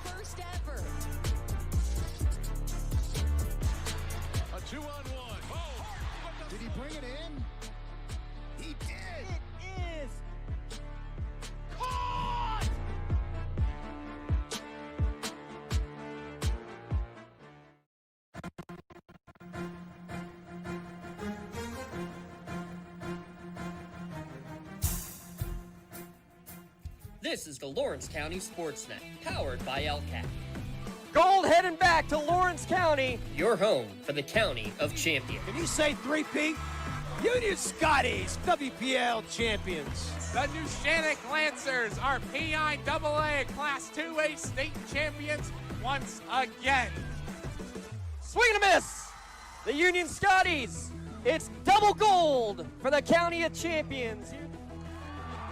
First ever. A 2-on-1. Oh, did he bring it in? He did. It is caught! This is the Lawrence County SportsNet, powered by LCAT. gold heading back to Lawrence County. Your home for the County of Champions. Can you say 3P? Union Scotties, WPL champions. The Neshannock Lancers are PIAA Class 2A state champions once again. Swing and a miss. The Union Scotties. It's double gold for the County of Champions.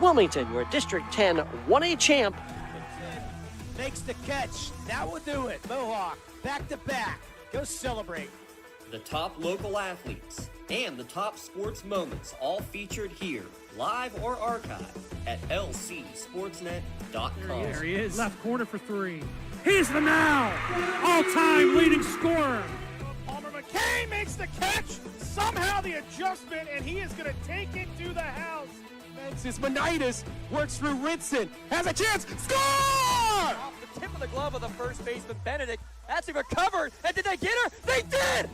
Wilmington, your District 10 1A champ. Makes the catch. That will do it. Mohawk, back to back. Go celebrate. The top local athletes and the top sports moments all featured here, live or archived at lcsportsnet.com. There he is. Left corner for three. He's the now all-time leading scorer. Palmer McCain makes the catch. Somehow the adjustment, and he is going to take it to the house. His Menitis works through Rinson. Has a chance. Score! Off the tip of the glove of the first baseman, Benedict. That's recovered. And did they get her? They did!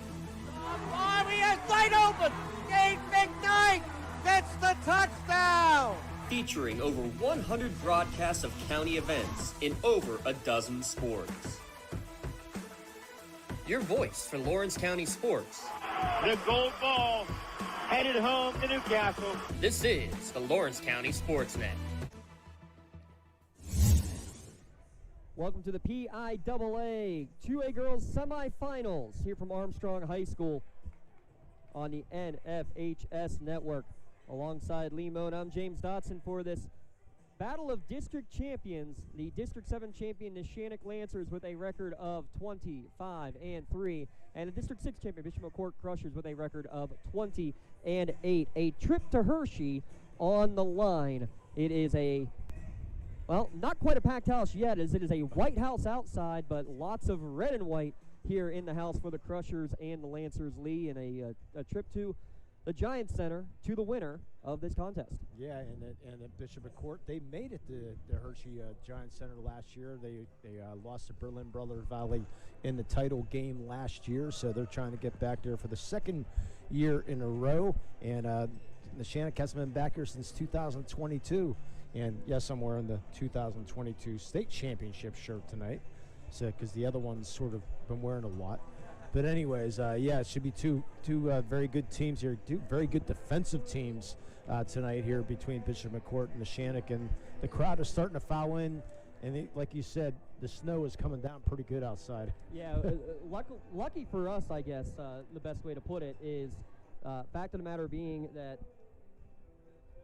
He has wide open. Dave McKnight gets the touchdown. Featuring over 100 broadcasts of county events in over a dozen sports. Your voice for Lawrence County sports. The gold ball headed home to Newcastle. This is the Lawrence County SportsNet. Welcome to the PIAA 2A Girls Semifinals here from Armstrong High School on the NFHS Network. Alongside Lee Moan, I'm James Dotson for this Battle of District Champions. The District 7 champion Neshannock Lancers with a record of 25-3, and the District 6 champion Bishop McCort Crushers with a record of 20-8. A trip to Hershey on the line. It is a, well, not quite a packed house yet, as it is a white house outside, but lots of red and white here in the house for the Crushers and the Lancers. Lee, in a trip to the Giants Center, to the winner of this contest. Yeah, and the Bishop McCort, they made it to the Hershey Giants Center last year. They lost to Berlin Brothers Valley in the title game last year, so they're trying to get back there for the second year in a row. And Neshannock hasn't been back here since 2022. And yes, I'm wearing the 2022 state championship shirt tonight, so because the other one's sort of been wearing a lot. But anyways, yeah, it should be two very good teams here, two very good defensive teams tonight here between Bishop McCort and Neshannock, and the crowd is starting to file in, and like you said, the snow is coming down pretty good outside. Yeah, lucky for us, I guess, the best way to put it is, fact of the matter being that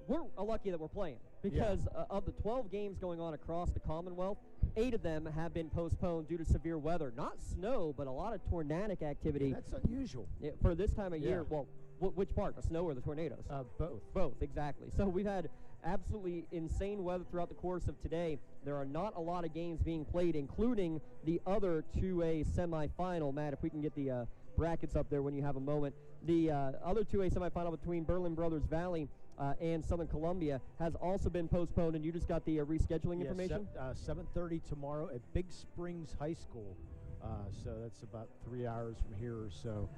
we're lucky that we're playing, because of the 12 games going on across the Commonwealth, 8 of them have been postponed due to severe weather. Not snow, but a lot of tornadic activity. Yeah, that's unusual. For this time of year. Well, which part, the snow or the tornadoes? Both. Both, exactly. So we've had absolutely insane weather throughout the course of today. There are not a lot of games being played, including the other 2A semifinal. Matt, if we can get the brackets up there when you have a moment. The other 2A semifinal between Berlin Brothers Valley and Southern Columbia has also been postponed, and you just got the rescheduling information? 7:30 tomorrow at Big Springs High School. So that's about 3 hours from here or so.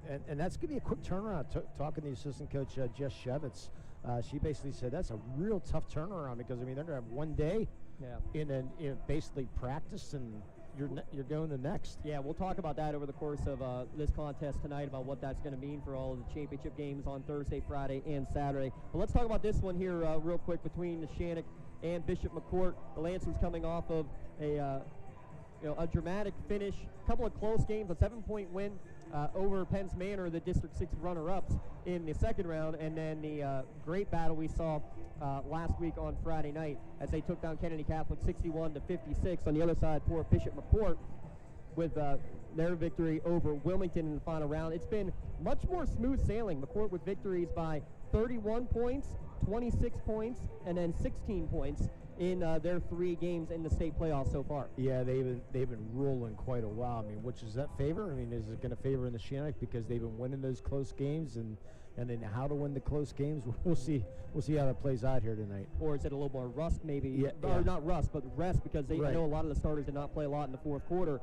And that's going to be a quick turnaround. Talking to the assistant coach, Jess Shevitz, she basically said that's a real tough turnaround because, I mean, they're going to have one day in basically practice, and you're going the next. Yeah, we'll talk about that over the course of this contest tonight, about what that's going to mean for all of the championship games on Thursday, Friday, and Saturday. But let's talk about this one here real quick between Neshannock and Bishop McCort. The Lancers coming off of a dramatic finish, a couple of close games, a 7-point win over Penn's Manor, the District 6 runner-ups in the second round, and then the great battle we saw last week on Friday night as they took down Kennedy Catholic 61-56. On the other side, poor Bishop McCort with their victory over Wilmington in the final round. It's been much more smooth sailing. McCort with victories by 31 points, 26 points, and then 16 points in their 3 games in the state playoffs so far. Yeah, they've been rolling quite a while. I mean, which does that favor? I mean, is it going to favor in the Neshannock because they've been winning those close games, and then how to win the close games? We'll see how that plays out here tonight. Or is it a little more rust maybe? Or not rust, but rest, because I know a lot of the starters did not play a lot in the fourth quarter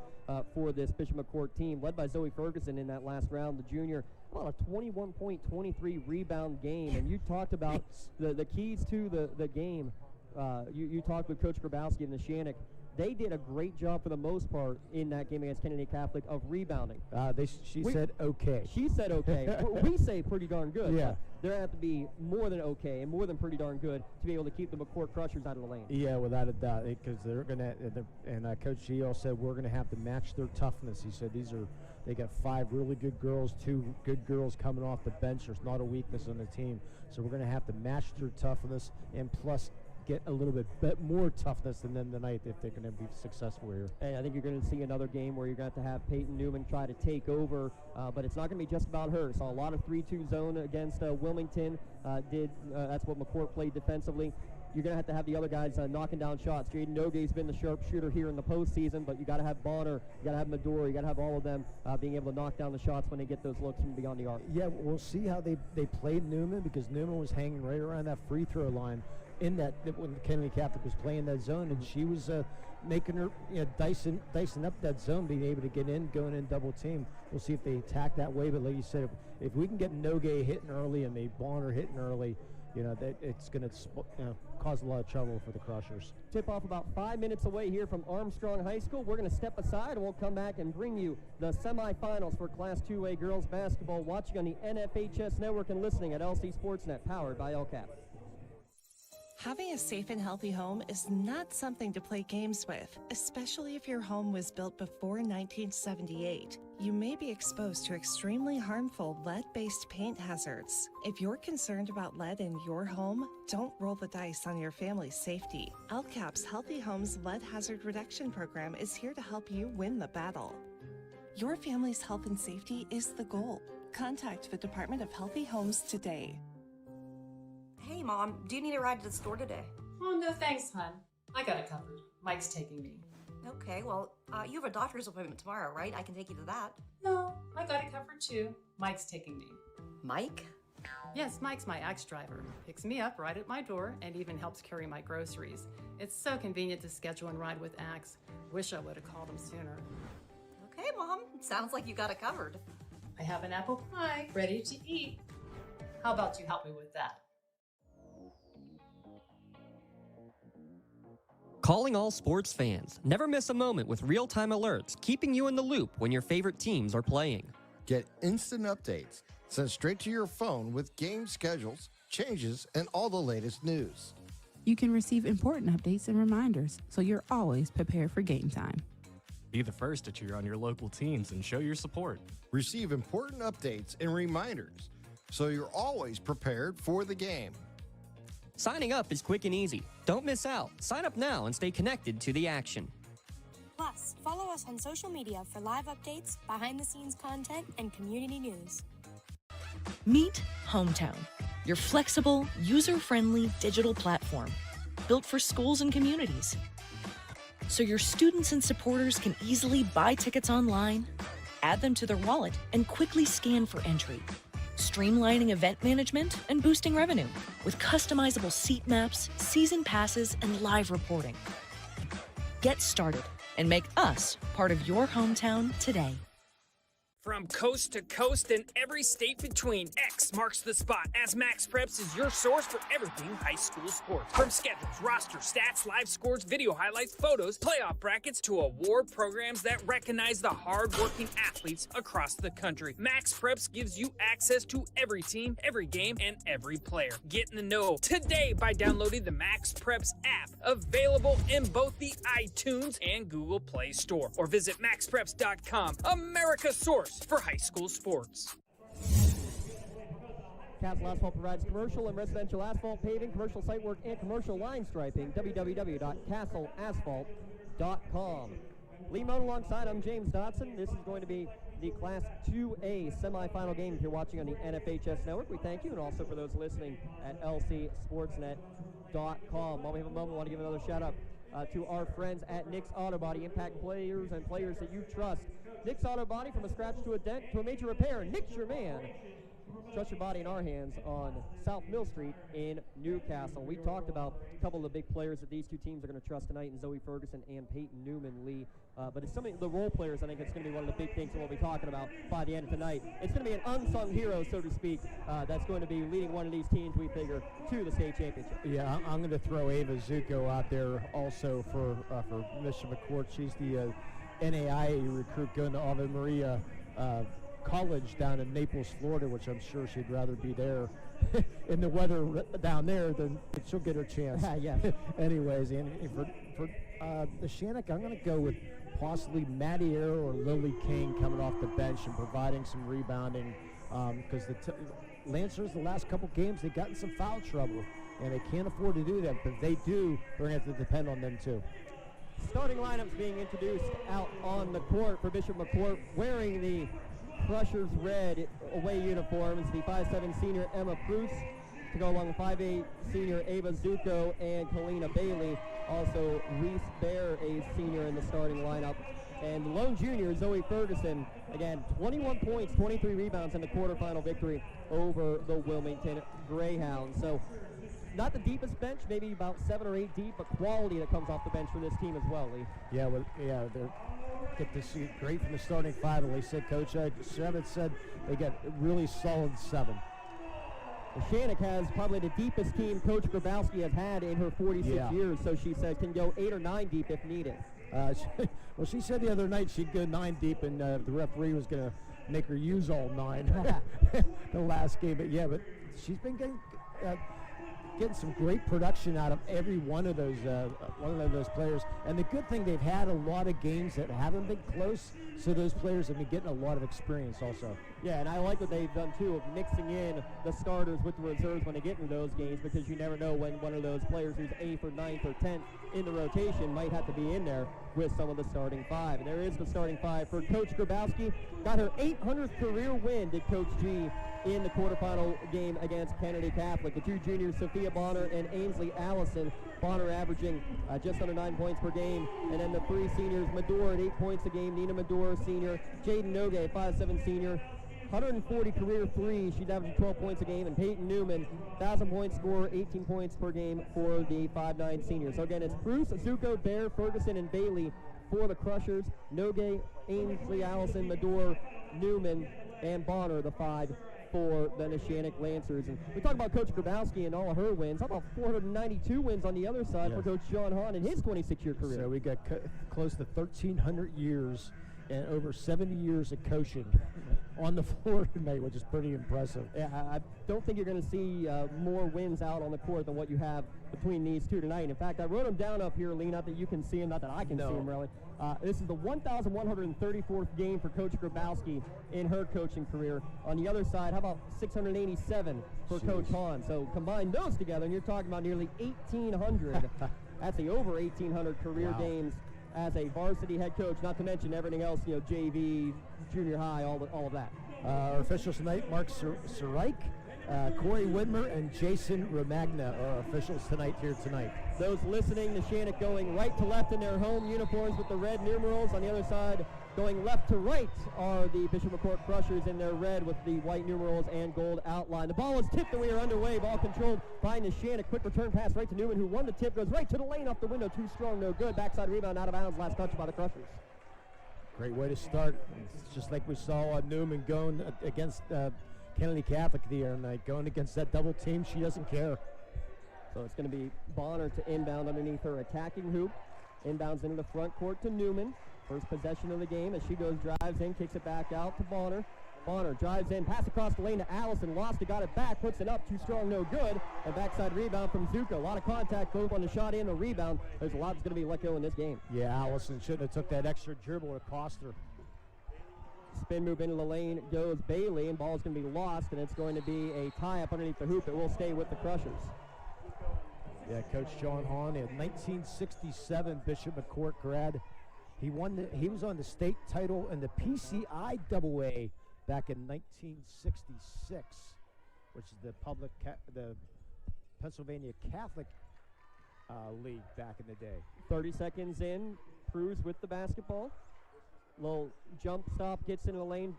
for this Bishop McCort team, led by Zoe Ferguson in that last round, the junior. A 21-point, 23 rebound game, and you talked about the keys to the game. You talked with Coach Grabowski in the Neshannock. They did a great job for the most part in that game against Kennedy Catholic of rebounding. She said okay. She said okay. We say pretty darn good. Yeah. There have to be more than okay and more than pretty darn good to be able to keep the McCort Crushers out of the lane. Yeah, without a doubt, because they're going to, and Coach Gio said we're going to have to match their toughness. He said they got 5 really good girls, 2 good girls coming off the bench. There's not a weakness on the team, so we're going to have to match their toughness and plus get a little bit more toughness than them tonight if they're going to be successful here. And I think you're going to see another game where you're going to have Peyton Newman try to take over, but it's not going to be just about her. Saw a lot of 3-2 zone against Wilmington. That's what McCort played defensively. You're going to have the other guys knocking down shots. Jaden Nogue's been the sharpshooter here in the postseason, but you got to have Bonner, you got to have Medora, you got to have all of them being able to knock down the shots when they get those looks from beyond the arc. Yeah, we'll see how they played Newman, because Newman was hanging right around that free throw line in that when Kennedy Catholic was playing that zone, and she was making her dicing up that zone, being able to get in, going in double team. We'll see if they attack that way, but like you said, if we can get Nogue hitting early and maybe Bonner hitting early, that it's going to cause a lot of trouble for the Crushers. Tip off about 5 minutes away here from Armstrong High School. We're going to step aside and we'll come back and bring you the semifinals for Class 2A girls basketball, watching on the NFHS network and listening at LC SportsNet, powered by LCAP. Having a safe and healthy home is not something to play games with, especially if your home was built before 1978. You may be exposed to extremely harmful lead-based paint hazards. If you're concerned about lead in your home, don't roll the dice on your family's safety. LCAP's Healthy Homes Lead Hazard Reduction Program is here to help you win the battle. Your family's health and safety is the goal. Contact the Department of Healthy Homes today. Hey, Mom, do you need a ride to the store today? Oh, no thanks, hon. I got it covered. Mike's taking me. Okay, well, you have a doctor's appointment tomorrow, right? I can take you to that. No, I got it covered too. Mike's taking me. Mike? Yes, Mike's my Axe driver. Picks me up right at my door and even helps carry my groceries. It's so convenient to schedule and ride with Axe. Wish I would have called him sooner. Okay, Mom. Sounds like you got it covered. I have an apple pie ready to eat. How about you help me with that? Calling all sports fans. Never miss a moment with real-time alerts, keeping you in the loop when your favorite teams are playing. Get instant updates sent straight to your phone with game schedules, changes, and all the latest news. You can receive important updates and reminders, so you're always prepared for game time. Be the first to cheer on your local teams and show your support. Receive important updates and reminders, so you're always prepared for the game. Signing up is quick and easy. Don't miss out. Sign up now and stay connected to the action. Plus, follow us on social media for live updates, behind-the-scenes content, and community news. Meet Hometown, your flexible, user-friendly digital platform built for schools and communities. So your students and supporters can easily buy tickets online, add them to their wallet, and quickly scan for entry. streamlining event management and boosting revenue with customizable seat maps, season passes, and live reporting. Get started and make us part of your hometown today. From coast to coast and every state between, X marks the spot as Max Preps is your source for everything high school sports. From schedules, roster, stats, live scores, video highlights, photos, playoff brackets, to award programs that recognize the hard-working athletes across the country. Max Preps gives you access to every team, every game, and every player. Get in the know today by downloading the Max Preps app, available in both the iTunes and Google Play Store. Or visit maxpreps.com, America's source for high school sports. Castle Asphalt provides commercial and residential asphalt paving, commercial site work, and commercial line striping. www.castleasphalt.com. Lee Moan alongside, I'm James Dotson. This is going to be the Class 2A semifinal game if you're watching on the NFHS Network. We thank you, and also for those listening at lcsportsnet.com. While we have a moment, I want to give another shout-out to our friends at Nick's Auto Body. Impact players and players that you trust. Nick's Auto Body, from a scratch to a dent to a major repair. Nick's your man. Trust your body in our hands on South Mill Street in Newcastle. We talked about a couple of the big players that these two teams are going to trust tonight, in Zoe Ferguson and Peyton Newman, Lee. But it's some of the role players, I think it's going to be one of the big things that we'll be talking about by the end of tonight. It's going to be an unsung hero, so to speak, that's going to be leading one of these teams, we figure, to the state championship. Yeah, I'm going to throw Ava Zuko out there also for Mission McCort. She's the NAIA recruit going to Ave Maria College down in Naples, Florida, which I'm sure she'd rather be there in the weather down there than she'll get her chance. Yeah. Anyways, and for Neshannock, I'm going to go with possibly Maddie Arrow or Lily King coming off the bench and providing some rebounding, because Lancers, the last couple games, they've gotten some foul trouble, and they can't afford to do that. But if they do, we're going to have to depend on them too. Starting lineups being introduced out on the court for Bishop McCort, wearing the Crushers red away uniforms. The 5'7" senior Emma Bruce to go along with 5'8" senior Ava Zuko and Kalina Bailey. Also Reese Bear, a senior, in the starting lineup. And the lone junior, Zoe Ferguson, again, 21 points, 23 rebounds in the quarterfinal victory over the Wilmington Greyhounds. So not the deepest bench, maybe about 7 or 8 deep, but quality that comes off the bench for this team as well, Lee. Yeah, well, yeah, they're get to see great from the starting five. And they said, Coach Shevitz said they got really solid 7. Neshannock has probably the deepest team Coach Grabowski has had in her 46 years, so she said can go 8 or 9 deep if needed. Well, she said the other night she'd go 9 deep, and the referee was going to make her use all 9 the last game. But yeah, but she's been getting some great production out of every one of those players. And the good thing, they've had a lot of games that haven't been close, so those players have been getting a lot of experience also. Yeah, and I like what they've done too of mixing in the starters with the reserves when they get into those games, because you never know when one of those players who's 8th or 9th or 10th in the rotation might have to be in there with some of the starting 5. And there is the starting 5 for Coach Grabowski. Got her 800th career win, did Coach G, in the quarterfinal game against Kennedy Catholic. The 2 juniors, Sophia Bonner and Ainsley Allison. Bonner averaging just under 9 points per game. And then the 3 seniors, Madore at 8 points a game, Nina Madore, senior, Jaden Nogue, 5'7" senior, 140 career threes. She's averaging 12 points a game. And Peyton Newman, 1,000-point scorer, 18 points per game for the 5'9" seniors. So again, it's Bruce, Zuko, Bear, Ferguson, and Bailey for the Crushers. Nogue, Ainsley, Allison, Madore, Newman, and Bonner, the 5 for the Neshannock Lancers. And we talk about Coach Grabowski and all of her wins. How about 492 wins on the other side for Coach John Hahn in his 26-year career? So we got close to 1,300 years and over 70 years of coaching on the floor tonight, which is pretty impressive. Yeah, I don't think you're going to see more wins out on the court than what you have between these two tonight. In fact, I wrote them down up here, Lee, not that you can see them, not that I can see them, really. This is the 1,134th game for Coach Grabowski in her coaching career. On the other side, how about 687 for Coach Hahn? So combine those together, and you're talking about nearly 1,800. That's the over 1,800 career games as a varsity head coach, not to mention everything else, JV, junior high, all of that. Our officials tonight, Mark Sarike, Corey Widmer, and Jason Romagna are officials tonight here tonight. Those listening, Neshannock going right to left in their home uniforms with the red numerals. On the other side, Going left to right are the Bishop McCort Crushers in their red with the white numerals and gold outline. The ball is tipped and we are underway. Ball controlled by Neshannock. Quick return pass right to Newman, who won the tip. Goes right to the lane off the window. Too strong, no good. Backside rebound out of bounds. Last touch by the Crushers. Great way to start. It's just like we saw Newman going against Kennedy Catholic the other night. Going against that double team, she doesn't care. So it's going to be Bonner to inbound underneath her attacking hoop. Inbounds into the front court to Newman. First possession of the game as she drives in, kicks it back out to Bonner. Bonner drives in, pass across the lane to Allison. Lost it, got it back, puts it up, too strong, no good. And backside rebound from Zuko. A lot of contact both on the shot and the rebound. There's a lot that's going to be let go in this game. Yeah, Allison shouldn't have took that extra dribble. It cost her. Spin move into the lane goes Bailey, and ball's going to be lost, and it's going to be a tie-up underneath the hoop. It will stay with the Crushers. Yeah, Coach John Hahn, a 1967 Bishop McCort grad. He was on the state title in the PIAA back in 1966, which is the Pennsylvania Catholic League back in the day. 30 seconds in, Cruz with the basketball. Little jump stop, gets into the lane,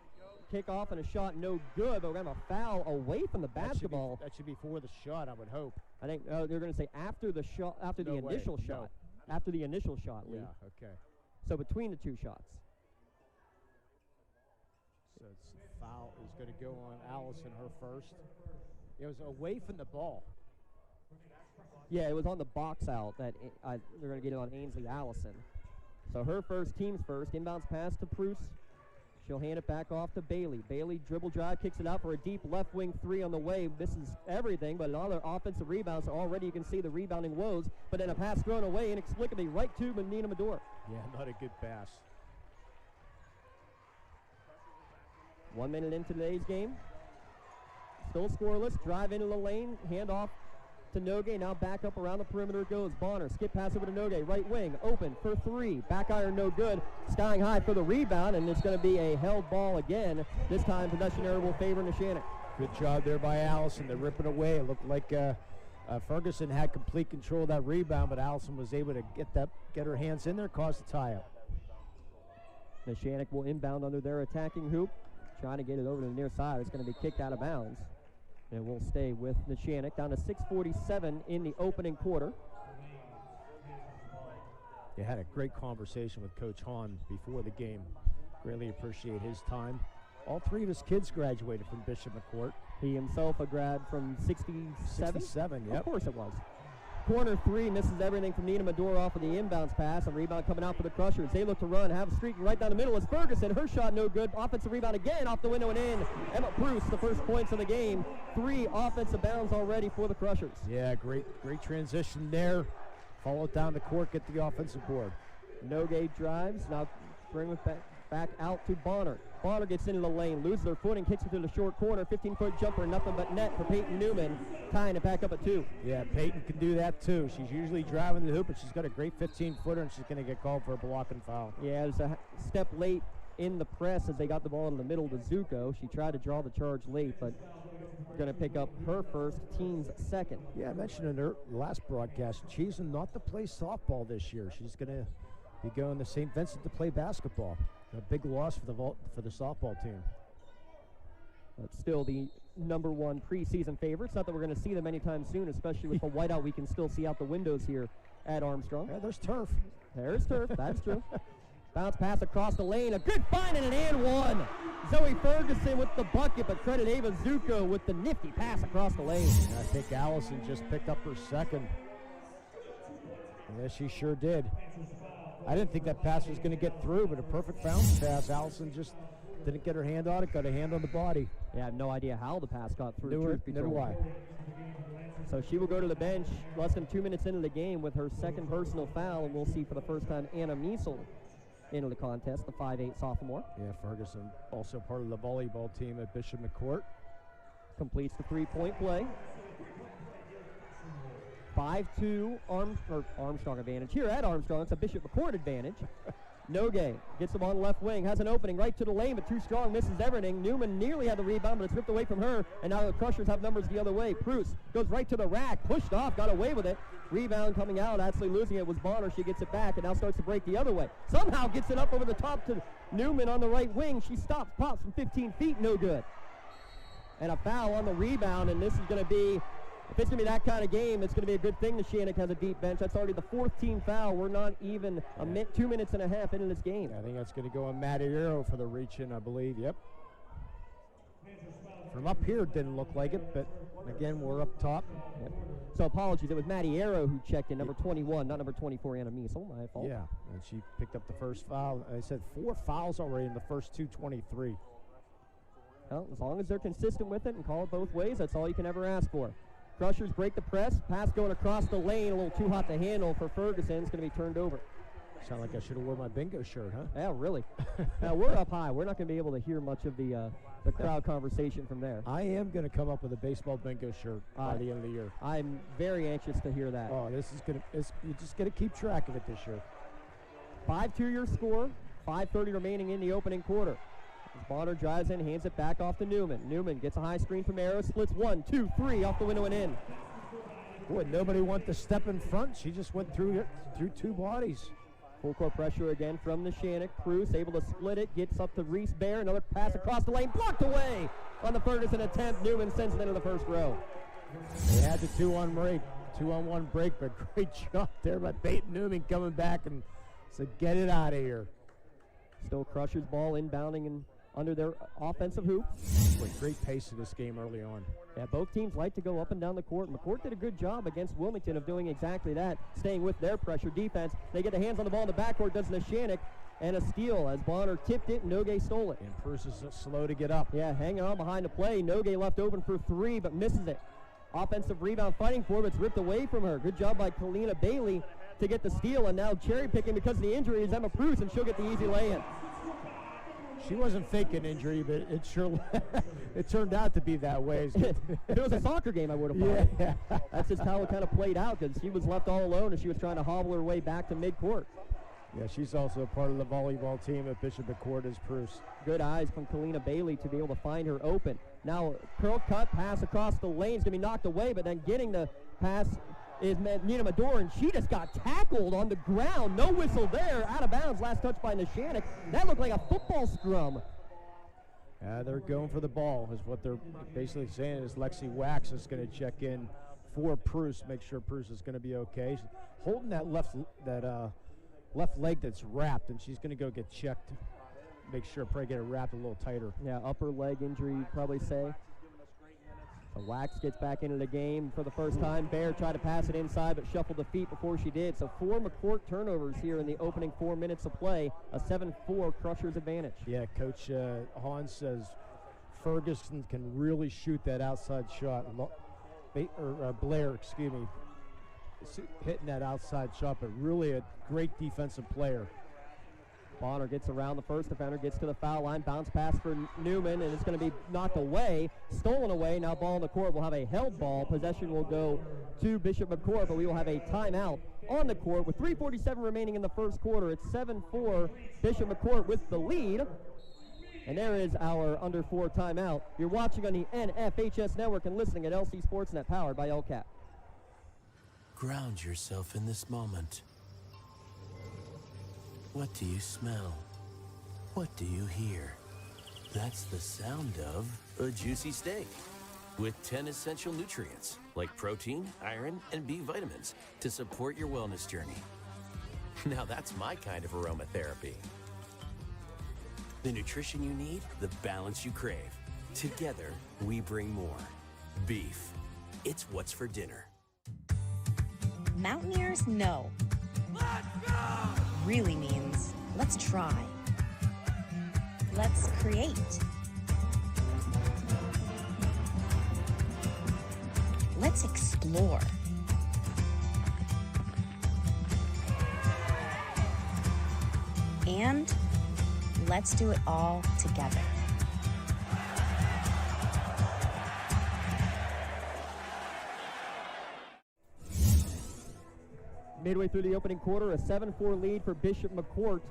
kickoff and a shot, no good, but we're going to have a foul away from the basketball. That should be for the shot, I would hope. I think they're going to say after the shot, after the initial shot. After the initial shot, Lee. Yeah, okay. So between the two shots. So it's foul is going to go on Allison, her first. It was away from the ball. Yeah, it was on the box out that they're going to get it on Ainsley Allison. So her first, team's first. Inbounds pass to Pruce. She'll hand it back off to Bailey. Bailey dribble drive, kicks it out for a deep left wing three on the way. Misses everything, but another offensive rebound. So already you can see the rebounding woes. But then a pass thrown away inexplicably right to Nina Medor. Yeah, not a good pass. 1 minute into today's game. Still scoreless. Drive into the lane. Hand off to Nogue. Now back up around the perimeter goes Bonner. Skip pass over to Nogue. Right wing. Open for three. Back iron no good. Skying high for the rebound, and it's going to be a held ball again. This time possession error will favor Neshannock. Good job there by Allison. They're ripping away. It looked like Ferguson had complete control of that rebound, but Allison was able to get her hands in there, cause the tie-up. Neshannock will inbound under their attacking hoop. Trying to get it over to the near side. It's going to be kicked out of bounds. And we'll stay with Neshannock. Down to 6:47 in the opening quarter. You had a great conversation with Coach Hahn before the game. Greatly appreciate his time. All three of his kids graduated from Bishop McCort. He himself a grad from 67? 67, yep. Of course it was. Corner three, misses everything from Nina Medor off of the inbounds pass. A rebound coming out for the Crushers. They look to run, have a streak right down the middle. It's Ferguson. Her shot no good. Offensive rebound again off the window and in. Emma Bruce, the first points of the game. 3 offensive bounds already for the Crushers. Yeah, great transition there. Follow it down the court, get the offensive board. Nogue drives. Now bring it back out to Bonner. Bonner gets into the lane, loses her footing, kicks it to the short corner. 15-foot jumper, nothing but net for Peyton Newman. Tying it back up at 2. Yeah, Peyton can do that too. She's usually driving the hoop, but she's got a great 15-footer, and she's going to get called for a block and foul. Yeah, it was a step late in the press as they got the ball in the middle to Zuko. She tried to draw the charge late, but going to pick up her first, team's second. Yeah, I mentioned in her last broadcast, she's not to play softball this year. She's going to be going to St. Vincent to play basketball. A big loss for the softball team. But still the #1 preseason favorites. Not that we're going to see them anytime soon, especially with the whiteout we can still see out the windows here at Armstrong. Yeah, there's turf. There's turf, that's true. Bounce pass across the lane, a good find and an and one. Zoe Ferguson with the bucket, but credit Ava Zuko with the nifty pass across the lane. And I think Allison just picked up her second. Yes, she sure did. I didn't think that pass was going to get through, but a perfect bounce pass. Allison just didn't get her hand on it, got a hand on the body. Yeah, I have no idea how the pass got through. Neither do I. So she will go to the bench less than 2 minutes into the game with her second personal foul, and we'll see for the first time Anna Miesel into the contest, the 5'8" sophomore. Yeah, Ferguson also part of the volleyball team at Bishop McCort. Completes the three-point play. 5-2 Armstrong advantage. Here at Armstrong, it's a Bishop McCort advantage. Nogue gets them on the left wing, has an opening right to the lane, but too strong, misses everything. Newman nearly had the rebound, but it's ripped away from her, and now the Crushers have numbers the other way. Bruce goes right to the rack, pushed off, got away with it. Rebound coming out, actually losing it was Bonner. She gets it back and now starts to break the other way. Somehow gets it up over the top to Newman on the right wing. She stops, pops from 15 feet, no good. And a foul on the rebound, and this is going to be, if it's going to be that kind of game, it's going to be a good thing Neshannock has a deep bench. That's already the 4th team foul. We're not even 2 minutes and a half into this game. I think that's going to go on Maddie Arrow for the reach-in, I believe. Yep. From up here, it didn't look like it, but again, we're up top. Yep. So apologies, it was Maddie Arrow who checked in, number 21, not number 24, Anna Meese. Oh, my fault. Yeah, and she picked up the first foul. I said 4 fouls already in the first 2:23. Well, as long as they're consistent with it and call it both ways, that's all you can ever ask for. Crushers break the press, pass going across the lane, a little too hot to handle for Ferguson. It's going to be turned over. Sound like I should have worn my bingo shirt, huh? Yeah, really. Now, we're up high. We're not going to be able to hear much of the crowd conversation from there. I am going to come up with a baseball bingo shirt by the end of the year. I'm very anxious to hear that. Oh, this is going to, you're just going to keep track of it this year. 5-2 your score, 5:30 remaining in the opening quarter. As Bonner drives in, hands it back off to Newman. Newman gets a high screen from Arrow, splits 1, 2, 3 off the window and in. Boy, nobody wanted to step in front. She just went through two bodies. Full court pressure again from Neshannock. Bruce able to split it, gets up to Reese Bear. Another pass across the lane, blocked away on the Ferguson attempt. Newman sends it into the first row. They had the 2-on-1 break, but great job there by Peyton Newman coming back and said, get it out of here. Still Crushers ball inbounding and under their offensive hoop. Great pace in this game early on. Yeah, both teams like to go up and down the court. McCort did a good job against Wilmington of doing exactly that, staying with their pressure defense. They get the hands on the ball in the backcourt, does Neshannock, and a steal as Bonner tipped it and Nogue stole it. And Bruce is slow to get up. Yeah, hanging on behind the play. Nogue left open for 3, but misses it. Offensive rebound fighting for it, but it's ripped away from her. Good job by Kalina Bailey to get the steal, and now cherry picking because of the injury is Emma Bruce, and she'll get the easy lay-in. She wasn't faking injury, but it sure it turned out to be that way. If it was a soccer game, I would have played. Yeah. That's just how it kind of played out, because she was left all alone and she was trying to hobble her way back to midcourt. Yeah, she's also a part of the volleyball team at Bishop McCort as Bruce. Good eyes from Kalina Bailey to be able to find her open. Now, curl cut, pass across the lane is going to be knocked away, but then getting the pass is Nina Medor, and she just got tackled on the ground. No whistle there, out of bounds. Last touch by Neshannock. That looked like a football scrum. They're going for the ball, is what they're basically saying. Is Lexi Wax is going to check in for Bruce, make sure Bruce is going to be okay. She's holding that left leg that's wrapped, and she's going to go get checked. Make sure, probably get it wrapped a little tighter. Yeah, upper leg injury, you'd probably say. So Wax gets back into the game for the first time. Bear tried to pass it inside, but shuffled the feet before she did. So 4 McCort turnovers here in the opening 4 minutes of play. A 7-4 Crushers advantage. Yeah, Coach Hahn says Ferguson can really shoot that outside shot. Blair, excuse me, hitting that outside shot, but really a great defensive player. Bonner gets around the first defender, gets to the foul line, bounce pass for Newman, and it's going to be knocked away, stolen away. Now ball in the court. We'll have a held ball. Possession will go to Bishop McCort, but we will have a timeout on the court with 3:47 remaining in the first quarter. It's 7-4 Bishop McCort with the lead. And there is our under 4 timeout. You're watching on the NFHS Network and listening at LC SportsNet, powered by LCAP. Ground yourself in this moment. What do you smell? What do you hear? That's the sound of a juicy steak with 10 essential nutrients like protein, iron, and B vitamins to support your wellness journey. Now that's my kind of aromatherapy. The nutrition you need, the balance you crave. Together, we bring more. Beef. It's what's for dinner. Mountaineers know. Let's go! Really means let's try. Let's create. Let's explore. And let's do it all together. Midway through the opening quarter, a 7-4 lead for Bishop McCort.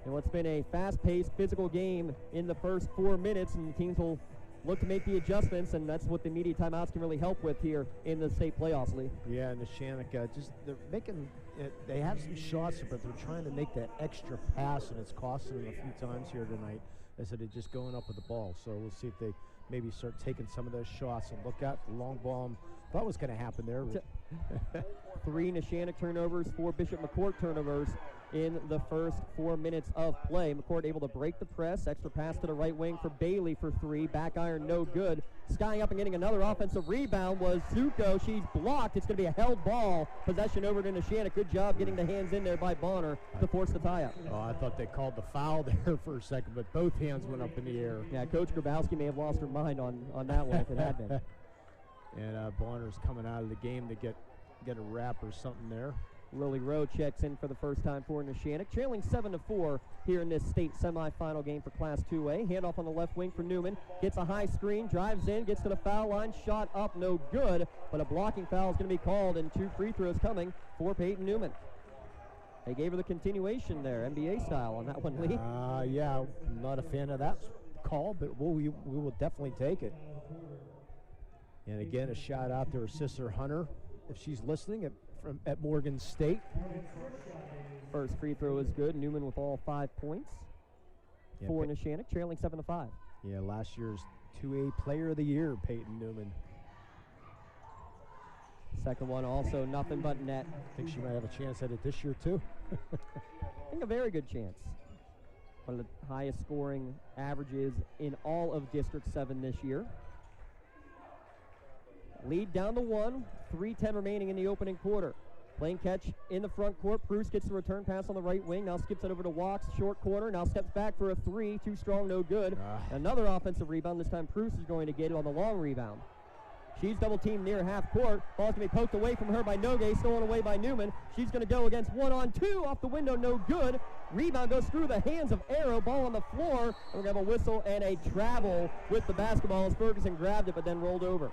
in what's been a fast-paced, physical game in the first 4 minutes, and the teams will look to make the adjustments, and that's what the media timeouts can really help with here in the state playoffs, Lee. Yeah, and Neshannock, they're making, they have some shots, but they're trying to make that extra pass, and it's costing them a few times here tonight instead of just going up with the ball. So we'll see if they maybe start taking some of those shots and look out the long ball. Thought was going to happen there. 3 Neshannock turnovers, 4 Bishop McCort turnovers in the first 4 minutes of play. McCort able to break the press. Extra pass to the right wing for Bailey for 3. Back iron, no good. Skying up and getting another offensive rebound was Zuko. She's blocked. It's going to be a held ball. Possession over to Neshannock. Good job getting the hands in there by Bonner to force the tie-up. Oh, I thought they called the foul there for a second, but both hands went up in the air. Yeah, Coach Grabowski may have lost her mind on that one if it had been. And Bonner's coming out of the game to get a wrap or something there. Lily Rowe checks in for the first time for Neshannock, trailing 7-4 here in this state semifinal game for Class 2A. Handoff on the left wing for Newman. Gets a high screen, drives in, gets to the foul line, shot up, no good. But a blocking foul is going to be called, and 2 free throws coming for Peyton Newman. They gave her the continuation there, NBA style on that one, Lee. Yeah, I'm not a fan of that call, but we will definitely take it. And again, a shout out to her sister Hunter, if she's listening at Morgan State. First free throw is good. Newman with all 5 points for Neshannock, trailing 7-5. Yeah, last year's 2A Player of the Year, Peyton Newman. Second one also nothing but net. I think she might have a chance at it this year too. I think a very good chance. One of the highest scoring averages in all of District 7 this year. Lead down to 1, 3:10 remaining in the opening quarter. Playing catch in the front court. Bruce gets the return pass on the right wing. Now skips it over to Walks, short corner. Now steps back for a 3. Too strong, no good. Another offensive rebound. This time Bruce is going to get it on the long rebound. She's double teamed near half court. Ball's going to be poked away from her by Nogue, stolen away by Newman. She's going to go against 1-on-2 off the window, no good. Rebound goes through the hands of Arrow. Ball on the floor. And we're going to have a whistle and a travel with the basketball as Ferguson grabbed it but then rolled over.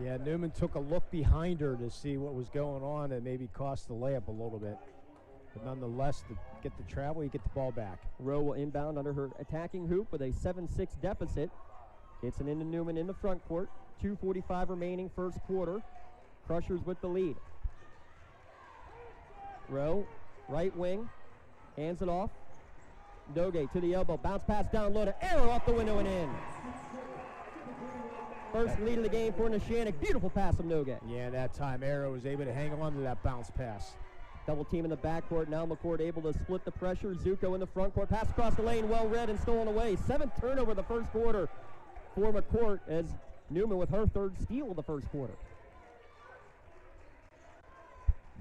Yeah, Newman took a look behind her to see what was going on and maybe cost the layup a little bit. But nonetheless, to get the travel, you get the ball back. Rowe will inbound under her attacking hoop with a 7-6 deficit. Gets it into Newman in the front court. 2:45 remaining first quarter. Crushers with the lead. Rowe, right wing, hands it off. Doge to the elbow, bounce pass down low to Arrow off the window and in. First lead of the game for Neshannock. Beautiful pass from Nogue. Yeah, that time Arrow was able to hang on to that bounce pass. Double team in the backcourt. Now McCort able to split the pressure. Zuko in the front court. Pass across the lane, well read and stolen away. 7th turnover of the first quarter for McCort as Newman with her 3rd steal of the first quarter.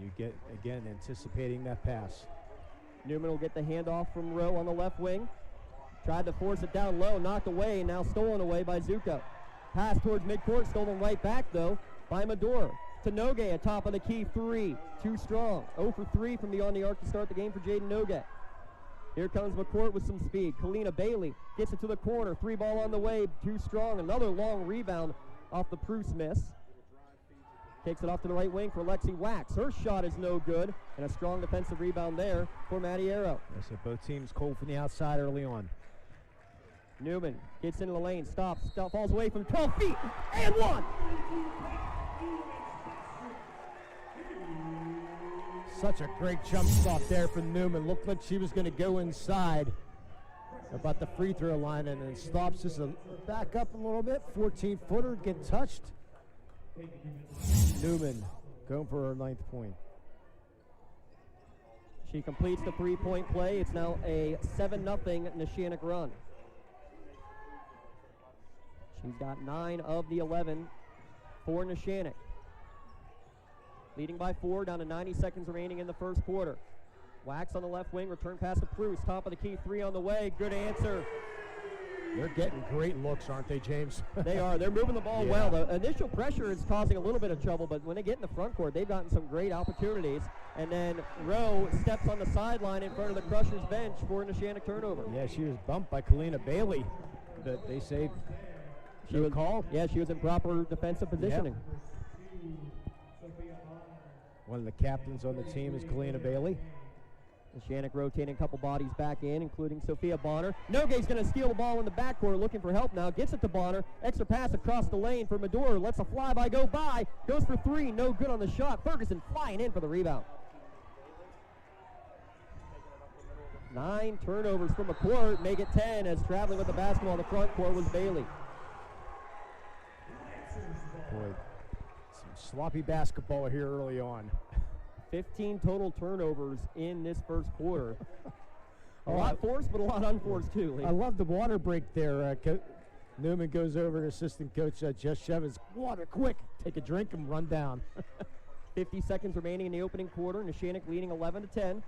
You get, again, anticipating that pass. Newman will get the handoff from Rowe on the left wing. Tried to force it down low, knocked away, now stolen away by Zuko. Pass towards midcourt, stolen right back, though, by Medora. To Nogue at top of the key, 3. Too strong. 0 for 3 from beyond the arc to start the game for Jaden Nogue. Here comes McCort with some speed. Kalina Bailey gets it to the corner. 3 ball on the way, too strong. Another long rebound off the Pruce miss. Kicks it off to the right wing for Lexi Wax. Her shot is no good, and a strong defensive rebound there for Maddie Arrow. So both teams cold from the outside early on. Newman gets into the lane, stops, falls away from 12 feet, and 1! Such a great jump stop there from Newman. Looked like she was going to go inside about the free throw line and then stops just back up a little bit. 14-footer, get touched. Newman going for her 9th point. She completes the 3-point play. It's now a 7-0 Neshannock run. She's got 9 of the 11 for Neshannock. Leading by 4, down to 90 seconds remaining in the first quarter. Wax on the left wing, return pass to Pruce. Top of the key, 3 on the way. Good answer. They're getting great looks, aren't they, James? They are. They're moving the ball well. The initial pressure is causing a little bit of trouble, but when they get in the front court, they've gotten some great opportunities. And then Rowe steps on the sideline in front of the Crushers bench for a Neshannock turnover. Yeah, she was bumped by Kalina Bailey, but they say she was called. Yeah, she was in proper defensive positioning. Yep. One of the captains on the team is Kalina Bailey. Neshannock rotating a couple bodies back in, including Sophia Bonner. Nogue's going to steal the ball in the backcourt, looking for help now. Gets it to Bonner. Extra pass across the lane for Medora. Lets a flyby go by. Goes for three. No good on the shot. Ferguson flying in for the rebound. 9 turnovers from McCort. Make it 10 as traveling with the basketball in the front court was Bailey. Boy, some sloppy basketball here early on. 15 total turnovers in this first quarter. A lot forced, but a lot unforced too, Lee. I love the water break there. Newman goes over to assistant coach Jess Shevitz. Water, quick, take a drink and run down. 50 seconds remaining in the opening quarter. Neshannock leading 11-10.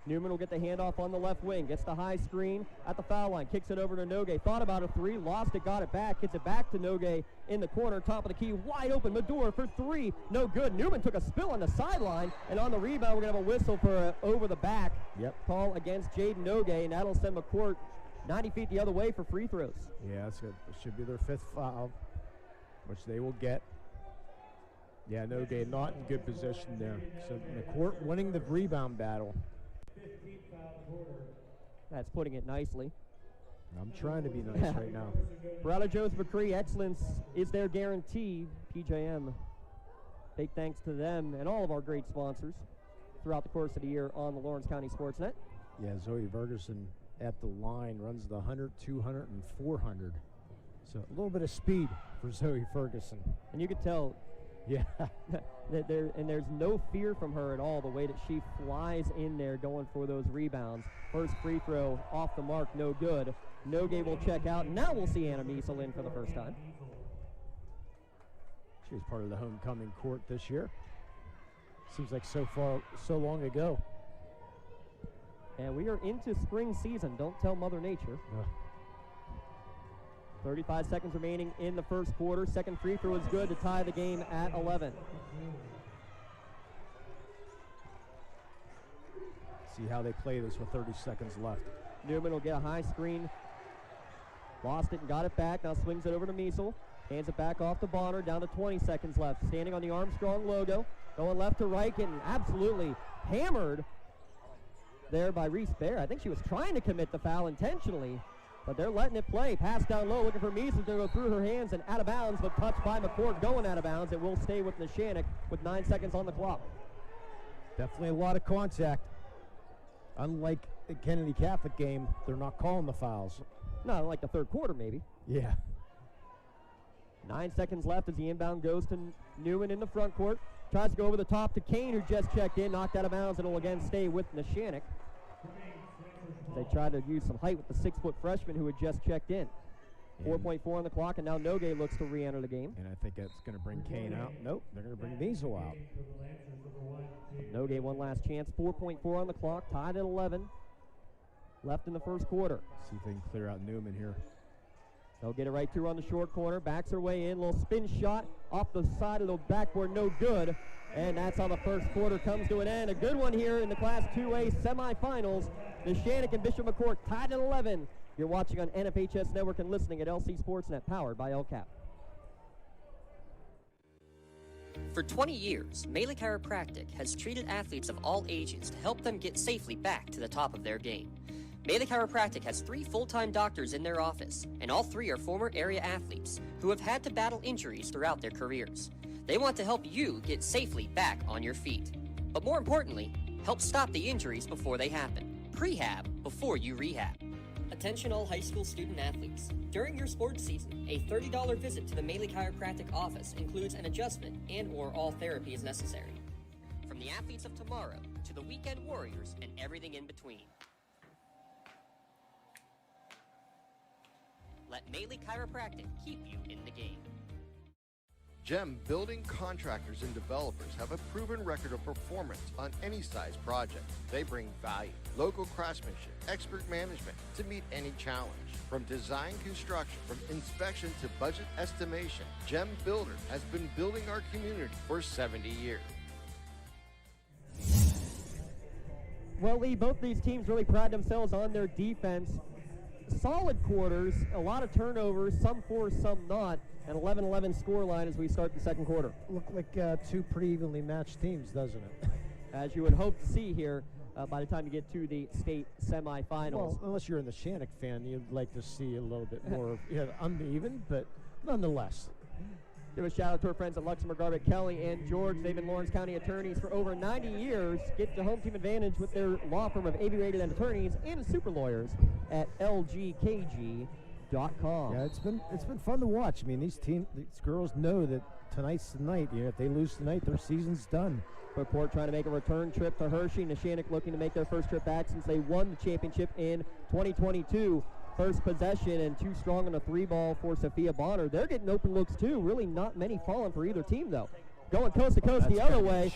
Newman will get the handoff on the left wing. Gets the high screen at the foul line. Kicks it over to Nogue. Thought about a three. Lost it. Got it back. Gets it back to Nogue in the corner. Top of the key. Wide open. Medora for three. No good. Newman took a spill on the sideline. And on the rebound, we're going to have a whistle for over the back. Yep. Call against Jaden Nogue. And that'll send McCort 90 feet the other way for free throws. Yeah, that's good. It should be their 5th foul, which they will get. Yeah, Nogue not in good position there. So McCort winning the rebound battle. That's putting it nicely. I'm trying to be nice right now. Brother Jones McCree, excellence is their guarantee. PJM, big thanks to them and all of our great sponsors throughout the course of the year on the Lawrence County SportsNet. Yeah, Zoe Ferguson at the line runs the 100, 200, and 400. So a little bit of speed for Zoe Ferguson. And you could tell, yeah, there's no fear from her at all, the way that she flies in there going for those rebounds. First free throw off the mark, no good. Nogue will check out. Now we'll see Anna Miesel in for the first time. She was part of the homecoming court this year. Seems like so long ago. And we are into spring season. Don't tell Mother Nature. 35 seconds remaining in the first quarter. Second free throw is good to tie the game at 11. See how they play this with 30 seconds left. Newman will get a high screen. Lost it and got it back. Now swings it over to Miesel. Hands it back off to Bonner. Down to 20 seconds left. Standing on the Armstrong logo. Going left to right. Getting absolutely hammered there by Reese Bear. I think she was trying to commit the foul intentionally, but they're letting it play. Pass down low, looking for Miesel to go through her hands and out of bounds, but touched by McCort going out of bounds. It will stay with Neshannock with 9 seconds on the clock. Definitely a lot of contact. Unlike the Kennedy Catholic game, they're not calling the fouls. No, like the third quarter maybe. Yeah. 9 seconds left as the inbound goes to Newman in the front court. Tries to go over the top to Kane, who just checked in, knocked out of bounds, and will again stay with Neshannock. They tried to use some height with the 6-foot freshman who had just checked in. 4.4 on the clock, and now Nogue looks to re-enter the game. And I think that's going to bring Kane out. Nope, they're going to bring Miesel out. Nogue one last chance. 4.4 on the clock, tied at 11. Left in the first quarter. See if they can clear out Newman here. They'll get it right through on the short corner. Backs her way in. Little spin shot off the side of the backboard. No good. And that's how the first quarter comes to an end. A good one here in the Class 2A semifinals. Neshannock and Bishop McCort tied at 11. You're watching on NFHS Network and listening at LC SportsNet, powered by LCAP. For 20 years, Melee Chiropractic has treated athletes of all ages to help them get safely back to the top of their game. Melee Chiropractic has 3 full-time doctors in their office, and all 3 are former area athletes who have had to battle injuries throughout their careers. They want to help you get safely back on your feet. But more importantly, help stop the injuries before they happen. Prehab before you rehab. Attention all high school student athletes. During your sports season, a $30 visit to the Melee Chiropractic office includes an adjustment and/or all therapy is necessary. From the athletes of tomorrow to the weekend warriors and everything in between. Let Melee Chiropractic keep you in the game. GEM building contractors and developers have a proven record of performance on any size project. They bring value, local craftsmanship, expert management to meet any challenge. From design construction, from inspection to budget estimation, GEM Builder has been building our community for 70 years. Well, Lee, both these teams really pride themselves on their defense. Solid quarters, a lot of turnovers, some forced, some not. An 11-11 scoreline as we start the second quarter. Look like 2 pretty evenly matched teams, doesn't it? as you would hope to see here by the time you get to the state semifinals. Well, unless you're a Neshannock fan, you'd like to see a little bit more uneven, but nonetheless. Give a shout out to our friends at Luxembourg, Garbutt, Kelly, and George. They've been Lawrence County attorneys for over 90 years. Get the home team advantage with their law firm of AV-rated attorneys and super lawyers at lgkg.com. Yeah, it's been fun to watch. I mean, these girls know that tonight's the night. You know, if they lose tonight, their season's done. McCort trying to make a return trip to Hershey. Neshannock looking to make their first trip back since they won the championship in 2022. First possession and too strong on a 3-ball for Sophia Bonner. They're getting open looks too. Really not many falling for either team though. Going coast to coast the other way.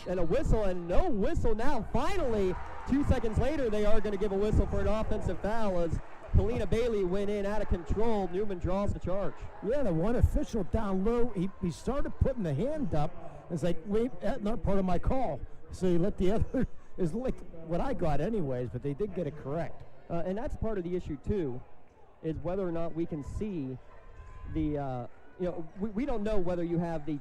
And a whistle and no whistle now. Finally, 2 seconds later, they are going to give a whistle for an offensive foul as Kalina Bailey went in out of control. Newman draws the charge. Yeah, the one official down low, he started putting the hand up. It's like, wait, that's not part of my call. So he let the other, is like what I got anyways, but they did get it correct. And that's part of the issue too, is whether or not we can see the, we don't know whether you have the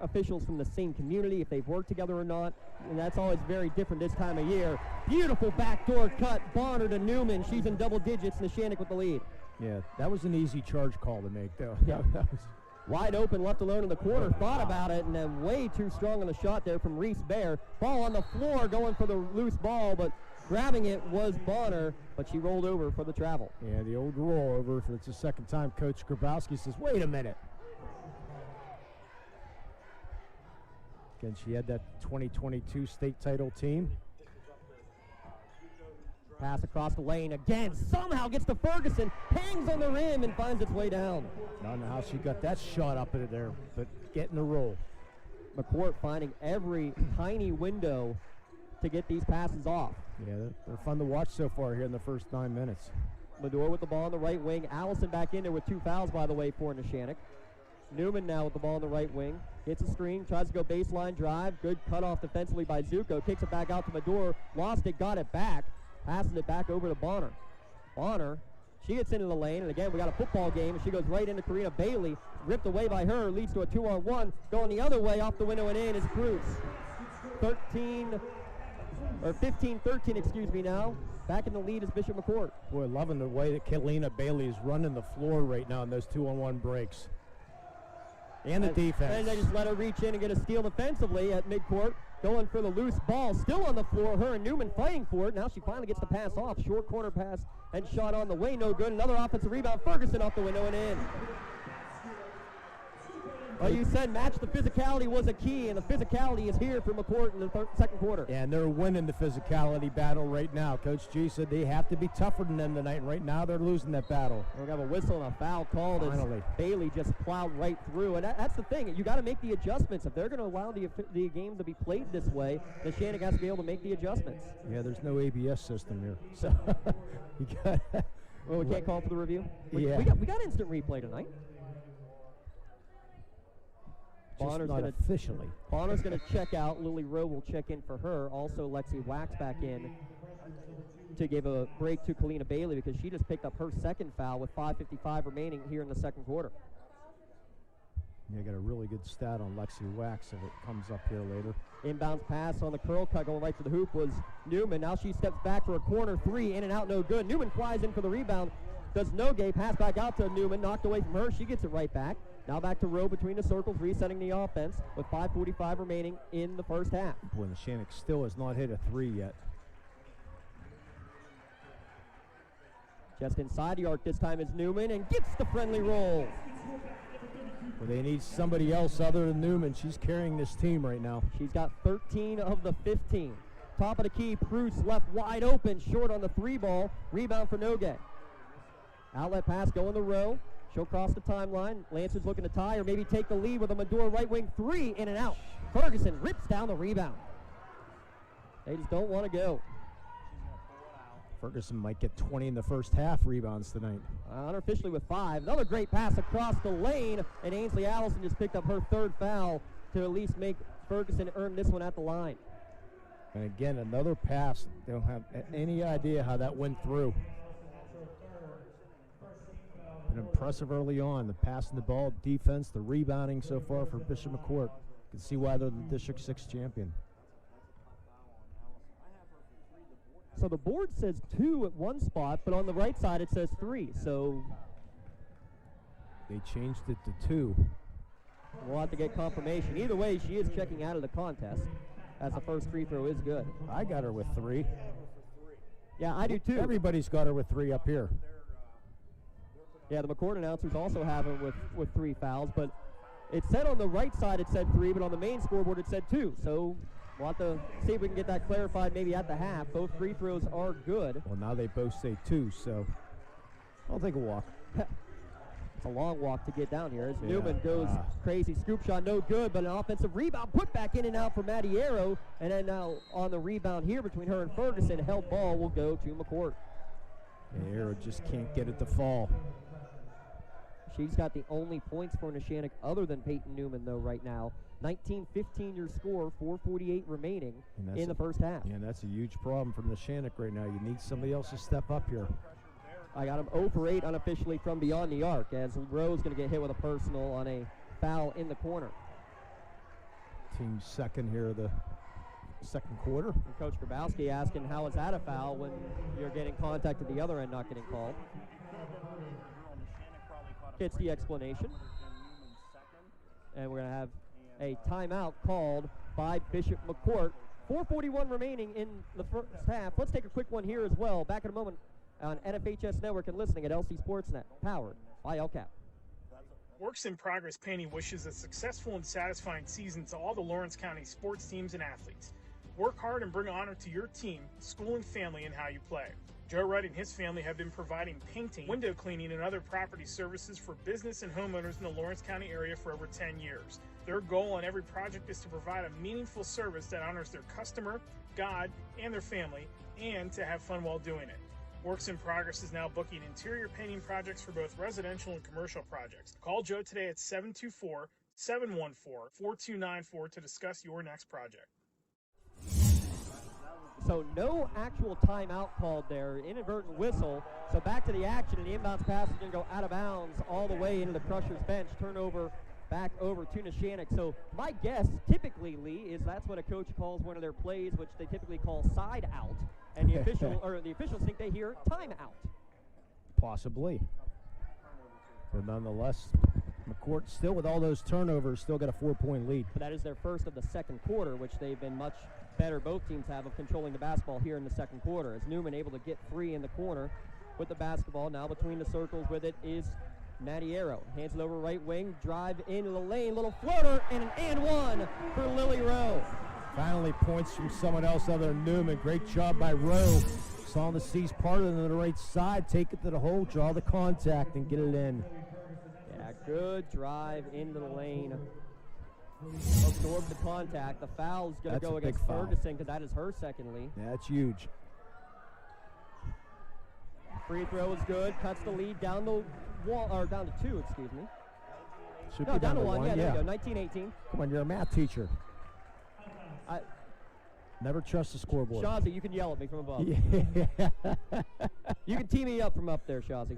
officials from the same community, if they've worked together or not, and that's always very different this time of year. Beautiful backdoor cut, Bonner to Newman. She's in double digits, Neshannock with the lead. Yeah, that was an easy charge call to make, though. Yeah. That was wide open, left alone in the corner, thought about it, and then way too strong on the shot there from Reese Bear. Ball on the floor, going for the loose ball, but grabbing it was Bonner, but she rolled over for the travel. Yeah, the old rollover. If it's the second time, Coach Grabowski says, wait a minute. Again, she had that 2022 state title team. Pass across the lane again, somehow gets to Ferguson, hangs on the rim and finds its way down. I don't know how she got that shot up into there, but getting the roll. McCort finding every tiny window to get these passes off. Yeah, they're fun to watch so far here in the first 9 minutes. Lador with the ball on the right wing. Allison back in there with 2 fouls, by the way, for Neshannock. Newman now with the ball on the right wing. Gets a screen, tries to go baseline drive. Good cutoff defensively by Zuko. Kicks it back out to Mador. Lost it, got it back. Passes it back over to Bonner. Bonner, she gets into the lane, and again, we got a football game, and she goes right into Karina Bailey. Ripped away by her, leads to a 2-on-1. Going the other way, off the window and in is Cruz. 15-13, excuse me now. Back in the lead is Bishop McCort. Boy, loving the way that Kalina Bailey is running the floor right now in those 2-on-1 breaks. And the defense. And they just let her reach in and get a steal defensively at midcourt. Going for the loose ball, still on the floor. Her and Newman fighting for it. Now she finally gets the pass off. Short corner pass and shot on the way, no good. Another offensive rebound. Ferguson off the window and in. Well, you said match the physicality was a key, and the physicality is here for McCort in the second quarter. And they're winning the physicality battle right now. Coach G said they have to be tougher than them tonight, and right now they're losing that battle. We're going to have a whistle and a foul called finally. As Bailey just plowed right through. And that's the thing. You got to make the adjustments. If they're going to allow the game to be played this way, Neshannock has to be able to make the adjustments. Yeah, there's no ABS system here. So you got. Well, we can't call for the review? We got instant replay tonight. Bonner's not officially. Bonner's going to check out. Lily Rowe will check in for her. Also, Lexi Wax back in to give a break to Kalina Bailey because she just picked up her second foul with 5:55 remaining here in the second quarter. Yeah, got a really good stat on Lexi Wax if it comes up here later. Inbounds pass on the curl cut going right to the hoop was Newman. Now she steps back for a corner three, in and out, no good. Newman flies in for the rebound. Does Nogue, pass back out to Newman, knocked away from her. She gets it right back. Now back to Rowe between the circles, resetting the offense with 5:45 remaining in the first half. Boy, Neshannock still has not hit a three yet. Just inside the arc this time is Newman and gets the friendly roll. Well, they need somebody else other than Newman. She's carrying this team right now. She's got 13 of the 15. Top of the key, Pruce left wide open, short on the 3-ball. Rebound for Nogue. Outlet pass going to Rowe. She'll cross the timeline. Lancers looking to tie or maybe take the lead with a Mador right wing three, in and out. Ferguson rips down the rebound. They just don't want to go. Ferguson might get 20 in the first half rebounds tonight. Unofficially with 5. Another great pass across the lane, and Ainsley Allison just picked up her third foul to at least make Ferguson earn this one at the line. And again, another pass. They don't have any idea how that went through. Been impressive early on. The passing the ball, defense, the rebounding so far for Bishop McCort. You can see why they're the District 6 champion. So the board says 2 at one spot, but on the right side it says 3. So they changed it to 2. We'll have to get confirmation. Either way, she is checking out of the contest, as the first free throw is good. I got her with 3. Yeah, I do too. Everybody's got her with 3 up here. Yeah, the McCort announcers also have her with 3 fouls, but it said on the right side it said 3, but on the main scoreboard it said 2. So we'll have to see if we can get that clarified maybe at the half. Both free throws are good. Well, now they both say 2, so I'll take a walk. It's a long walk to get down here as Newman goes crazy. Scoop shot, no good, but an offensive rebound put back in and out for Maddie Arrow. And then now on the rebound here between her and Ferguson, held ball will go to McCort. Arrow just can't get it to fall. She's got the only points for Neshannock other than Peyton Newman, though, right now. 19-15 your score, 4:48 remaining in the first half. Yeah, that's a huge problem for Neshannock right now. You need somebody else to step up here. I got him 0 for 8 unofficially from beyond the arc, as Rowe's going to get hit with a personal on a foul in the corner. Team's second here of the second quarter. And Coach Grabowski asking how is that a foul when you're getting contact at the other end not getting called. Gets the explanation. And we're going to have a timeout called by Bishop McCort. 4:41 remaining in the first half. Let's take a quick one here as well. Back in a moment on NFHS Network and listening at LC SportsNet, powered by LCAP. Works in Progress Painting wishes a successful and satisfying season to all the Lawrence County sports teams and athletes. Work hard and bring honor to your team, school, and family in how you play. Joe Wright and his family have been providing painting, window cleaning, and other property services for business and homeowners in the Lawrence County area for over 10 years. Their goal on every project is to provide a meaningful service that honors their customer, God, and their family, and to have fun while doing it. Works in Progress is now booking interior painting projects for both residential and commercial projects. Call Joe today at 724-714-4294 to discuss your next project. So no actual timeout called there, inadvertent whistle. So back to the action, and the inbounds pass is going to go out of bounds all the way into the Crushers bench. Turnover back over to Neshannock. So my guess, typically, Lee, is that's what a coach calls one of their plays, which they typically call side out. And the official or the officials think they hear timeout. Possibly. But nonetheless, McCort still with all those turnovers, still got a 4-point lead. But that is their first of the second quarter, which they've been much better, both teams have, of controlling the basketball here in the second quarter. As Newman able to get free in the corner with the basketball. Now between the circles with it is Maddie Arrow. Hands it over right wing, drive into the lane, little floater, and an and one for Lily Rowe. Finally points from someone else other than Newman. Great job by Rowe. Saw the C's part of it on the right side. Take it to the hole, draw the contact, and get it in. Yeah, good drive into the lane. Absorb the contact. The foul's going to go against Ferguson because that is her second lead. Yeah, that's huge. Free throw is good. Cuts the lead down the wall, or down to 2, excuse me. Should no, be down to 1. Yeah, there yeah. you go. 19-18. Come on, you're a math teacher. Never trust the scoreboard. Shazi, you can yell at me from above. Yeah. You can tee me up from up there, Shazi.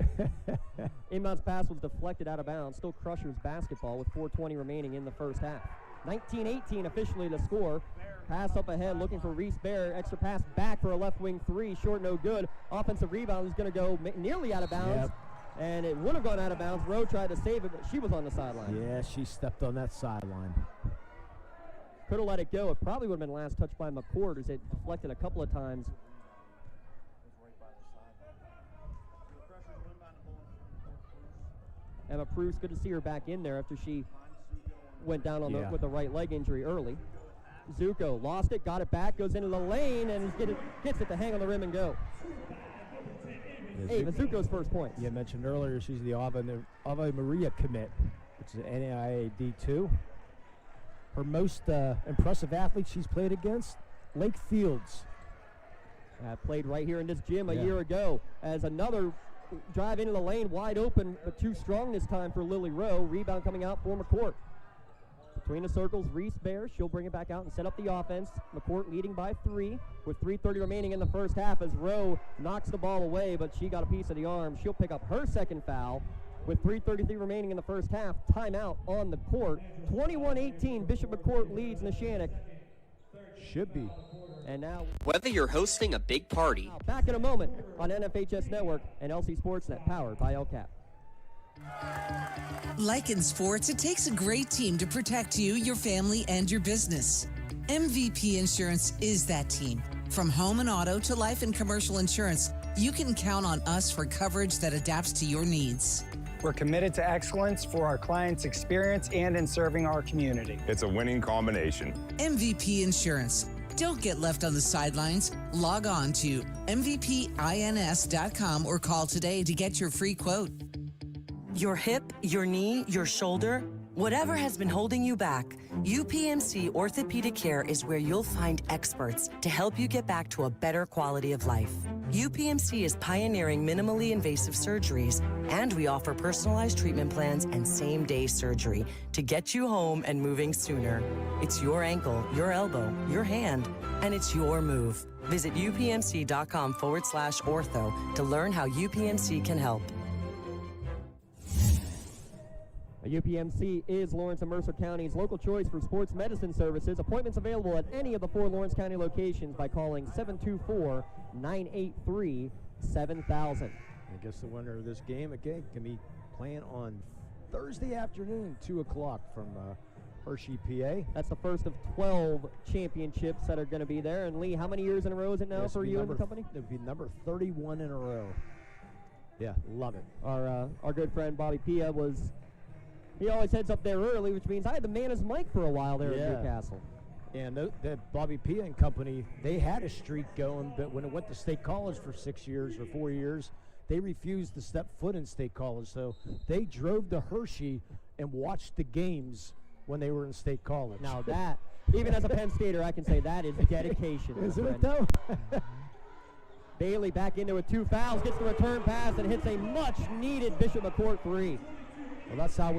Inbounds pass was deflected out of bounds. Still Crushers basketball with 4:20 remaining in the first half. 19-18 officially the score. Pass up ahead looking for Reese Bear. Extra pass back for a left wing 3. Short, no good. Offensive rebound is going to go nearly out of bounds. Yep. And it would have gone out of bounds. Rowe tried to save it, but she was on the sideline. Yeah, she stepped on that sideline. Could have let it go. It probably would have been last touch by McCord as it deflected a couple of times. Emma Pruce, good to see her back in there after she went down on with the right leg injury early. Zuko lost it, got it back, goes into the lane, and gets it to hang on the rim and go. Ava Zuko's first point. You mentioned earlier she's the Ave Maria commit, which is an NAIA D2. Her most impressive athlete she's played against, Lake Fields. Played right here in this gym a year ago as another drive into the lane, wide open, but too strong this time for Lily Rowe. Rebound coming out for McCort. Between the circles, Reese Bear, she'll bring it back out and set up the offense. McCort leading by 3 with 3:30 remaining in the first half as Rowe knocks the ball away, but she got a piece of the arm. She'll pick up her second foul. With 3:33 remaining in the first half, timeout on the court. 21-18, Bishop McCort leads Neshannock. Should be And now, Whether you're hosting a big party, back in a moment on NFHS Network and LC SportsNet, powered by LCAP. Like in sports, it takes a great team to protect you, your family, and your business. MVP Insurance is that team. From home and auto to life and commercial insurance, you can count on us for coverage that adapts to your needs. We're committed to excellence for our clients' experience and in serving our community. It's a winning combination. MVP Insurance. Don't get left on the sidelines. Log on to mvpins.com or call today to get your free quote. Your hip, your knee, your shoulder, whatever has been holding you back, UPMC Orthopedic Care is where you'll find experts to help you get back to a better quality of life. UPMC is pioneering minimally invasive surgeries, and we offer personalized treatment plans and same-day surgery to get you home and moving sooner. It's your ankle, your elbow, your hand, and it's your move. Visit upmc.com/ortho to learn how UPMC can help. UPMC is Lawrence and Mercer County's local choice for sports medicine services. Appointments available at any of the 4 Lawrence County locations by calling 724-983-7000. I guess the winner of this game, again, can be playing on Thursday afternoon, 2 o'clock from Hershey, PA. That's the first of 12 championships that are going to be there. And Lee, how many years in a row is it now for you and the company? It would be number 31 in a row. Yeah, love it. Our good friend Bobby Pia he always heads up there early, which means I had to man his mic for a while there at Newcastle. And the Bobby Pia and company, they had a streak going, but when it went to State College for 6 years or 4 years, they refused to step foot in State College. So they drove to Hershey and watched the games when they were in State College. Now that, even as a Penn Stater, I can say that is dedication. Isn't it though? Bailey back into it, 2 fouls, gets the return pass, and hits a much-needed Bishop McCort 3. Well, that's how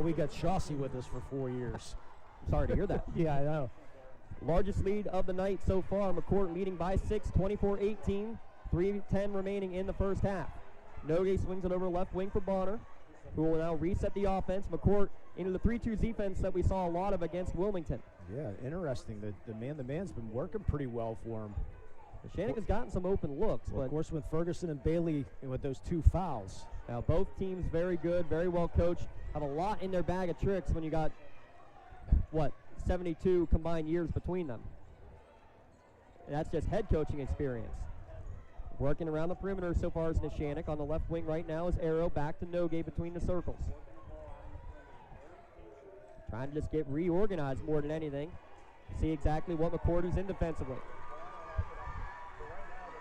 we got Chauncey with us for 4 years. Sorry to hear that. Yeah, I know. Largest lead of the night so far. McCort leading by 6, 24-18. 3:10 remaining in the first half. Nogue swings it over left wing for Bonner, who will now reset the offense. McCort into the 3-2 defense that we saw a lot of against Wilmington. Yeah, interesting. The man's been working pretty well for him. Neshannock has gotten some open looks, but of course with Ferguson and Bailey with those 2 fouls. Now both teams very good, very well coached, have a lot in their bag of tricks when you got, 72 combined years between them. And that's just head coaching experience. Working around the perimeter so far is Neshannock. On the left wing right now is Arrow, back to Nogue between the circles. Trying to just get reorganized more than anything. See exactly what McCord is in defensively.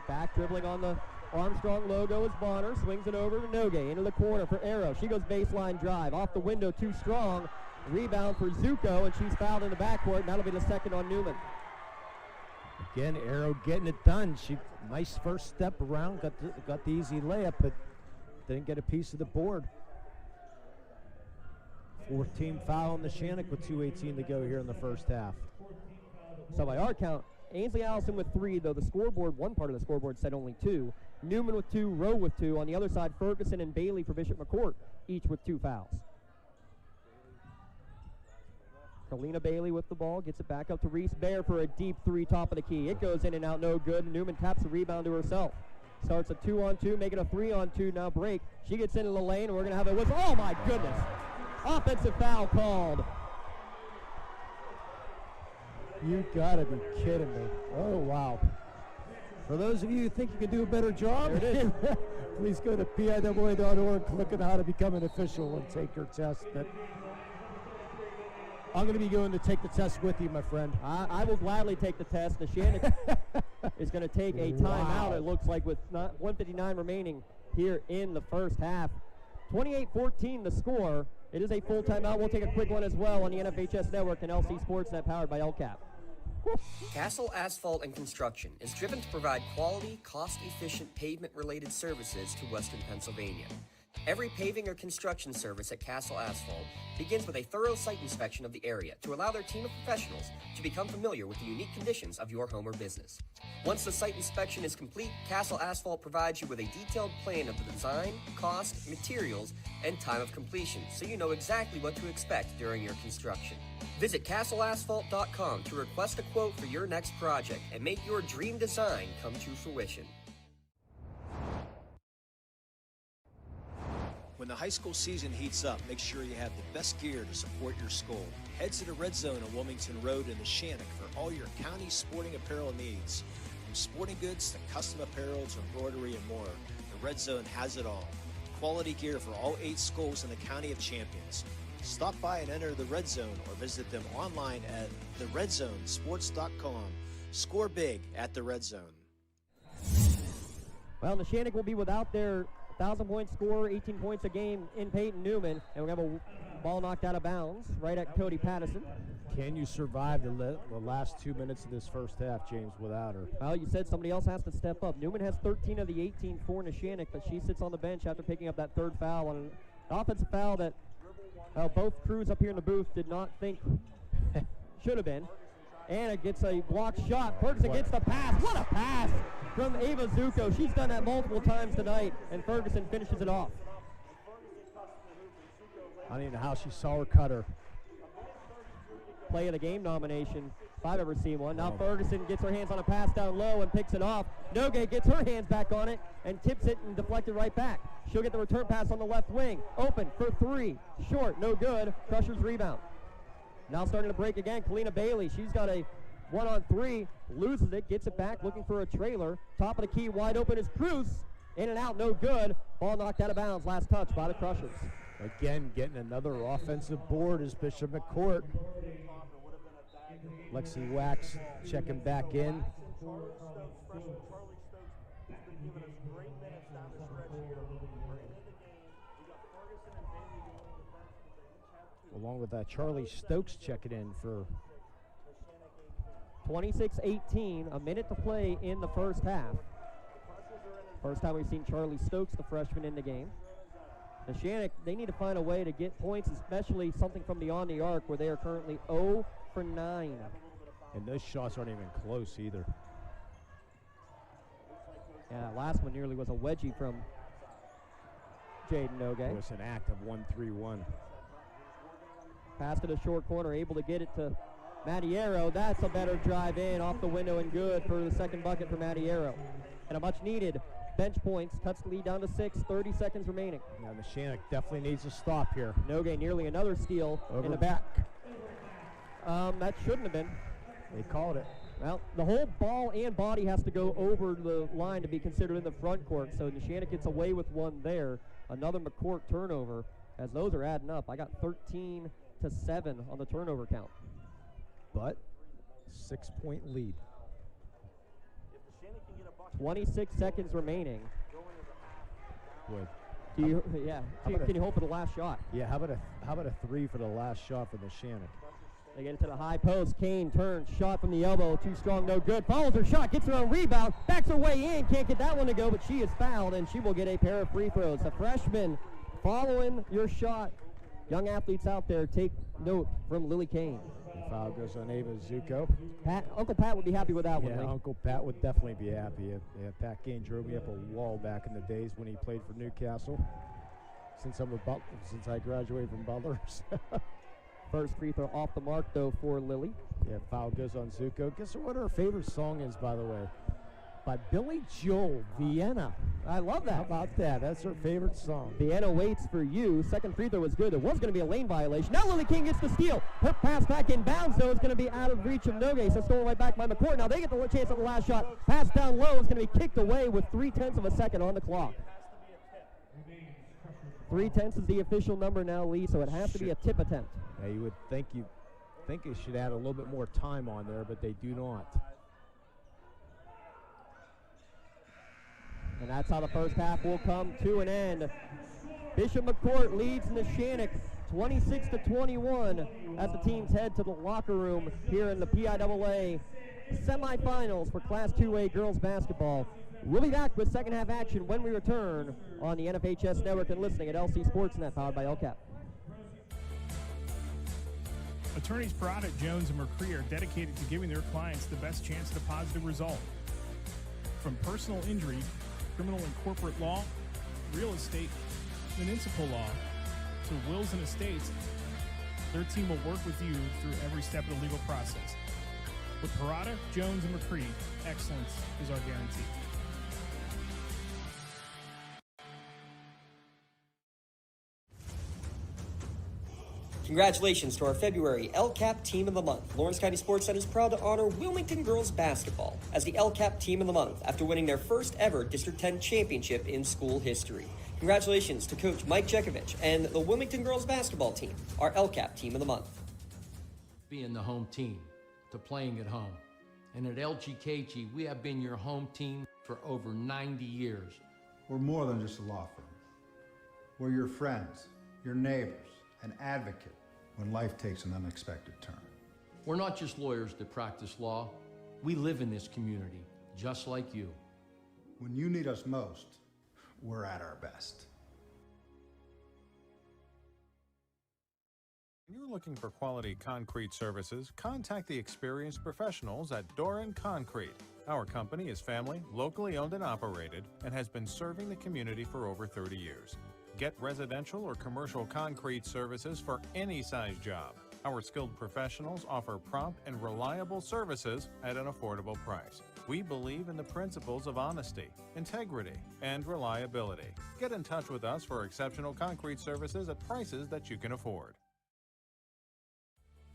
Back dribbling on the Armstrong logo is Bonner. Swings it over to Nogue into the corner for Arrow. She goes baseline drive. Off the window, too strong. Rebound for Zuko, and she's fouled in the backcourt, and that'll be the second on Newman. Again, Arrow getting it done. Nice first step around, got the easy layup, but didn't get a piece of the board. 14 foul on Neshannock with 2:18 to go here in the first half. So by our count, Ainsley Allison with 3, though the scoreboard, one part of the scoreboard said only 2. Newman with 2, Rowe with 2. On the other side, Ferguson and Bailey for Bishop McCort, each with 2 fouls. Kalina Bailey with the ball, gets it back up to Reese Bear for a deep 3, top of the key. It goes in and out, no good. Newman taps the rebound to herself. Starts a 2-on-2, making a 3-on-2 now break. She gets into the lane, and we're going to have a whistle. Oh, my goodness. Offensive foul called. You gotta be kidding me. Oh, wow. For those of you who think you can do a better job, there it is. Please go to PIAA.org, click on how to become an official and take your test. But I'm going to be going to take the test with you, my friend. I will gladly take the test. Neshannock is going to take a timeout, it looks like, with 1:59 remaining here in the first half. 28-14 the score. It is a full timeout. We'll take a quick one as well on the NFHS Network and LC SportsNet, powered by LCAP. Castle Asphalt and Construction is driven to provide quality, cost-efficient pavement-related services to Western Pennsylvania. Every paving or construction service at Castle Asphalt begins with a thorough site inspection of the area to allow their team of professionals to become familiar with the unique conditions of your home or business. Once the site inspection is complete, Castle Asphalt provides you with a detailed plan of the design, cost, materials, and time of completion, so you know exactly what to expect during your construction. Visit castleasphalt.com to request a quote for your next project and make your dream design come to fruition. When the high school season heats up, make sure you have the best gear to support your school. Head to the Red Zone on Wilmington Road in Neshannock for all your county sporting apparel needs. From sporting goods to custom apparel to embroidery and more, the Red Zone has it all. Quality gear for all 8 schools in the County of Champions. Stop by and enter the Red Zone or visit them online at theredzonesports.com. Score big at the Red Zone. Well, Neshannock will be without their 1,000-point scorer, 18 points a game in Peyton Newman, and we have a ball knocked out of bounds right at Cody Patterson. Can you survive the last 2 minutes of this first half, James, without her? Well, you said somebody else has to step up. Newman has 13 of the 18 for Neshannock, but she sits on the bench after picking up that third foul on an offensive foul that both crews up here in the booth did not think should have been. Anna gets a blocked shot. Ferguson gets the pass. What a pass from Ava Zuko. She's done that multiple times tonight, and Ferguson finishes it off. I don't even know how she saw her cutter. Play of the game nomination, if I've ever seen one. Now Ferguson gets her hands on a pass down low and picks it off. Nogue gets her hands back on it and tips it and deflected right back. She'll get the return pass on the left wing. Open for 3. Short, no good. Crushers rebound. Now starting to break again, Kalina Bailey. She's got a 1-on-3, loses it, gets it back, looking for a trailer. Top of the key, wide open is Cruz. In and out, no good. Ball knocked out of bounds, last touch by the Crushers. Again, getting another offensive board is Bishop McCort. Lexi Wax checking back in. Along with that, Charlie Stokes checking in for 26-18, a minute to play in the first half. First time we've seen Charlie Stokes, the freshman, in the game. Neshannock, they need to find a way to get points, especially something from beyond the arc, where they are currently 0 for 9. And those shots aren't even close either. Yeah, last one nearly was a wedgie from Jaden Nogue. It was an act of 1-3-1. Pass to the short corner, able to get it to Mattiero. That's a better drive in, off the window and good for the second bucket for Mattiero. And a much needed bench points, cuts the lead down to 6, 30 seconds remaining. Now Neshannock definitely needs a stop here. Nogue nearly another steal in the back. That shouldn't have been. They called it. Well, the whole ball and body has to go over the line to be considered in the front court, so Neshannock gets away with one there. Another McCort turnover, as those are adding up. I got 13-7 on the turnover count. But 6-point lead. 26 seconds remaining. Boy. Can you hope for the last shot? Yeah, how about a 3 for the last shot for Neshannock? They get it to the high post. Kane turns, shot from the elbow, too strong, no good. Follows her shot, gets her own rebound, backs her way in, can't get that one to go, but she is fouled, and she will get a pair of free throws. The freshman following your shot. Young athletes out there, take note from Lily Kane. The foul goes on Ava Zuko. Uncle Pat would be happy with that one. Yeah, Uncle Pat would definitely be happy. Pat Kane drove me up a wall back in the days when he played for Newcastle. Since I graduated from Butler's. First free throw off the mark, though, for Lily. Yeah, foul goes on Zuko. Guess what her favorite song is, by the way? By Billy Joel, Vienna. I love that. How about that? That's her favorite song. Vienna waits for you. Second free throw was good. There was going to be a lane violation. Now Lily King gets the steal. Her pass back in bounds, though, is going to be out of reach of Nogue. So stolen right back by McCort. Now they get the chance at the last shot. Pass down low is going to be kicked away with 0.3 of a second on the clock. 0.3 is the official number now, Lee, so it has to be a tip attempt. Yeah, you would think you should add a little bit more time on there, but they do not. And that's how the first half will come to an end. Bishop McCort leads Neshannock 26-21 as the teams head to the locker room here in the PIAA Semifinals for Class 2A girls basketball. We'll be back with second half action when we return on the NFHS Network and listening at LC SportsNet, powered by LCAP. Attorneys PIAAA, Jones, and McCort are dedicated to giving their clients the best chance at a positive result. From personal injury, criminal and corporate law, real estate, municipal law, to wills and estates, their team will work with you through every step of the legal process. With PIAAA, Jones, and McCort, excellence is our guarantee. Congratulations to our February LCAP Team of the Month. Lawrence County SportsNet is proud to honor Wilmington Girls Basketball as the LCAP Team of the Month after winning their first ever District 10 championship in school history. Congratulations to Coach Mike Jekovich and the Wilmington Girls Basketball team, our LCAP Team of the Month. Being the home team, to playing at home. And at LGKG, we have been your home team for over 90 years. We're more than just a law firm. We're your friends, your neighbors, an advocate when life takes an unexpected turn. We're not just lawyers that practice law. We live in this community, just like you. When you need us most, we're at our best. When you're looking for quality concrete services, contact the experienced professionals at Doran Concrete. Our company is family, locally owned and operated, and has been serving the community for over 30 years. Get residential or commercial concrete services for any size job. Our skilled professionals offer prompt and reliable services at an affordable price. We believe in the principles of honesty, integrity, and reliability. Get in touch with us for exceptional concrete services at prices that you can afford.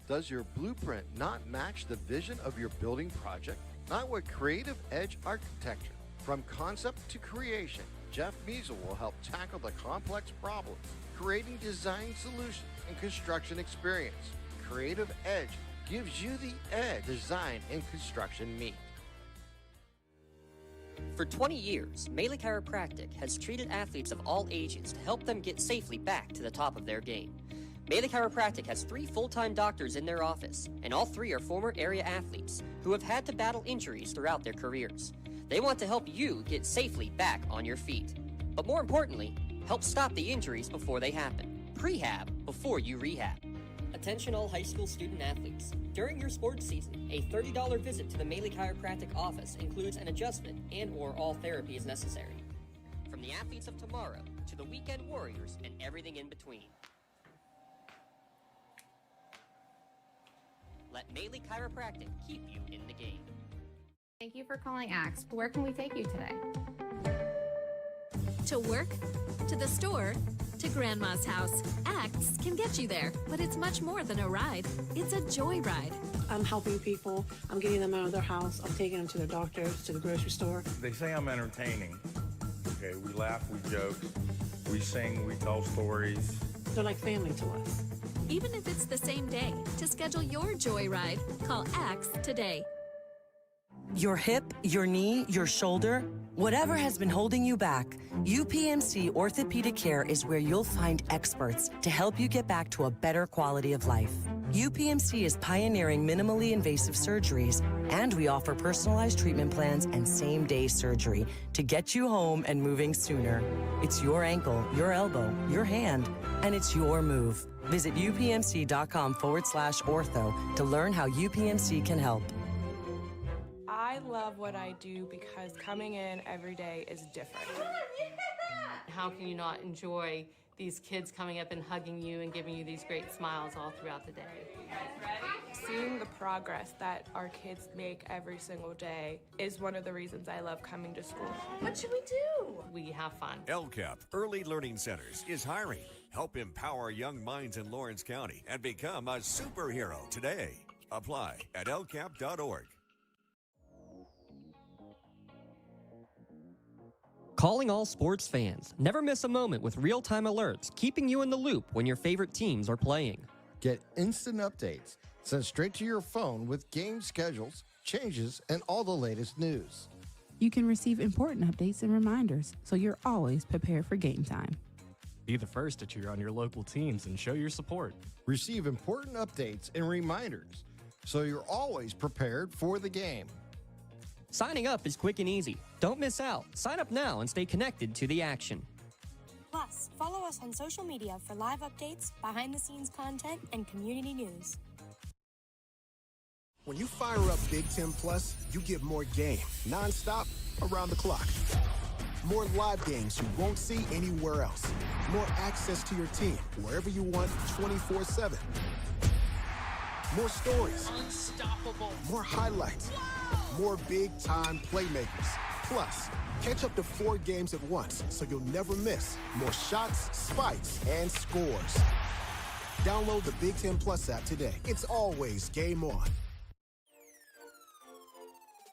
Does your blueprint not match the vision of your building project? Not with Creative Edge Architecture. From concept to creation, Jeff Measle will help tackle the complex problems, creating design solutions and construction experience. Creative Edge gives you the edge design and construction meet. For 20 years, Melee Chiropractic has treated athletes of all ages to help them get safely back to the top of their game. Melee Chiropractic has 3 full-time doctors in their office, and all 3 are former area athletes who have had to battle injuries throughout their careers. They want to help you get safely back on your feet. But more importantly, help stop the injuries before they happen. Prehab before you rehab. Attention all high school student athletes. During your sports season, a $30 visit to the Melee Chiropractic office includes an adjustment and/or all therapy is necessary. From the athletes of tomorrow to the weekend warriors and everything in between. Let Melee Chiropractic keep you in the game. Thank you for calling Axe. Where can we take you today? To work, to the store, to Grandma's house. Axe can get you there, but it's much more than a ride. It's a joyride. I'm helping people. I'm getting them out of their house. I'm taking them to their doctors, to the grocery store. They say I'm entertaining. Okay, we laugh, we joke, we sing, we tell stories. They're like family to us. Even if it's the same day, to schedule your joyride, call Axe today. Your hip, your knee, your shoulder, whatever has been holding you back, UPMC Orthopedic Care is where you'll find experts to help you get back to a better quality of life. UPMC is pioneering minimally invasive surgeries, and we offer personalized treatment plans and same-day surgery to get you home and moving sooner. It's your ankle, your elbow, your hand, and it's your move. Visit upmc.com/ortho to learn how UPMC can help. I love what I do because coming in every day is different. How can you not enjoy these kids coming up and hugging you and giving you these great smiles all throughout the day? Seeing the progress that our kids make every single day is one of the reasons I love coming to school. What should we do? We have fun. LCAP Early Learning Centers is hiring. Help empower young minds in Lawrence County and become a superhero today. Apply at lcap.org. Calling all sports fans. Never miss a moment with real-time alerts, keeping you in the loop when your favorite teams are playing. Get instant updates sent straight to your phone with game schedules, changes, and all the latest news. You can receive important updates and reminders, so you're always prepared for game time. Be the first to cheer on your local teams and show your support. Receive important updates and reminders, so you're always prepared for the game. Signing up is quick and easy. Don't miss out. Sign up now and stay connected to the action. Plus, follow us on social media for live updates, behind-the-scenes content, and community news. When you fire up Big Ten Plus, you get more game, nonstop, around the clock. More live games you won't see anywhere else. More access to your team, wherever you want, 24/7. More stories. Unstoppable. More highlights. Whoa! More big-time playmakers. Plus, catch up to 4 games at once, so you'll never miss more shots, spikes, and scores. Download the Big Ten Plus app today. It's always game on.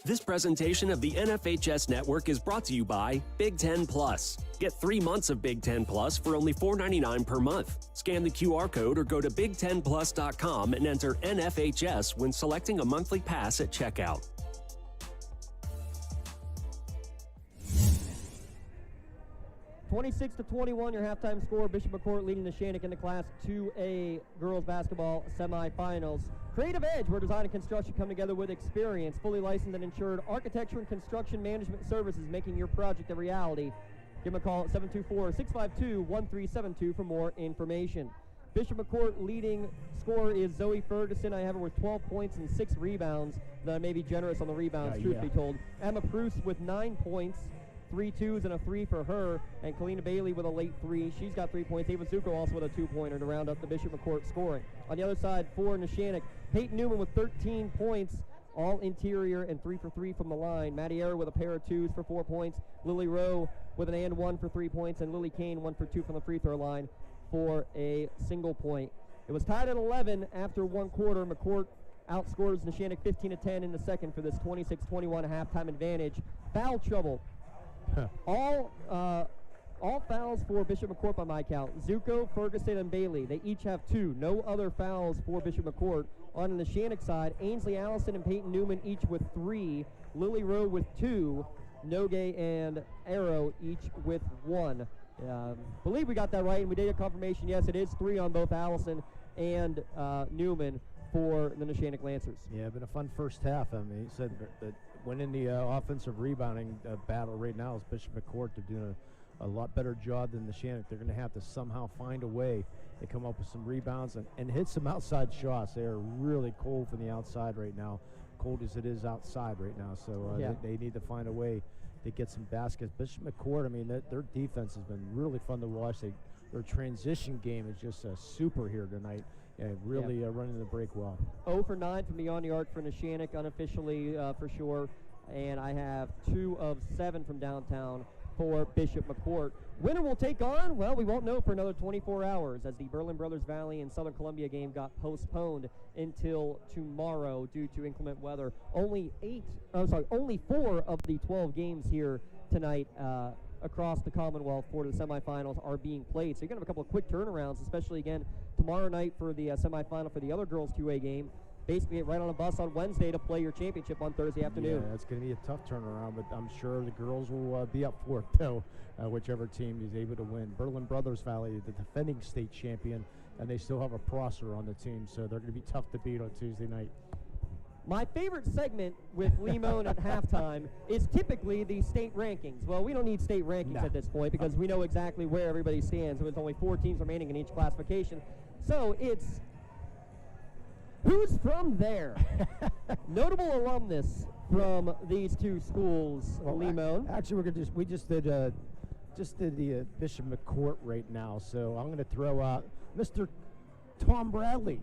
This presentation of the NFHS Network is brought to you by Big Ten Plus. Get 3 months of Big Ten Plus for only $4.99 per month. Scan the QR code or go to big10plus.com and enter NFHS when selecting a monthly pass at checkout. (26-21) your halftime score. Bishop McCort leading Neshannock in the Class 2A girls basketball semifinals. Creative Edge, where design and construction come together with experience. Fully licensed and insured architecture and construction management services, making your project a reality. Give them a call at 724-652-1372 for more information. Bishop McCort leading scorer is Zoe Ferguson. I have her with 12 points and 6 rebounds. Though I may be generous on the rebounds, truth be told. Emma Pruce with 9 points. 3 twos and a 3 for her, and Kalina Bailey with a late 3. She's got 3 points. Ava Zuko also with a 2-pointer to round up the Bishop McCort scoring. On the other side for Neshannock, Peyton Newman with 13 points, all interior and 3 for 3 from the line. Maddie Arrow with a pair of 2s for 4 points. Lily Rowe with an and 1 for 3 points, and Lily Kane 1 for 2 from the free throw line for a single point. It was tied at 11 after 1 quarter. McCort outscores Neshannock 15-10 in the second for this 26-21 halftime advantage. Foul trouble. All fouls for Bishop McCort by my count. Zuko, Ferguson, and Bailey. They each have 2. No other fouls for Bishop McCort. On the Neshannock side, Ainsley Allison and Peyton Newman each with 3. Lily Rowe with 2. Noge and Arrow each with 1. Believe we got that right, and we did a confirmation. Yes, it is 3 on both Allison and Newman for the Neshannock Lancers. Yeah, been a fun first half. I mean, he said that when in the offensive rebounding battle right now is Bishop McCort. They're doing a lot better job than Neshannock. They're going to have to somehow find a way to come up with some rebounds and hit some outside shots. They are really cold from the outside right now, cold as it is outside right now. So they need to find a way to get some baskets. Bishop McCort, I mean, their defense has been really fun to watch. Their transition game is just super here tonight. Really running the break well. 0 for 9 from beyond the arc for Neshannock, unofficially for sure. And I have 2 of 7 from downtown for Bishop McCort. Winner will take on, well, we won't know for another 24 hours as the Berlin Brothers Valley and Southern Columbia game got postponed until tomorrow due to inclement weather. Only 4 of the 12 games here tonight across the Commonwealth for the semifinals are being played. So you're going to have a couple of quick turnarounds, especially again tomorrow night for the semifinal for the other girls 2A game. Basically get right on a bus on Wednesday to play your championship on Thursday afternoon. Yeah, it's going to be a tough turnaround, but I'm sure the girls will be up for it, though, whichever team is able to win. Berlin Brothers Valley, the defending state champion, and they still have a Prosser on the team, so they're going to be tough to beat on Tuesday night. My favorite segment with Limon at halftime is typically the state rankings. Well, we don't need state rankings at this point because we know exactly where everybody stands. With only 4 teams remaining in each classification. So it's who's from there? Notable alumnus from these 2 schools, Limon. Actually, we just did the Bishop McCort right now. So I'm going to throw out Mr. Tom Bradley.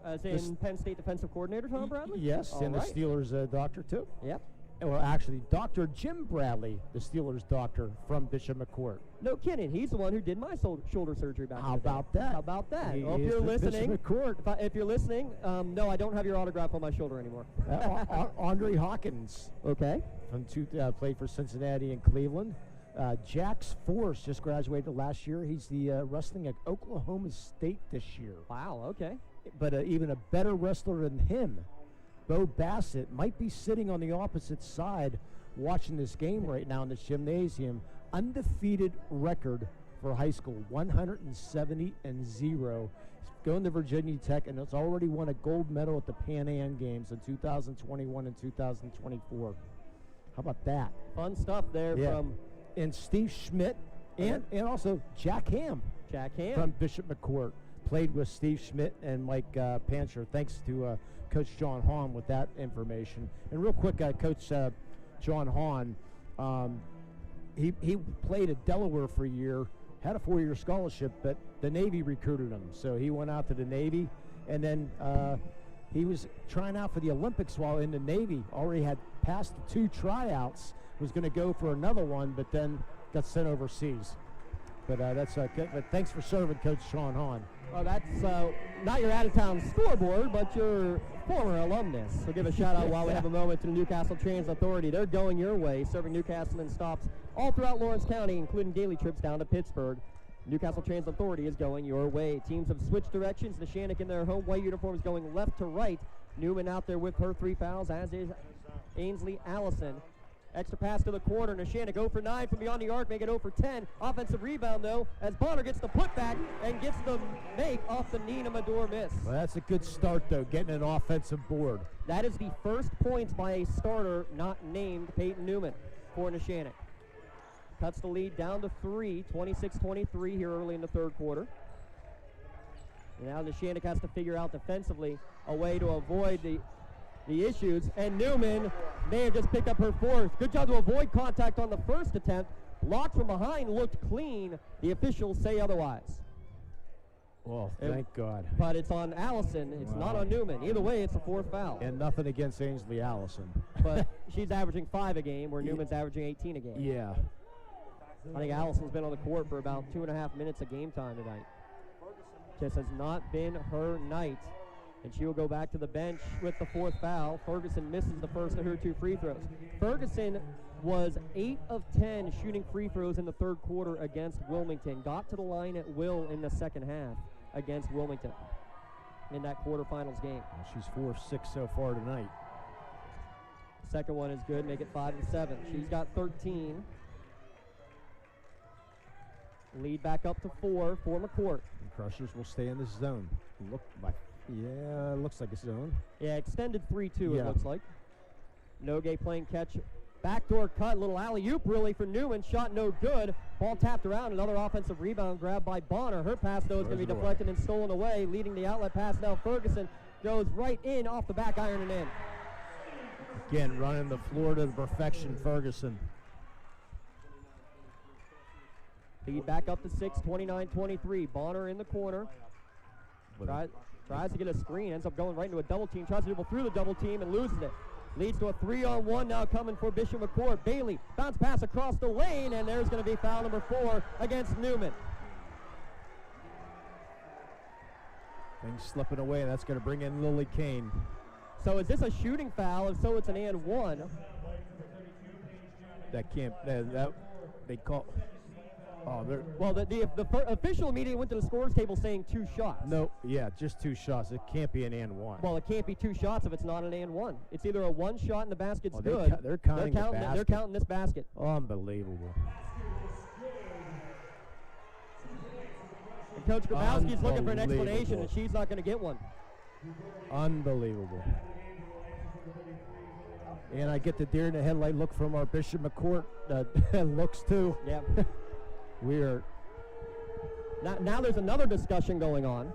As in Penn State defensive coordinator Tom Bradley? Yes, and the Steelers doctor too. Yep. Well, actually, Dr. Jim Bradley, the Steelers doctor from Bishop McCort. No kidding. He's the one who did my shoulder surgery back in the day. How about that? How about that? Well, if you're listening, Bishop McCort. If you're listening, no, I don't have your autograph on my shoulder anymore. Andre Hawkins. Okay. Played for Cincinnati and Cleveland. Jax Force just graduated last year. He's the wrestling at Oklahoma State this year. Wow, okay. But even a better wrestler than him, Bo Bassett, might be sitting on the opposite side watching this game right now in the gymnasium. Undefeated record for high school, 170-0. He's going to Virginia Tech, and it's already won a gold medal at the Pan Am Games in 2021 and 2024. How about that? Fun stuff there from and Steve Schmidt and also Jack Ham. Jack Ham from Bishop McCort. Played with Steve Schmidt and Mike Pancher. Thanks to Coach John Hahn with that information. And real quick, Coach John Hahn, he played at Delaware for a year, had a 4-year scholarship, but the Navy recruited him. So he went out to the Navy, and then he was trying out for the Olympics while in the Navy. Already had passed the 2 tryouts, was going to go for another one, but then got sent overseas. But that's good. But thanks for serving, Coach Sean Hahn. Well, that's not your out-of-town scoreboard, but your former alumnus. So give a shout-out while we have a moment to the Newcastle Transit Authority. They're going your way, serving Newcastleman stops all throughout Lawrence County, including daily trips down to Pittsburgh. Newcastle Transit Authority is going your way. Teams have switched directions. Neshannock in their home white uniforms going left to right. Newman out there with her 3 fouls, as is Ainsley Allison. Extra pass to the corner. Neshannock 0 for 9 from beyond the arc, make it 0 for 10. Offensive rebound, though, as Bonner gets the putback and gets the make off the Nina Mador miss. Well, that's a good start, though, getting an offensive board. That is the first points by a starter not named Peyton Newman for Neshannock. Cuts the lead down to 3, 26-23 here early in the third quarter. Now Neshannock has to figure out defensively a way to avoid the issues, and Newman may have just picked up her 4th. Good job to avoid contact on the first attempt. Blocked from behind, looked clean. The officials say otherwise. Well, thank God. But it's on Allison. It's not on Newman. Either way, it's a 4th foul. And nothing against Ainsley Allison. But she's averaging 5 a game, where Newman's averaging 18 a game. Yeah. I think Allison's been on the court for about 2.5 minutes of game time tonight. Just has not been her night. And she will go back to the bench with the 4th foul. Ferguson misses the first of her 2 free throws. Ferguson was 8 of 10 shooting free throws in the third quarter against Wilmington. Got to the line at will in the second half against Wilmington in that quarterfinals game. Well, she's 4 of 6 so far tonight. Second one is good, make it 5 and 7. She's got 13. Lead back up to 4 for McCort. The Crushers will stay in this zone. Yeah, it looks like a zone. Yeah, extended 3-2 it looks like. Nogue playing catch. Backdoor cut, little alley-oop really for Newman. Shot no good. Ball tapped around. Another offensive rebound grab by Bonner. Her pass, though, is going to be deflected and stolen away. Leading the outlet pass now, Ferguson goes right in off the back iron and in. Again, running the floor to perfection, Ferguson. Lead back up to 6, 29-23. Bonner in the corner. Tries to get a screen, ends up going right into a double team, tries to dribble through the double team and loses it. Leads to a 3-on-1 now coming for Bishop McCort. Bailey, bounce pass across the lane, and there's going to be foul number 4 against Newman. Things slipping away, and that's going to bring in Lily Kane. So is this a shooting foul? If so, it's an and 1. That can't, they call. Oh, well, the official immediately went to the scores table saying 2 shots. No, yeah, just 2 shots. It can't be an and 1. Well, it can't be 2 shots if it's not an and 1. It's either a 1 shot and the basket's good. They're counting They're counting this basket. Unbelievable. And Coach Grabowski's looking for an explanation, and she's not going to get one. Unbelievable. And I get the deer in the headlight look from our Bishop McCort looks too. Yeah. We are. Now there's another discussion going on.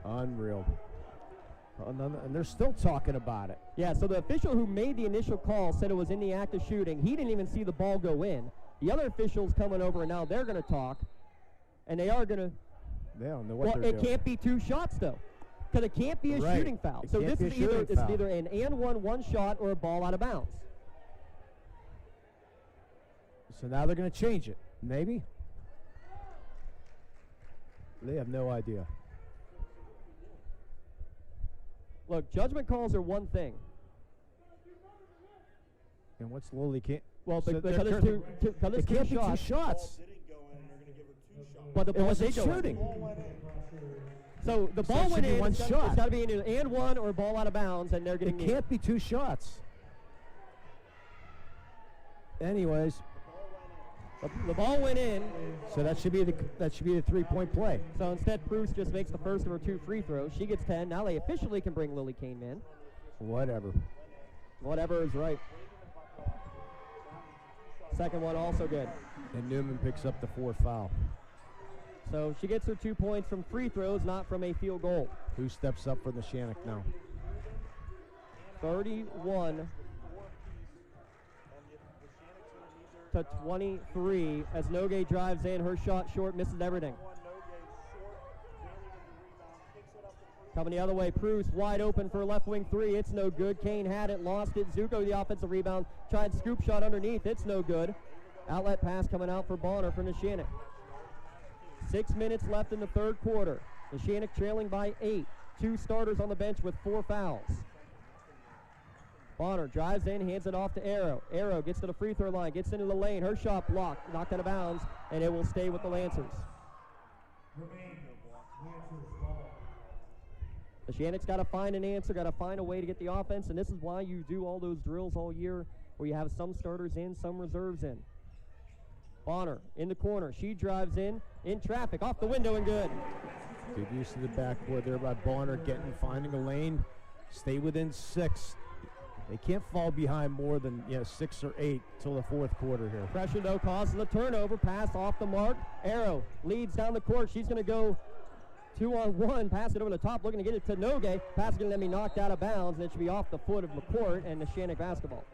Unreal. And they're still talking about it. Yeah, so the official who made the initial call said it was in the act of shooting. He didn't even see the ball go in. The other officials coming over, and now they're going to talk. And they are going to. They don't know what they're doing. Well, it can't be 2 shots, though. Because it can't be a shooting foul. So this is either an and 1 shot or a ball out of bounds. So now they're going to change it. Maybe. They have no idea. Look, judgment calls are one thing. And what's Lily can't? Well, because it's it can't be 2 shots. But the ball wasn't shooting. So the ball went in. It's got to be an and 1 or a ball out of bounds, and they're getting. It can't be 2 shots. Anyways. The ball went in. So that should be the 3-point play. So instead, Bruce just makes the first of her 2 free throws. She gets 10. Now they officially can bring Lily Kane in. Whatever. Whatever is right. Second one also good. And Newman picks up the fourth foul. So she gets her 2 points from free throws, not from a field goal. Who steps up for Neshannock now? 31-23 as Nogue drives in. Her shot short, misses everything. Coming the other way, Pruce wide open for left wing three. It's no good. Kane had it, lost it. Zuko the offensive rebound. Tried scoop shot underneath. It's no good. Outlet pass coming out for Bonner for Neshannock. 6 minutes left in the third quarter. Neshannock trailing by 8. 2 starters on the bench with 4 fouls. Bonner drives in, hands it off to Arrow. Arrow gets to the free throw line, gets into the lane. Her shot blocked, knocked out of bounds, and it will stay with the Lancers. Neshannock's got to find an answer, got to find a way to get the offense, and this is why you do all those drills all year where you have some starters in, some reserves in. Bonner in the corner. She drives in traffic, off the window and good. Good use of the backboard there by Bonner, finding a lane, stay within 6. They can't fall behind more than 6 or 8 till the fourth quarter here. Pressure though causes a turnover, pass off the mark. Arrow leads down the court. She's going to go 2-on-1, pass it over the top, looking to get it to Nogue. Pass is going to be knocked out of bounds, and it should be off the foot of McCort and Neshannock basketball.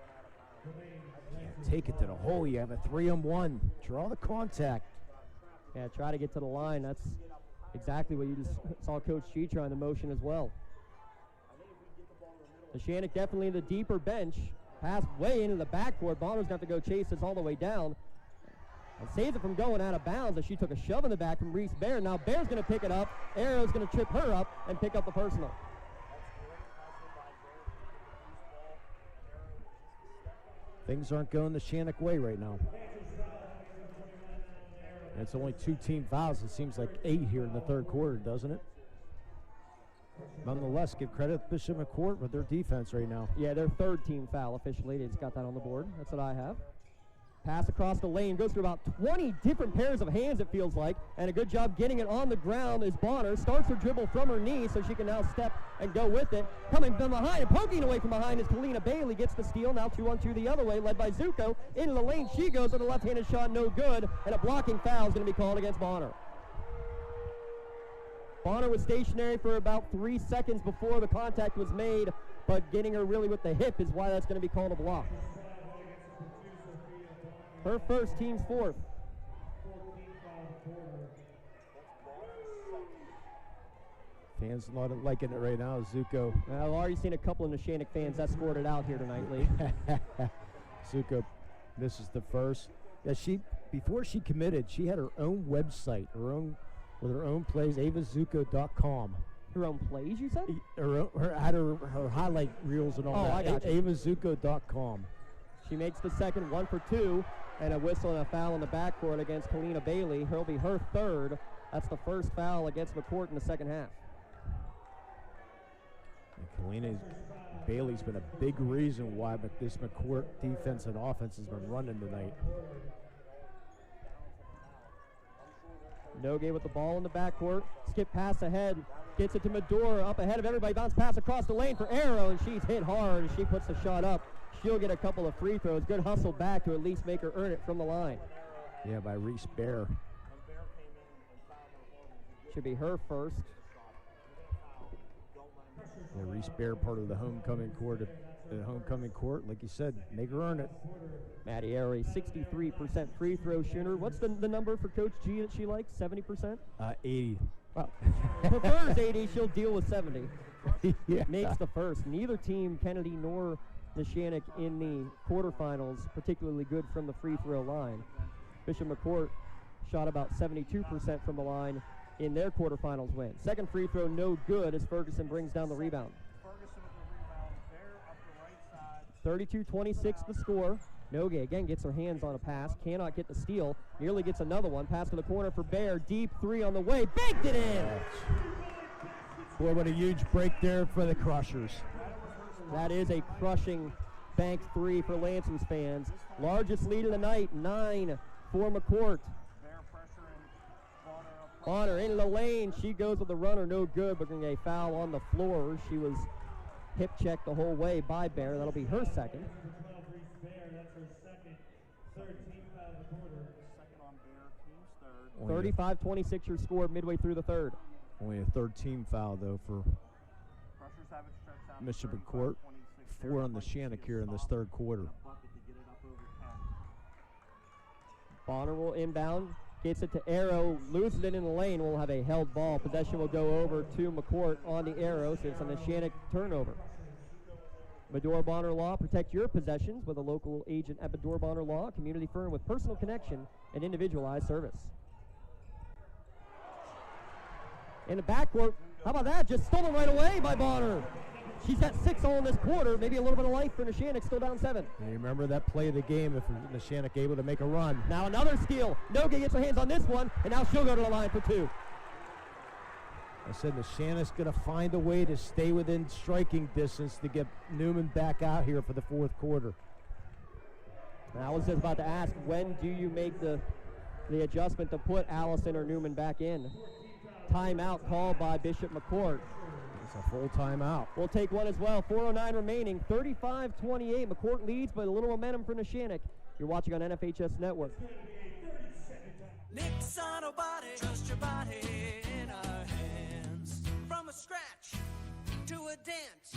Take it to the hole. You have a 3-on-1. Draw the contact. Yeah, try to get to the line. That's exactly what you just saw Coach G try in the motion as well. Neshannock definitely the deeper bench. Pass way into the backcourt. Bonner's going to have to go chase this all the way down. And saves it from going out of bounds as she took a shove in the back from Reese Baer. Now Baer's going to pick it up. Arrow's going to trip her up and pick up the personal. Things aren't going the Neshannock way right now. And it's only 2 team fouls. It seems like 8 here in the third quarter, doesn't it? Nonetheless, give credit to Bishop McCort with their defense right now. Yeah, their 3rd team foul officially. They just got that on the board. That's what I have. Pass across the lane, goes through about 20 different pairs of hands, it feels like, and a good job getting it on the ground is Bonner. Starts her dribble from her knee so she can now step and go with it. Coming from behind and poking away from behind is Kalina Bailey. Gets the steal, now 2-on-2 the other way, led by Zuko. Into the lane she goes with a left-handed shot, no good, and a blocking foul is going to be called against Bonner. Bonner was stationary for about 3 seconds before the contact was made, but getting her really with the hip is why that's going to be called a block. Her first, team's 4th. Fans not liking it right now, Zuko. I've already seen a couple of Neshannock fans escorted out here tonight, Lee. Zuko, this is the first. Yeah, before she committed, she had her own website, with her own plays, avazuko.com. Her own plays, you said? Her highlight reels and all that. I got you. avazuko.com. She makes the second, 1 for 2, and a whistle and a foul in the backcourt against Kalina Bailey. Her'll be her 3rd. That's the first foul against McCort in the second half. And Bailey's been a big reason why this McCort defense and offense has been running tonight. Nogue with the ball in the backcourt. Skip pass ahead. Gets it to Medora up ahead of everybody. Bounce pass across the lane for Arrow, and she's hit hard, and she puts the shot up. She'll get a couple of free throws. Good hustle back to at least make her earn it from the line. Yeah, by Reese Baer. Should be her first. Yeah, Reese Baer, part of the homecoming court. Like you said, make her earn it. Maddie Arrow, 63% free throw shooter. What's the number for Coach G that she likes? 70%? 80. Well, prefers 80. She'll deal with 70. Yeah. Makes the first. Neither team, Kennedy nor Neshannock, in the quarterfinals, particularly good from the free throw line. Bishop McCort shot about 72% from the line in their quarterfinals win. Second free throw, no good, as Ferguson brings down the rebound. 32-26 the score. Nogue again gets her hands on a pass, cannot get the steal, nearly gets another one. Pass to the corner for Baer, deep 3 on the way, banked it in! Boy, what a huge break there for the Crushers. That is a crushing bank 3 for Lancers fans. Largest lead of the night, 9 for McCort. Bonner into the lane, she goes with the runner, no good, but getting a foul on the floor. She was hip checked the whole way by Baer. That'll be her second. 35-26 your score midway through the third. Only a third team foul, though, for Bishop McCort. 4 on the Neshannock here in this third quarter. Bonner will inbound, gets it to Arrow, loses it in the lane. We'll have a held ball. Possession will go over to McCort on the Arrow, so it's a Neshannock turnover. Medora Bonner Law, protect your possessions with a local agent at Medora Bonner Law, a community firm with personal connection and individualized service. In the backcourt, how about that? Just stolen right away by Bonner. She's got 6 all in this quarter, maybe a little bit of life for Neshannock, still down 7. And you remember that play of the game if Neshannock able to make a run. Now another steal. Noga gets her hands on this one, and now she'll go to the line for 2. I said Neshannock's going to find a way to stay within striking distance to get Newman back out here for the fourth quarter. And I was just about to ask, when do you make the adjustment to put Allison or Newman back in? Timeout called by Bishop McCort. It's a full timeout. We'll take one as well. 4:09 remaining. 35-28. McCort leads, but a little momentum for Neshannock. You're watching on NFHS Network. Nick's Auto Body, trust your body in our hands. From a scratch to a dent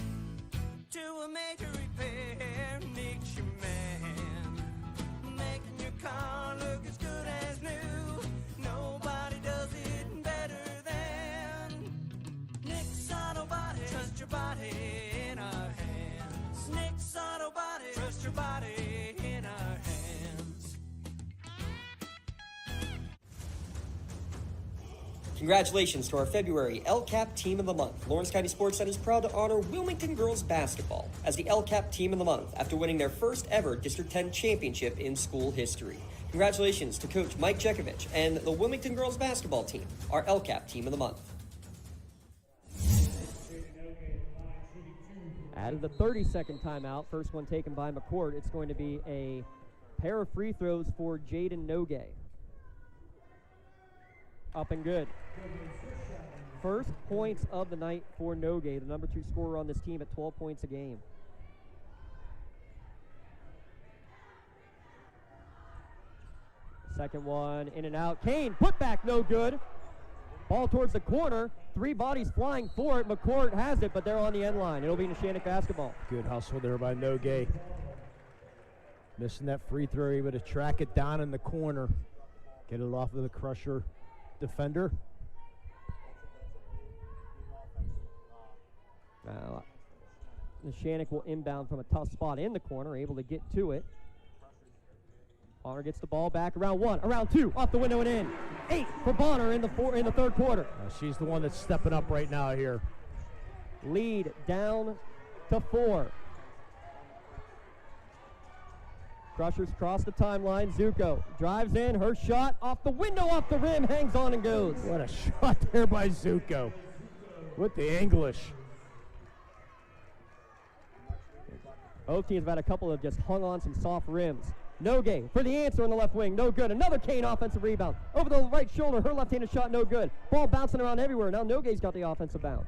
to a major repair, Nick's your man. Making your car look as good as new. Nobody does it better than Nick's Auto Body. Trust your body in our hands. Nick's Auto Body. Trust your body in our hands. Congratulations to our February LCAP Team of the Month. Lawrence County SportsNet is proud to honor Wilmington Girls Basketball as the LCAP Team of the Month after winning their first ever District 10 championship in school history. Congratulations to Coach Mike Jekovich and the Wilmington Girls Basketball Team, our LCAP Team of the Month. Out of the 30-second timeout, first one taken by McCort, it's going to be a pair of free throws for Jaden Nogue. Up and good. First points of the night for Nogue, the number 2 scorer on this team at 12 points a game. Second one, in and out. Kane, put back, no good. Ball towards the corner. 3 bodies flying for it. McCort has it, but they're on the end line. It'll be Neshannock basketball. Good hustle there by Nogue. Missing that free throw, able to track it down in the corner. Get it off of the Crusher defender. Neshannock will inbound from a tough spot in the corner, able to get to it. Bonner gets the ball back. Around 1, around 2, off the window and in. 8 for Bonner in the third quarter. She's the one that's stepping up right now here. Lead down to 4. Crushers cross the timeline. Zuko drives in. Her shot off the window, off the rim, hangs on and goes. What a shot there by Zuko with the English. Both teams have had a couple of just hung on some soft rims. Nogue for the answer on the left wing, no good. Another Kane offensive rebound. Over the right shoulder, her left-handed shot, no good. Ball bouncing around everywhere. Now Nogue's got the offensive bound.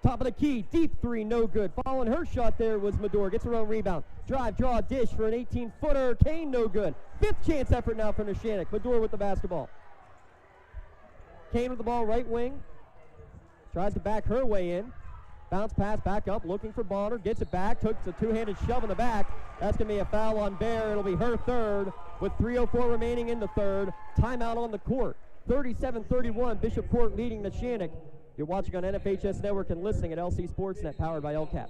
Top of the key, deep 3, no good. Following her shot there was Medora, gets her own rebound. Drive, draw, dish for an 18-footer. Kane, no good. 5th chance effort now for Neshannock. Medora with the basketball. Kane with the ball, right wing. Tries to back her way in. Bounce pass back up, looking for Bonner, gets it back, took a 2-handed shove in the back. That's going to be a foul on Bear. It'll be her third with 3:04 remaining in the third. Timeout on the court. 37-31, Bishop Court leading Neshannock. You're watching on NFHS Network and listening at LC SportsNet, powered by LCAP.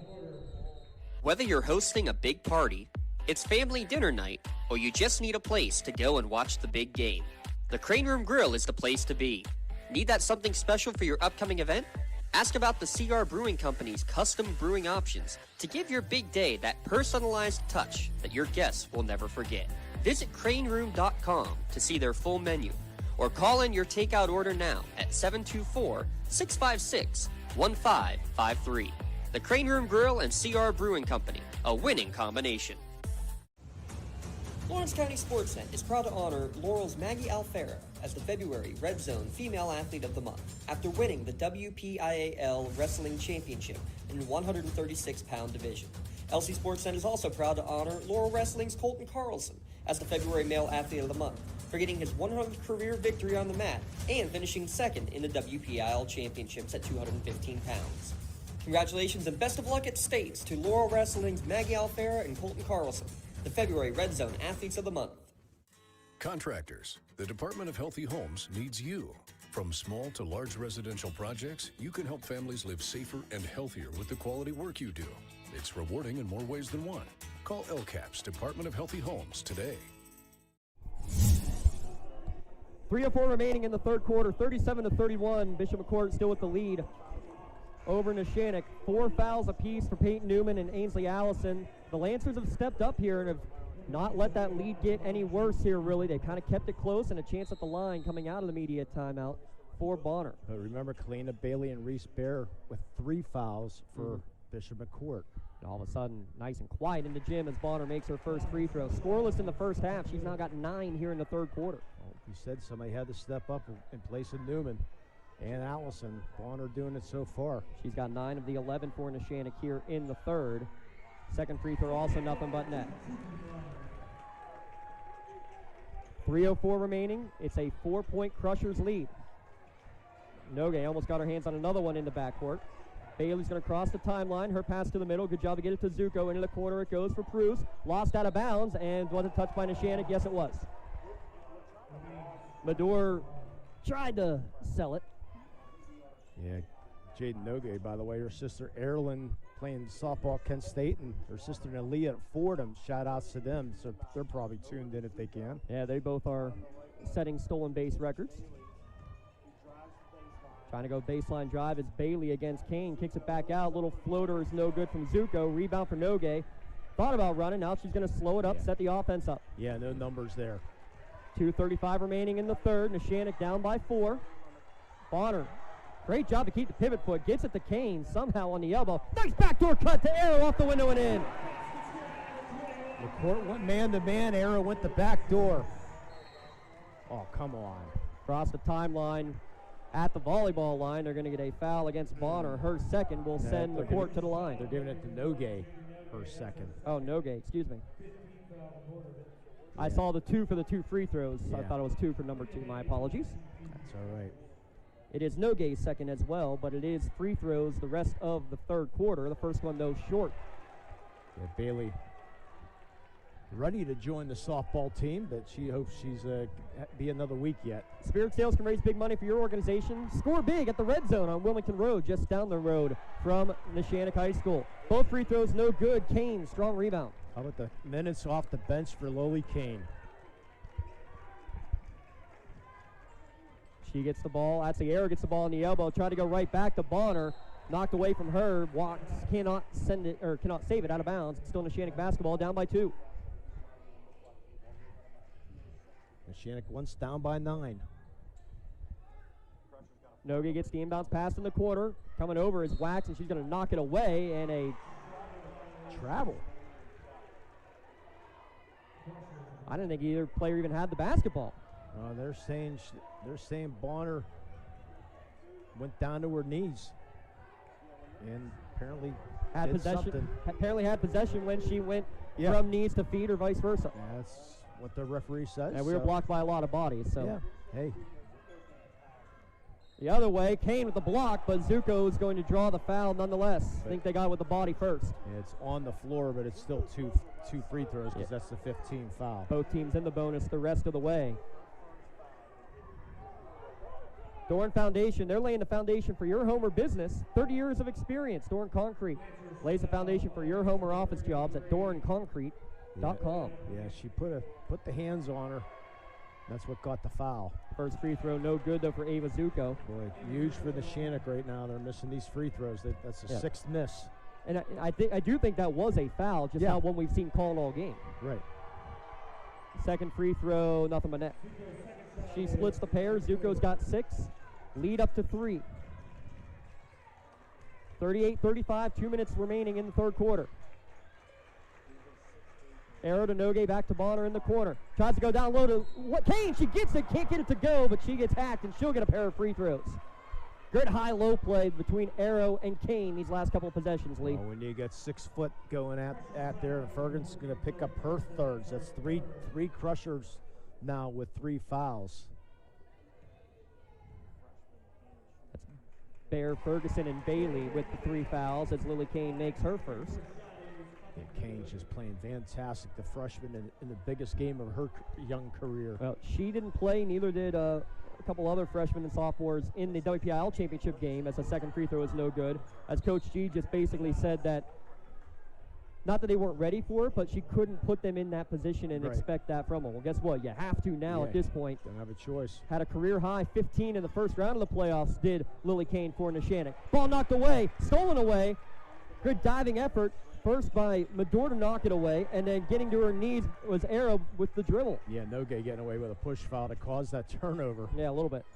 Whether you're hosting a big party, it's family dinner night, or you just need a place to go and watch the big game, the Crane Room Grill is the place to be. Need that something special for your upcoming event? Ask about the CR Brewing Company's custom brewing options to give your big day that personalized touch that your guests will never forget. Visit craneroom.com to see their full menu, or call in your takeout order now at 724-656-1553. The Crane Room Grill and CR Brewing Company, a winning combination. Lawrence County SportsNet is proud to honor Laurel's Maggie Alfaro as the February Red Zone Female Athlete of the Month after winning the WPIAL Wrestling Championship in the 136-pound division. LC SportsNet is also proud to honor Laurel Wrestling's Colton Carlson as the February Male Athlete of the Month for getting his 100th career victory on the mat and finishing second in the WPIAL Championships at 215 pounds. Congratulations and best of luck at States to Laurel Wrestling's Maggie Alfera and Colton Carlson, the February Red Zone Athletes of the Month. Contractors, the Department of Healthy Homes needs you. From small to large residential projects, you can help families live safer and healthier with the quality work you do. It's rewarding in more ways than one. Call LCAP's Department of Healthy Homes today. 3:04 remaining in the third quarter, 37-31. Bishop McCort still with the lead over Neshannock. 4 fouls apiece for Peyton Newman and Ainsley Allison. The Lancers have stepped up here and have not let that lead get any worse here, really. They kind of kept it close and a chance at the line coming out of the media timeout for Bonner. But remember, Kalina Bailey and Reese Bear with 3 fouls for Bishop McCort. And all of a sudden, nice and quiet in the gym as Bonner makes her first free throw. Scoreless in the first half. She's now got 9 here in the third quarter. Well, you said somebody had to step up in place of Newman and Allison. Bonner doing it so far. She's got 9 of the 11 for Neshannock here in the third. Second free throw also nothing but net. 3:04 remaining. It's a 4-point Crushers lead. Nogue almost got her hands on another one in the backcourt. Bailey's going to cross the timeline. Her pass to the middle. Good job to get it to Zuko. Into the corner it goes for Pruse. Lost out of bounds, and was it touched by Neshannock? Yes, it was. Mador tried to sell it. Yeah, Jaden Nogue, by the way, her sister Erilyn playing softball at Kent State, and her sister Nalia at Fordham. Shout outs to them. So they're probably tuned in if they can. Yeah, they both are setting stolen base records. Trying to go baseline drive is Bailey against Kane. Kicks it back out. Little floater is no good from Zuko. Rebound for Nogue. Thought about running. Now she's going to slow it up, set the offense up. Yeah, no numbers there. 2:35 remaining in the third. Neshannock down by 4. Bonner, great job to keep the pivot foot. Gets it to Kane somehow on the elbow. Nice backdoor cut to Arrow off the window and in. McCort went man-to-man. Arrow went the back door. Oh, come on. Across the timeline at the volleyball line. They're going to get a foul against Bonner. Her second will send McCort to the line. They're giving it to Nogue, her second. Oh, Nogue, excuse me. I saw the 2 for the 2 free throws. Yeah. I thought it was 2 for number 2. My apologies. That's all right. It is Nogue's second as well, but it is free throws the rest of the third quarter. The first one, though, short. Yeah, Bailey ready to join the softball team, but she hopes she's be another week yet. Spirit Sales can raise big money for your organization. Score big at the Red Zone on Wilmington Road, just down the road from Neshannock High School. Both free throws no good. Kane, strong rebound. How about the minutes off the bench for Loli Kane? She gets the ball. That's the Arrow gets the ball on the elbow. Try to go right back to Bonner. Knocked away from her. Watts cannot send it or cannot save it out of bounds. Still Neshannock basketball down by 2. Neshannock once down by 9. Nogue gets the inbounds pass in the corner. Coming over is Wax, and she's going to knock it away, and a travel. I didn't think either player even had the basketball. They're saying Bonner went down to her knees and apparently had possession. Something. Apparently had possession when she went from knees to feet or vice versa. That's what the referee says. And we were blocked by a lot of bodies. So yeah, hey. The other way, Kane with the block, but Zuko is going to draw the foul nonetheless. I think they got it with the body first. Yeah, it's on the floor, but it's still two free throws because that's the 15 foul. Both teams in the bonus the rest of the way. Doran Foundation, they're laying the foundation for your home or business. 30 years of experience. Doran Concrete lays the foundation for your home or office jobs at doranconcrete.com. Yeah, she put the hands on her. That's what got the foul. First free throw, no good though for Ava Zuko. Boy, huge for the Neshannock right now. They're missing these free throws. That's a sixth miss. And I do think that was a foul, just not one we've seen called all game. Right. Second free throw, nothing but net. She splits the pair. Zuko's got 6. Lead up to 3. 38-35, 2 minutes remaining in the third quarter. Arrow to Nogue, back to Bonner in the corner. Tries to go down low to Kane. She gets it, can't get it to go, but she gets hacked, and she'll get a pair of free throws. Good high-low play between Arrow and Kane these last couple of possessions, Lee. When you got 6 foot going at there, and Ferguson's going to pick up her thirds. That's three Crushers now with 3 fouls. That's Bear, Ferguson, and Bailey with the 3 fouls as Lily Kane makes her first. Yeah, Kane's just playing fantastic, the freshman in the biggest game of her young career. Well, she didn't play, neither did a couple other freshmen and sophomores in the WPIAL championship game, as a second free throw is no good. As Coach G just basically said that, not that they weren't ready for it, but she couldn't put them in that position and expect that from them. Well, guess what? You have to now at this point. Don't have a choice. Had a career high 15 in the first round of the playoffs, did Lily Kane for Neshannock. Ball knocked away, stolen away. Good diving effort. First by Medor to knock it away, and then getting to her knees was Arrow with the dribble. Yeah, Noge getting away with a push foul to cause that turnover. Yeah, a little bit.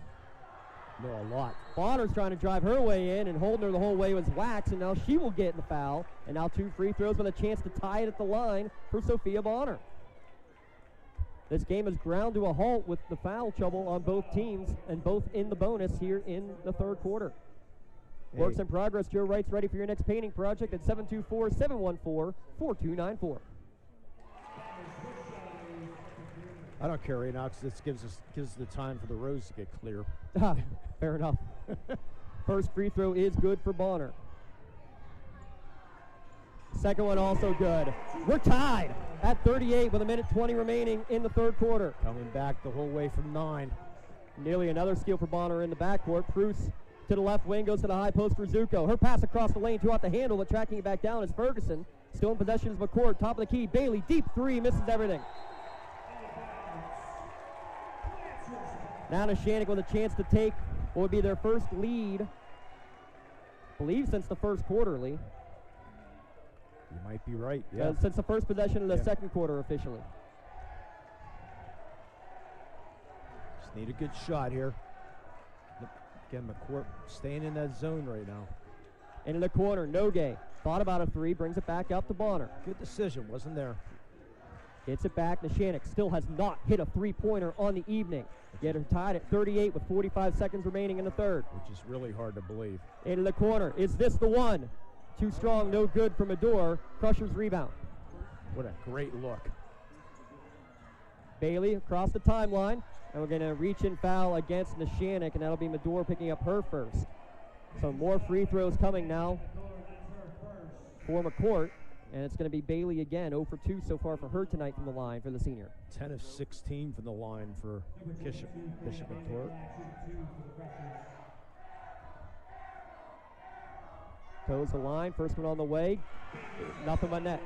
No, a lot. Bonner's trying to drive her way in, and holding her the whole way was Wax, and now she will get the foul. And now 2 free throws with a chance to tie it at the line for Sophia Bonner. This game is ground to a halt with the foul trouble on both teams, and both in the bonus here in the third quarter. Works in progress. Joe Wright's ready for your next painting project at 724-714-4294. I don't care right now because this gives the time for the rows to get clear. Fair enough. First free throw is good for Bonner. Second one also good. We're tied at 38 with 1:20 remaining in the third quarter. Coming back the whole way from 9. Nearly another steal for Bonner in the backcourt. Bruce to the left wing, goes to the high post for Zuko. Her pass across the lane, 2 out the handle, but tracking it back down is Ferguson. Still in possession is McCort, top of the key. Bailey, deep 3, misses everything. Now Neshannock with a chance to take what would be their first lead, I believe since the first quarter, Lee. You might be right, yeah. Since the first possession of the second quarter officially. Just need a good shot here. Again, McCort staying in that zone right now. And in the corner, Noge thought about a 3, brings it back up to Bonner. Good decision, wasn't there? Gets it back. Neshannock still has not hit a 3-pointer on the evening. Get her tied at 38 with 45 seconds remaining in the third. Which is really hard to believe. Into the corner. Is this the one? Too strong, no good for Medor. Crusher's rebound. What a great look. Bailey across the timeline. And we're going to reach and foul against Neshannock, and that'll be Medor picking up her first. So more free throws coming now for McCort. And it's going to be Bailey again, 0 for 2 so far for her tonight from the line for the senior. 10 of 16 from the line for Bishop McCort. Toes the line, first one on the way. Nothing but net.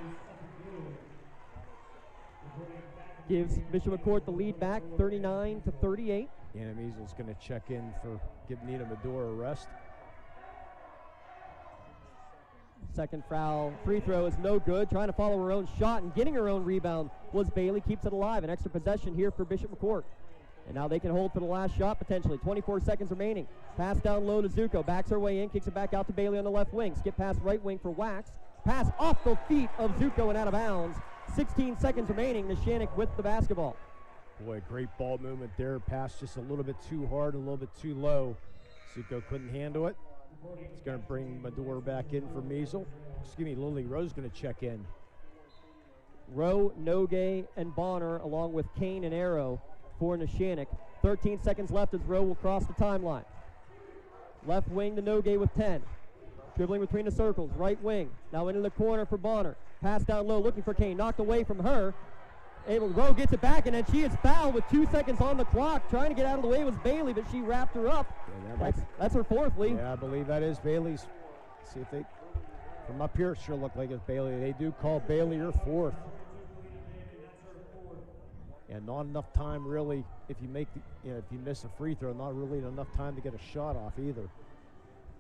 Gives Bishop McCort the lead back, 39 to 38. Anna Miesel's going to check in for give Nina Medor a rest. Second foul, free throw is no good. Trying to follow her own shot and getting her own rebound was Bailey. Keeps it alive. An extra possession here for Bishop McCort. And now they can hold for the last shot potentially. 24 seconds remaining. Pass down low to Zuko. Backs her way in. Kicks it back out to Bailey on the left wing. Skip pass right wing for Wax. Pass off the feet of Zuko and out of bounds. 16 seconds remaining. Neshannock with the basketball. Boy, great ball movement there. Pass just a little bit too hard, a little bit too low. Zuko couldn't handle it. It's going to bring Medor back in for Miesel. Lily Rowe's going to check in. Rowe, Noge, and Bonner, along with Kane and Arrow for Neshannock. 13 seconds left as Rowe will cross the timeline. Left wing to Noge with 10. Dribbling between the circles, right wing. Now into the corner for Bonner. Pass down low, looking for Kane. Knocked away from her. Rowe gets it back, and then she is fouled with 2 seconds on the clock. Trying to get out of the way was Bailey, but she wrapped her up. Yeah, that's her fourth, Lee. Yeah, I believe that is Bailey's. See if they, from up here, it sure looked like it's Bailey. They do call Bailey her fourth. And not enough time, really, if you make the, if you miss a free throw, not really enough time to get a shot off either.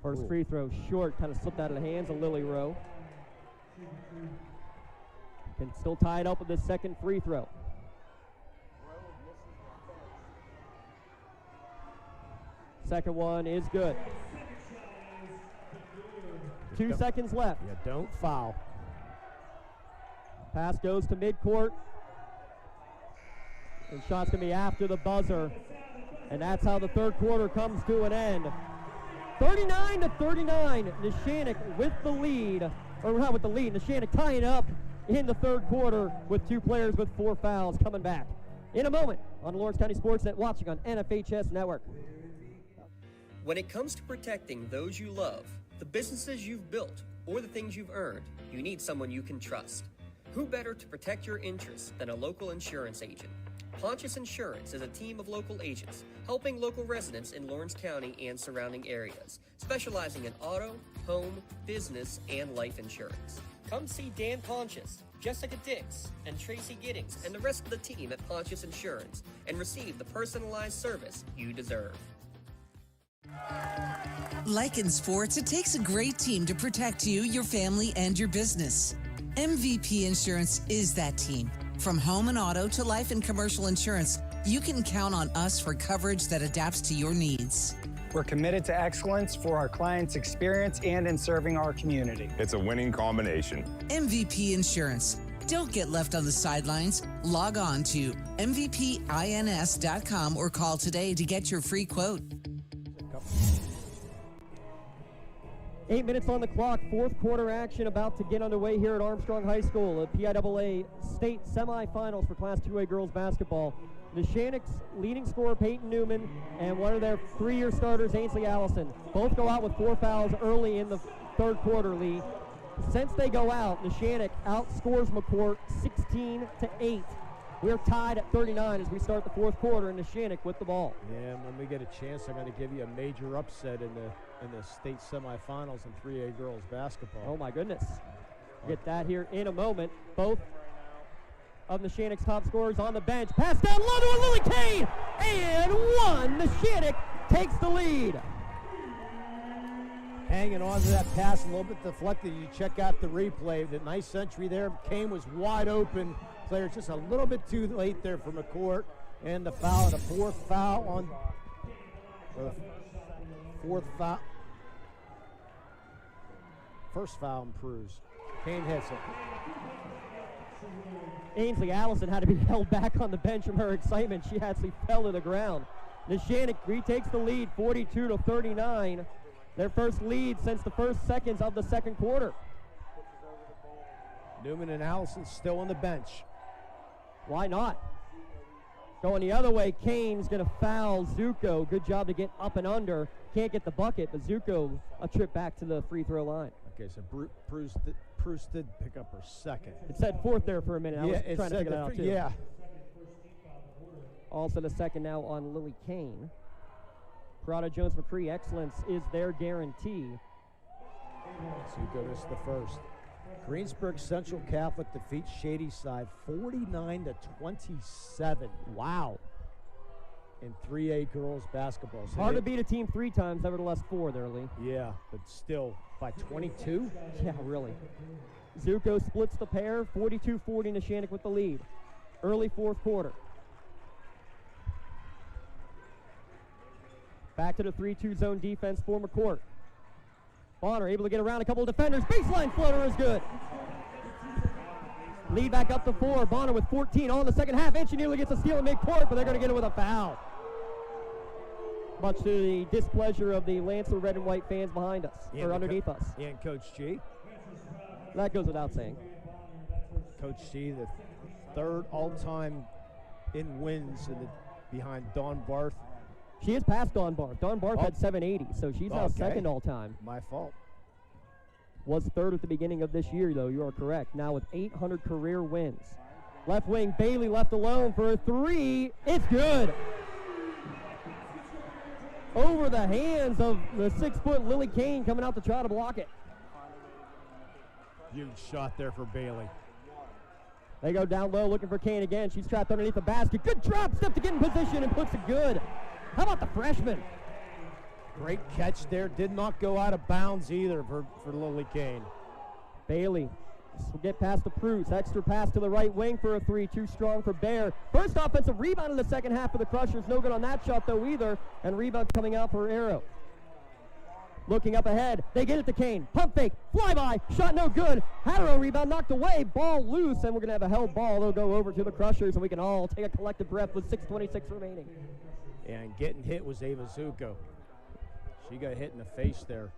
First free throw short, kind of slipped out of the hands of Lily Rowe. Can still tie it up with the second free throw. Second one is good. 2 seconds left. Yeah, don't foul. Pass goes to midcourt. And shot's going to be after the buzzer. And that's how the third quarter comes to an end. 39 to 39. Neshannock with the lead. Or not with the lead. Neshannock tying up in the third quarter with 2 players with 4 fouls coming back. in a moment on Lawrence County SportsNet, watching on NFHS Network. When it comes to protecting those you love, the businesses you've built, or the things you've earned, you need someone you can trust. Who better to protect your interests than a local insurance agent? Pontius Insurance is a team of local agents helping local residents in Lawrence County and surrounding areas, specializing in auto, home, business, and life insurance. Come see Dan Pontius, Jessica Dix, and Tracy Giddings, and the rest of the team at Pontius Insurance, and receive the personalized service you deserve. Like in sports, it takes a great team to protect you, your family, and your business. MVP Insurance is that team. From home and auto to life and commercial insurance, you can count on us for coverage that adapts to your needs. We're committed to excellence for our clients' experience and in serving our community. It's a winning combination. MVP Insurance. Don't get left on the sidelines. Log on to mvpins.com or call today to get your free quote. 8 minutes on the clock, fourth quarter action about to get underway here at Armstrong High School. The PIAA State Semifinals for Class 2A girls basketball. Neshannock's leading scorer, Peyton Newman, and one of their three-year starters, Ainsley Allison. Both go out with 4 fouls early in the third quarter, Lee. Since they go out, Neshannock outscores McCort 16-8. We're tied at 39 as we start the fourth quarter, and Neshannock with the ball. Yeah, and when we get a chance, I'm going to give you a major upset in the state semifinals in 3A girls basketball. Oh my goodness. Get that here in a moment. Both of Neshannock's top scorers on the bench. Pass down low to Lily Kane, and one. Neshannock takes the lead. Hanging on to that pass, a little bit deflected. You check out the replay. The nice entry there. Kane was wide open. Player just a little bit too late there for McCort. And the foul, the fourth foul on fourth foul. First foul improves. Kane hits it. Ainsley Allison had to be held back on the bench from her excitement. She actually fell to the ground. Neshannock retakes the lead, 42-39. Their first lead since the first seconds of the second quarter. Newman and Allison still on the bench. Why not? Going the other way, Kane's going to foul Zuko. Good job to get up and under. Can't get the bucket, but Zuko a trip back to the free throw line. Okay, so Bruce did pick up her second. It said fourth there for a minute. I was trying to figure that out too. Yeah. Also the second now on Lily Kane. Corrado Jones McCree, excellence is their guarantee. Zuko is the first. Greensburg Central Catholic defeats Shadyside 49-27. Wow. In 3A girls basketball. So hard to beat a team 3 times, nevertheless 4 there, Lee. Yeah, but still by 22? Yeah, really. Zuko splits the pair, 42-40 Neshannock with the lead. Early fourth quarter. Back to the 3-2 zone defense for McCort. Bonner able to get around a couple of defenders. Baseline floater is good. Lead back up to 4. Bonner with 14 on the second half. And she nearly gets a steal in midcourt, but they're going to get it with a foul. Much to the displeasure of the Lancer red and white fans behind us, or underneath us. And Coach G. That goes without saying. Coach G, the third all-time in wins behind Dawn Barth. She is past Dawn Barth. Dawn Barth had 780, so she's now second all-time. My fault. Was third at the beginning of this year, though. You are correct. Now with 800 career wins. Left wing, Bailey left alone for a 3. It's good. Over the hands of the 6-foot Lily Kane coming out to try to block it. Huge shot there for Bailey. They go down low looking for Kane again. She's trapped underneath the basket. Good drop step to get in position and puts it good. How about the freshman? Great catch there. Did not go out of bounds either for Lily Kane. Bailey will get past the Pruse. Extra pass to the right wing for a 3. Too strong for Bear. First offensive rebound in the second half for the Crushers. No good on that shot, though, either. And rebound coming out for Arrow. Looking up ahead. They get it to Kane. Pump fake. Flyby. Shot no good. Harrow rebound knocked away. Ball loose. And we're going to have a held ball. They'll go over to the Crushers, and we can all take a collective breath with 6:26 remaining. And getting hit was Ava Zuko. She got hit in the face there.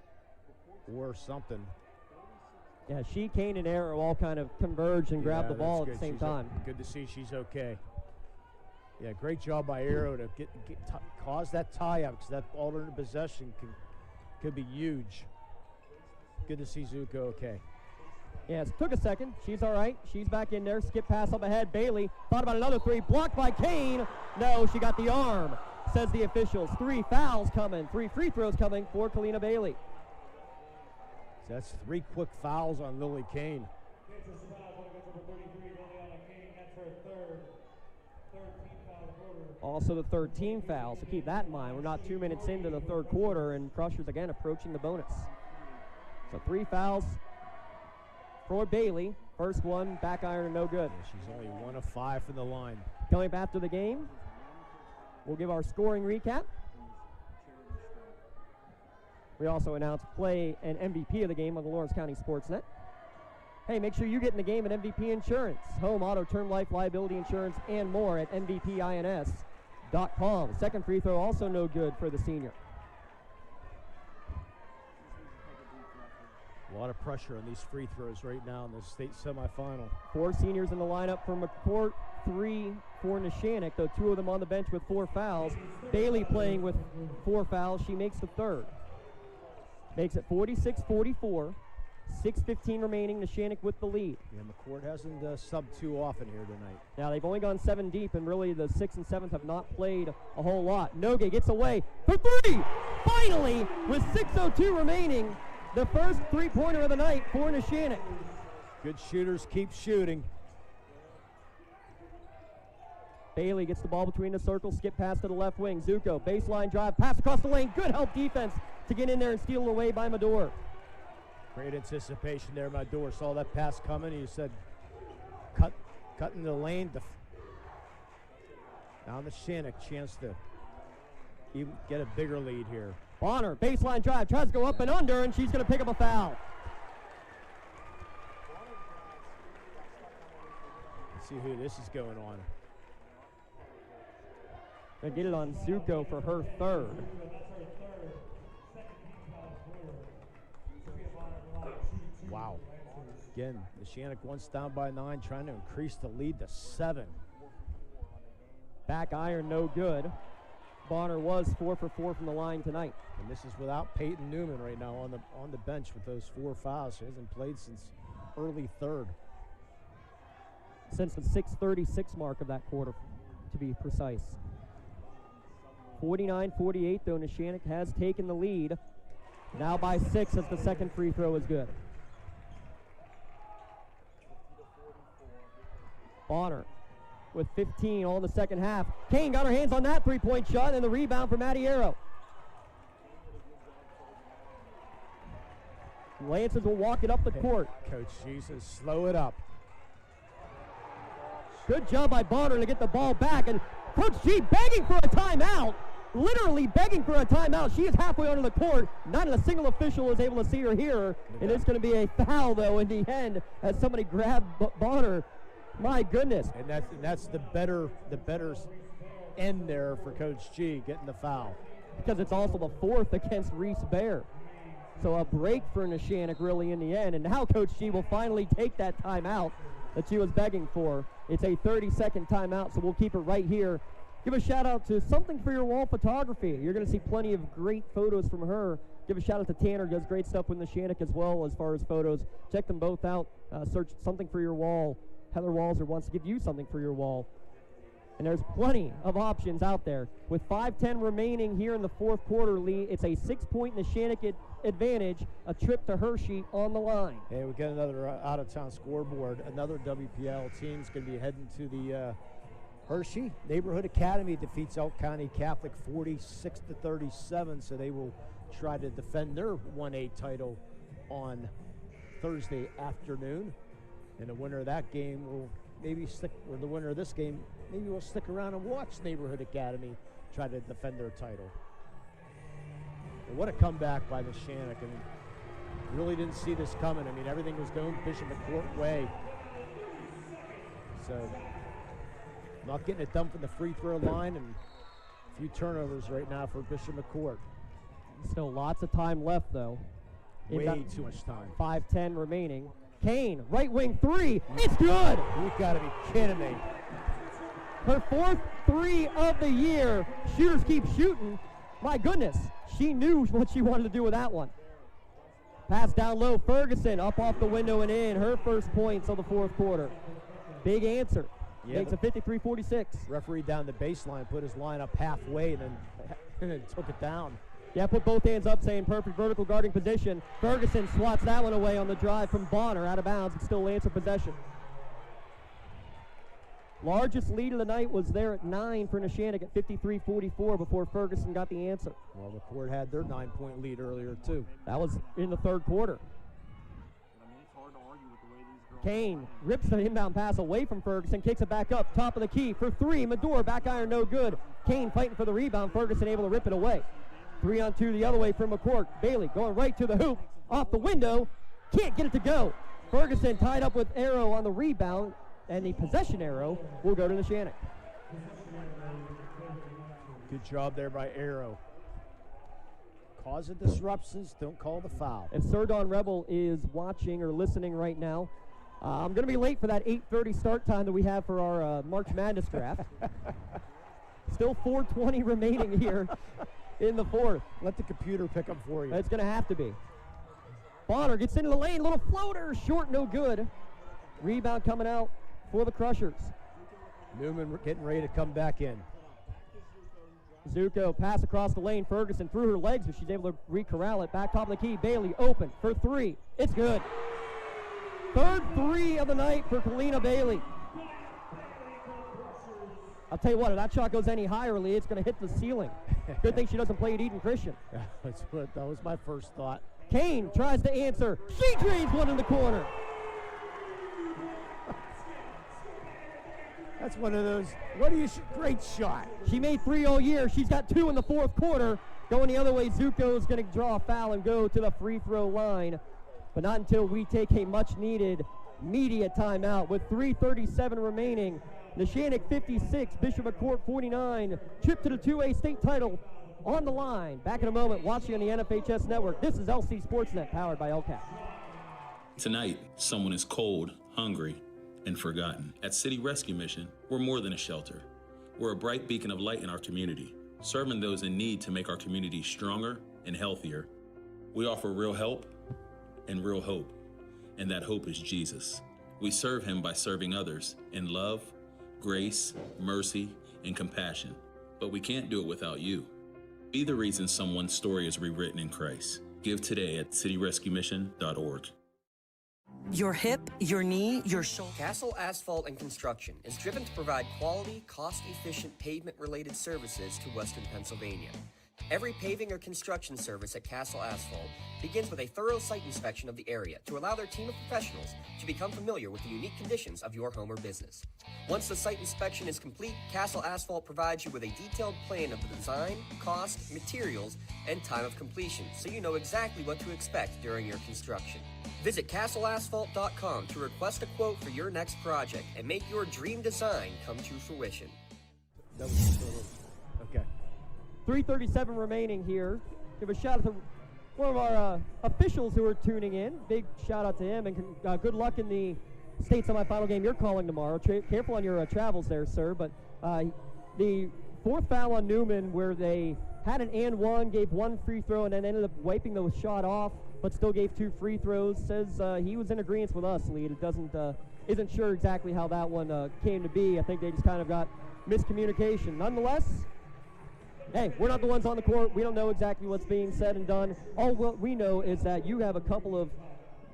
Or something. Yeah, she, Kane, and Arrow all kind of converged and grabbed the ball at the same time. Good to see she's okay. Yeah, great job by Arrow to cause that tie-up, because that alternate possession could be huge. Good to see Zuko okay. Yeah, it took a second. She's all right. She's back in there. Skip pass up ahead. Bailey thought about another three. Blocked by Kane. No, she got the arm, says the officials. 3 fouls coming. 3 free throws coming for Kalina Bailey. So that's 3 quick fouls on Lily Kane. Also the third team foul, so keep that in mind. We're not 2 minutes into the third quarter, and Crushers again approaching the bonus. So 3 fouls for Bailey. First one, back iron and no good. Yeah, she's only 1 of 5 from the line. Coming up after the game, we'll give our scoring recap. We also announced play and MVP of the game on the Lawrence County SportsNet. Hey, make sure you get in the game at MVP Insurance. Home, auto, term, life, liability insurance, and more at MVPINS.com. Second free throw also no good for the senior. A lot of pressure on these free throws right now in the state semifinal. 4 seniors in the lineup for McCort, 3 for Neshannock, though 2 of them on the bench with 4 fouls. Bailey playing with 4 fouls. She makes the third. Makes it 46-44. 6:15 remaining. Neshannock with the lead. Yeah, McCort hasn't subbed too often here tonight. Now they've only gone 7 deep, and really the 6th and 7th have not played a whole lot. Nogue gets away for 3. Finally, with 6:02 remaining, the first 3-pointer of the night for Neshannock. Good shooters keep shooting. Bailey gets the ball between the circles, skip pass to the left wing. Zuko, baseline drive, pass across the lane. Good help defense to get in there and steal it away by Medor. Great anticipation there. Medor saw that pass coming. He said, cut in the lane. Now Neshannock, chance to even get a bigger lead here. Bonner, baseline drive, tries to go up and under, and she's going to pick up a foul. Let's see who this is going on. Going to get it on Zuko for her third. Wow. Again, Neshannock once down by 9, trying to increase the lead to 7. Back iron, no good. Bonner was 4 for 4 from the line tonight. And this is without Peyton Newman right now on the bench with those 4 fouls. She hasn't played since early third. Since the 6:36 mark of that quarter, to be precise. 49-48, though Neshannock has taken the lead. Now by 6 as the second free throw is good. Bonner with 15 all in the second half. Kane got her hands on that 3-point shot, and the rebound for Maddie Arrow. Lancers will walk it up the court. Coach G says slow it up. Good job by Bonner to get the ball back, and Coach G begging for a timeout. Literally begging for a timeout. She is halfway onto the court. Not a single official was able to see her here. And it's going to be a foul, though, in the end, as somebody grabbed Bonner. My goodness. And that's the better end there for Coach G, getting the foul. Because it's also the 4th against Reese Bear. So a break for Neshannock really in the end. And now Coach G will finally take that timeout that she was begging for. It's a 30-second timeout, so we'll keep it right here. Give a shout out to Something for Your Wall Photography. You're going to see plenty of great photos from her. Give a shout out to Tanner, does great stuff with Neshannock as well as far as photos. Check them both out. Search Something for Your Wall. Heather Walser wants to give you something for your wall. And there's plenty of options out there. With 5:10 remaining here in the fourth quarter, Lee, it's a 6-point Neshannock advantage, a trip to Hershey on the line. Hey, we got another out-of-town scoreboard. Another WPL team's going to be heading to the Hershey. Neighborhood Academy defeats Elk County Catholic 46-37, so they will try to defend their 1A title on Thursday afternoon. And the winner of that game will maybe stick, or the winner of this game, maybe will stick around and watch Neighborhood Academy try to defend their title. But what a comeback by Neshannock. I mean, really didn't see this coming. I mean, everything was going Bishop McCort way. So, not getting it done from the free throw line, and a few turnovers right now for Bishop McCort. Still lots of time left, though. Way too much time. 5:10 remaining. Kane, right wing 3, it's good! You've got to be kidding me. Her 4th three of the year. Shooters keep shooting. My goodness, she knew what she wanted to do with that one. Pass down low, Ferguson up off the window and in. Her first points of the fourth quarter. Big answer. Makes it 53-46. Referee down the baseline put his line up halfway and then took it down. Yeah, put both hands up, saying perfect vertical guarding position. Ferguson swats that one away on the drive from Bonner, out of bounds, and still Lancer possession. Largest lead of the night was there at 9 for Neshannock at 53-44 before Ferguson got the answer. Well, McCort had their 9-point lead earlier, too. That was in the third quarter. Kane rips the inbound pass away from Ferguson, kicks it back up, top of the key for three. Medor, back iron, no good. Kane fighting for the rebound. Ferguson able to rip it away. 3-on-2 the other way for McCort. Bailey going right to the hoop, off the window, can't get it to go. Ferguson tied up with Arrow on the rebound, and the possession arrow will go to Neshannock. Good job there by Arrow. Cause the disruptions, don't call the foul. If Sir Don Rebel is watching or listening right now, I'm going to be late for that 8:30 start time that we have for our March Madness draft. Still 4:20 remaining here in the fourth. Let the computer pick up for you. It's going to have to be. Bonner gets into the lane, little floater, short, no good. Rebound coming out for the Crushers. Newman getting ready to come back in. Zuko pass across the lane. Ferguson through her legs, but she's able to re-corral it. Back top of the key. Bailey open for three. It's good. Third three of the night for Kalina Bailey. I'll tell you what, if that shot goes any higher, Lee, it's going to hit the ceiling. Good thing she doesn't play at Eden Christian. Yeah, that was my first thought. Kane tries to answer. She drains one in the corner. That's one of those, great shot. She made three all year. She's got two in the fourth quarter. Going the other way, Zuko is going to draw a foul and go to the free throw line. But not until we take a much-needed media timeout with 3:37 remaining. Neshannock 56, Bishop McCort 49. Trip to the 2A state title on the line. Back in a moment, watching on the NFHS Network. This is LC SportsNet, powered by LCAP. Tonight, someone is cold, hungry, and forgotten. At City Rescue Mission, we're more than a shelter. We're a bright beacon of light in our community, serving those in need to make our community stronger and healthier. We offer real help and real hope, and that hope is Jesus. We serve him by serving others in love, grace, mercy, and compassion. But we can't do it without you. Be the reason someone's story is rewritten in Christ. Give today at cityrescuemission.org. Your hip, your knee, your shoulder. Castle Asphalt and Construction is driven to provide quality, cost-efficient pavement-related services to Western Pennsylvania. Every paving or construction service at Castle Asphalt begins with a thorough site inspection of the area to allow their team of professionals to become familiar with the unique conditions of your home or business. Once the site inspection is complete, Castle Asphalt provides you with a detailed plan of the design, cost, materials, and time of completion, so you know exactly what to expect during your construction. Visit castleasphalt.com to request a quote for your next project and make your dream design come to fruition. Okay. 3:37 remaining here. Give a shout out to one of our officials who are tuning in. Big shout out to him, and good luck in the state semifinal game you're calling tomorrow. Careful on your travels there, sir. But the fourth foul on Newman, where they had an and one, gave one free throw, and then ended up wiping the shot off, but still gave two free throws. Says he was in agreement with us, Lee. It isn't sure exactly how that one came to be. I think they just kind of got miscommunication. Nonetheless, hey, we're not the ones on the court. We don't know exactly what's being said and done. All we know is that you have a couple of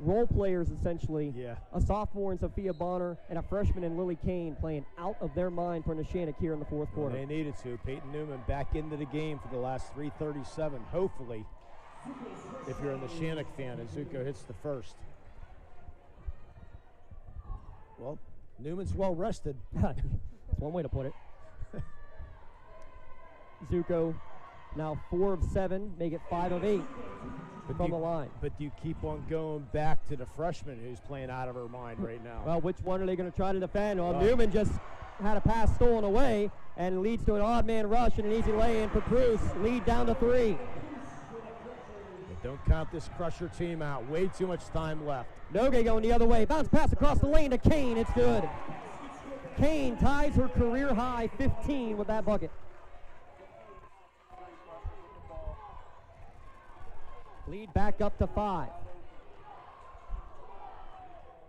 role players, essentially. Yeah. A sophomore in Sophia Bonner and a freshman in Lily Kane playing out of their mind for Neshannock here in the fourth quarter. They needed to. Peyton Newman back into the game for the last 3:37. Hopefully, if you're a Neshannock fan, Azuko hits the first. Well, Newman's well rested. That's one way to put it. Zuko now 4 of 7, make it 5 of 8 from the line. But you keep on going back to the freshman who's playing out of her mind right now. Well, which one are they going to try to defend? Well, Newman just had a pass stolen away and leads to an odd man rush and an easy lay-in for Bruce. Lead down to 3. But don't count this Crusher team out. Way too much time left. Nogue going the other way. Bounce pass across the lane to Kane. It's good. Kane ties her career high 15 with that bucket. Lead back up to 5.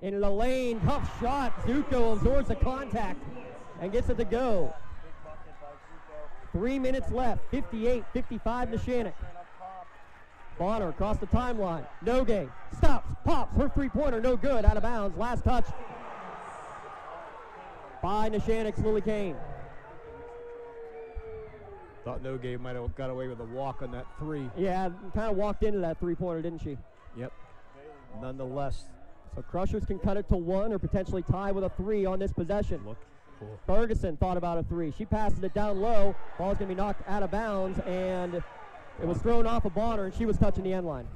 In the lane, tough shot. Zuko absorbs the contact and gets it to go. 3 minutes left, 58-55 Neshannock. Bonner across the timeline. Nogue stops, pops, her three-pointer, no good, out of bounds. Last touch by Neshannock's Lily Kane. Thought Nogue might have got away with a walk on that 3. Yeah, kind of walked into that three-pointer, didn't she? Yep. Nonetheless. So Crushers can cut it to 1 or potentially tie with a 3 on this possession. Look. Cool. Ferguson thought about a 3. She passes it down low. Ball's going to be knocked out of bounds, and it was thrown off of Bonner, and she was touching the end line.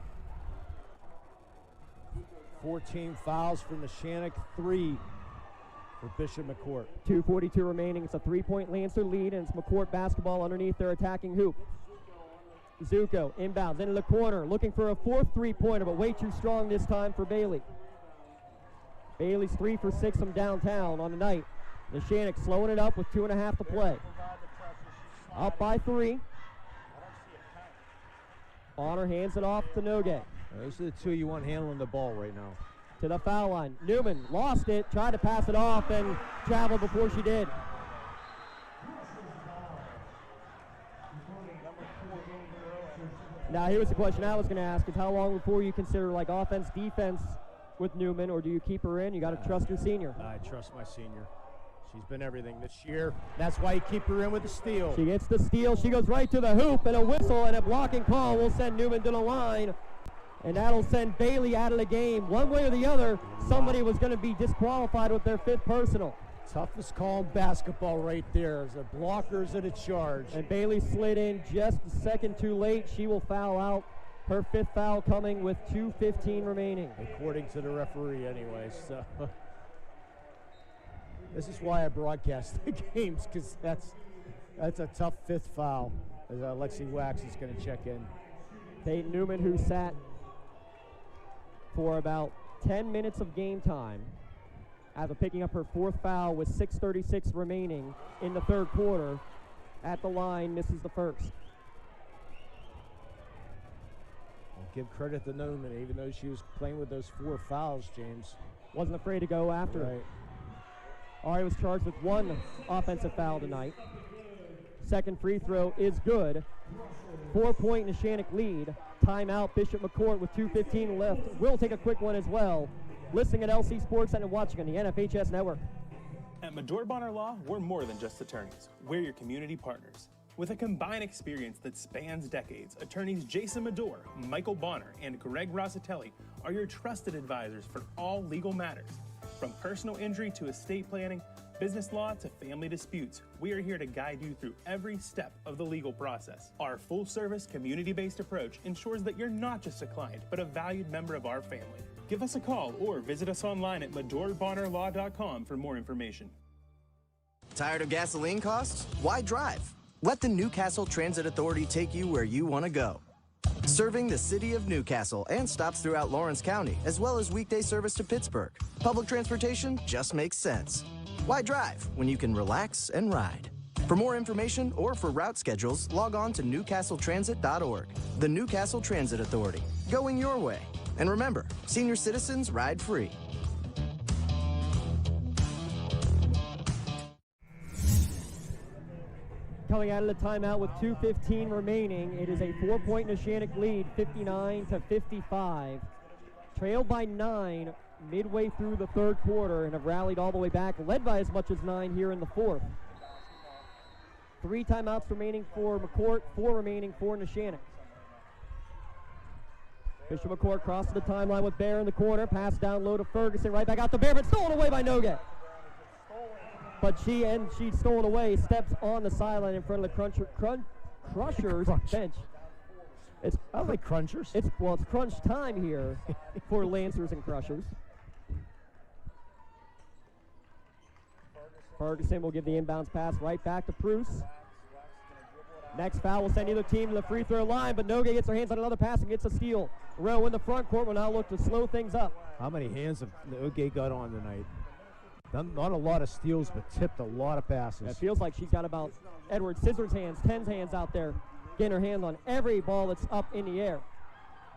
14 fouls for Neshannock, 3 for Bishop McCort. 2:42 remaining. It's a 3-point Lancer lead, and it's McCort basketball underneath their attacking hoop. Zuko inbounds into the corner, looking for a 4th three-pointer, but way too strong this time for Bailey. Bailey's 3 for 6 from downtown on the night. Neshannock slowing it up with 2.5 to play. Up by 3. Bonner hands it off to Nogue. Those are the 2 you want handling the ball right now. To the foul line. Newman lost it, tried to pass it off, and traveled before she did. Now here's the question I was going to ask is how long before you consider like offense, defense with Newman, or do you keep her in? You got to trust your senior. I trust my senior. She's been everything this year. That's why you keep her in with the steal. She gets the steal. She goes right to the hoop, and a whistle and a blocking call will send Newman to the line. And that'll send Bailey out of the game. One way or the other, somebody was going to be disqualified with their 5th personal. Toughest call in basketball right there. The blockers at a charge. And Bailey slid in just a second too late. She will foul out. Her 5th foul coming with 2:15 remaining. According to the referee anyway. So this is why I broadcast the games, because that's a tough 5th foul. As Lexi Wax is going to check in. Peyton Newman, who sat for about 10 minutes of game time after picking up her 4th foul with 6:36 remaining in the 3rd quarter, at the line, misses the 1st. I'll give credit to Newman, even though she was playing with those 4 fouls, James. Wasn't afraid to go after it. Ari was charged with 1 offensive foul tonight. 2nd free throw is good. 4-point Neshannock lead. Timeout, Bishop McCort with 2:15 left. We'll take a quick one as well. Listening at LC SportsNet and watching on the NFHS Network. At Medore Bonner Law, we're more than just attorneys. We're your community partners. With a combined experience that spans decades, attorneys Jason Medore, Michael Bonner, and Greg Rossitelli are your trusted advisors for all legal matters. From personal injury to estate planning, business law to family disputes, we are here to guide you through every step of the legal process. Our full-service, community-based approach ensures that you're not just a client, but a valued member of our family. Give us a call or visit us online at MedoreBonnerLaw.com for more information. Tired of gasoline costs? Why drive? Let the Newcastle Transit Authority take you where you want to go. Serving the city of Newcastle and stops throughout Lawrence County, as well as weekday service to Pittsburgh. Public transportation just makes sense. Why drive when you can relax and ride? For more information or for route schedules, log on to newcastletransit.org. The Newcastle Transit Authority, going your way. And remember, senior citizens ride free. Coming out of the timeout with 2:15 remaining, it is a 4-point Neshannock lead, 59-55. Trailed by 9 midway through the 3rd quarter and have rallied all the way back, led by as much as 9 here in the 4th. 3 timeouts remaining for McCort, 4 remaining for Neshannock. Bishop McCort crosses the timeline with Bear in the corner, pass down low to Ferguson, right back out to Bear, but stolen away by Nogue. But she's stolen away, steps on the sideline in front of the Crushers bench. I like Crunchers. It's crunch time here for Lancers and Crushers. Ferguson will give the inbounds pass right back to Bruce. Next foul will send either team to the free throw line, but Nogue gets her hands on another pass and gets a steal. Rowe in the front court will now look to slow things up. How many hands have Nogue got on tonight? Not a lot of steals, but tipped a lot of passes. It feels like she's got about Edwards' scissors hands, 10's hands out there, getting her hand on every ball that's up in the air.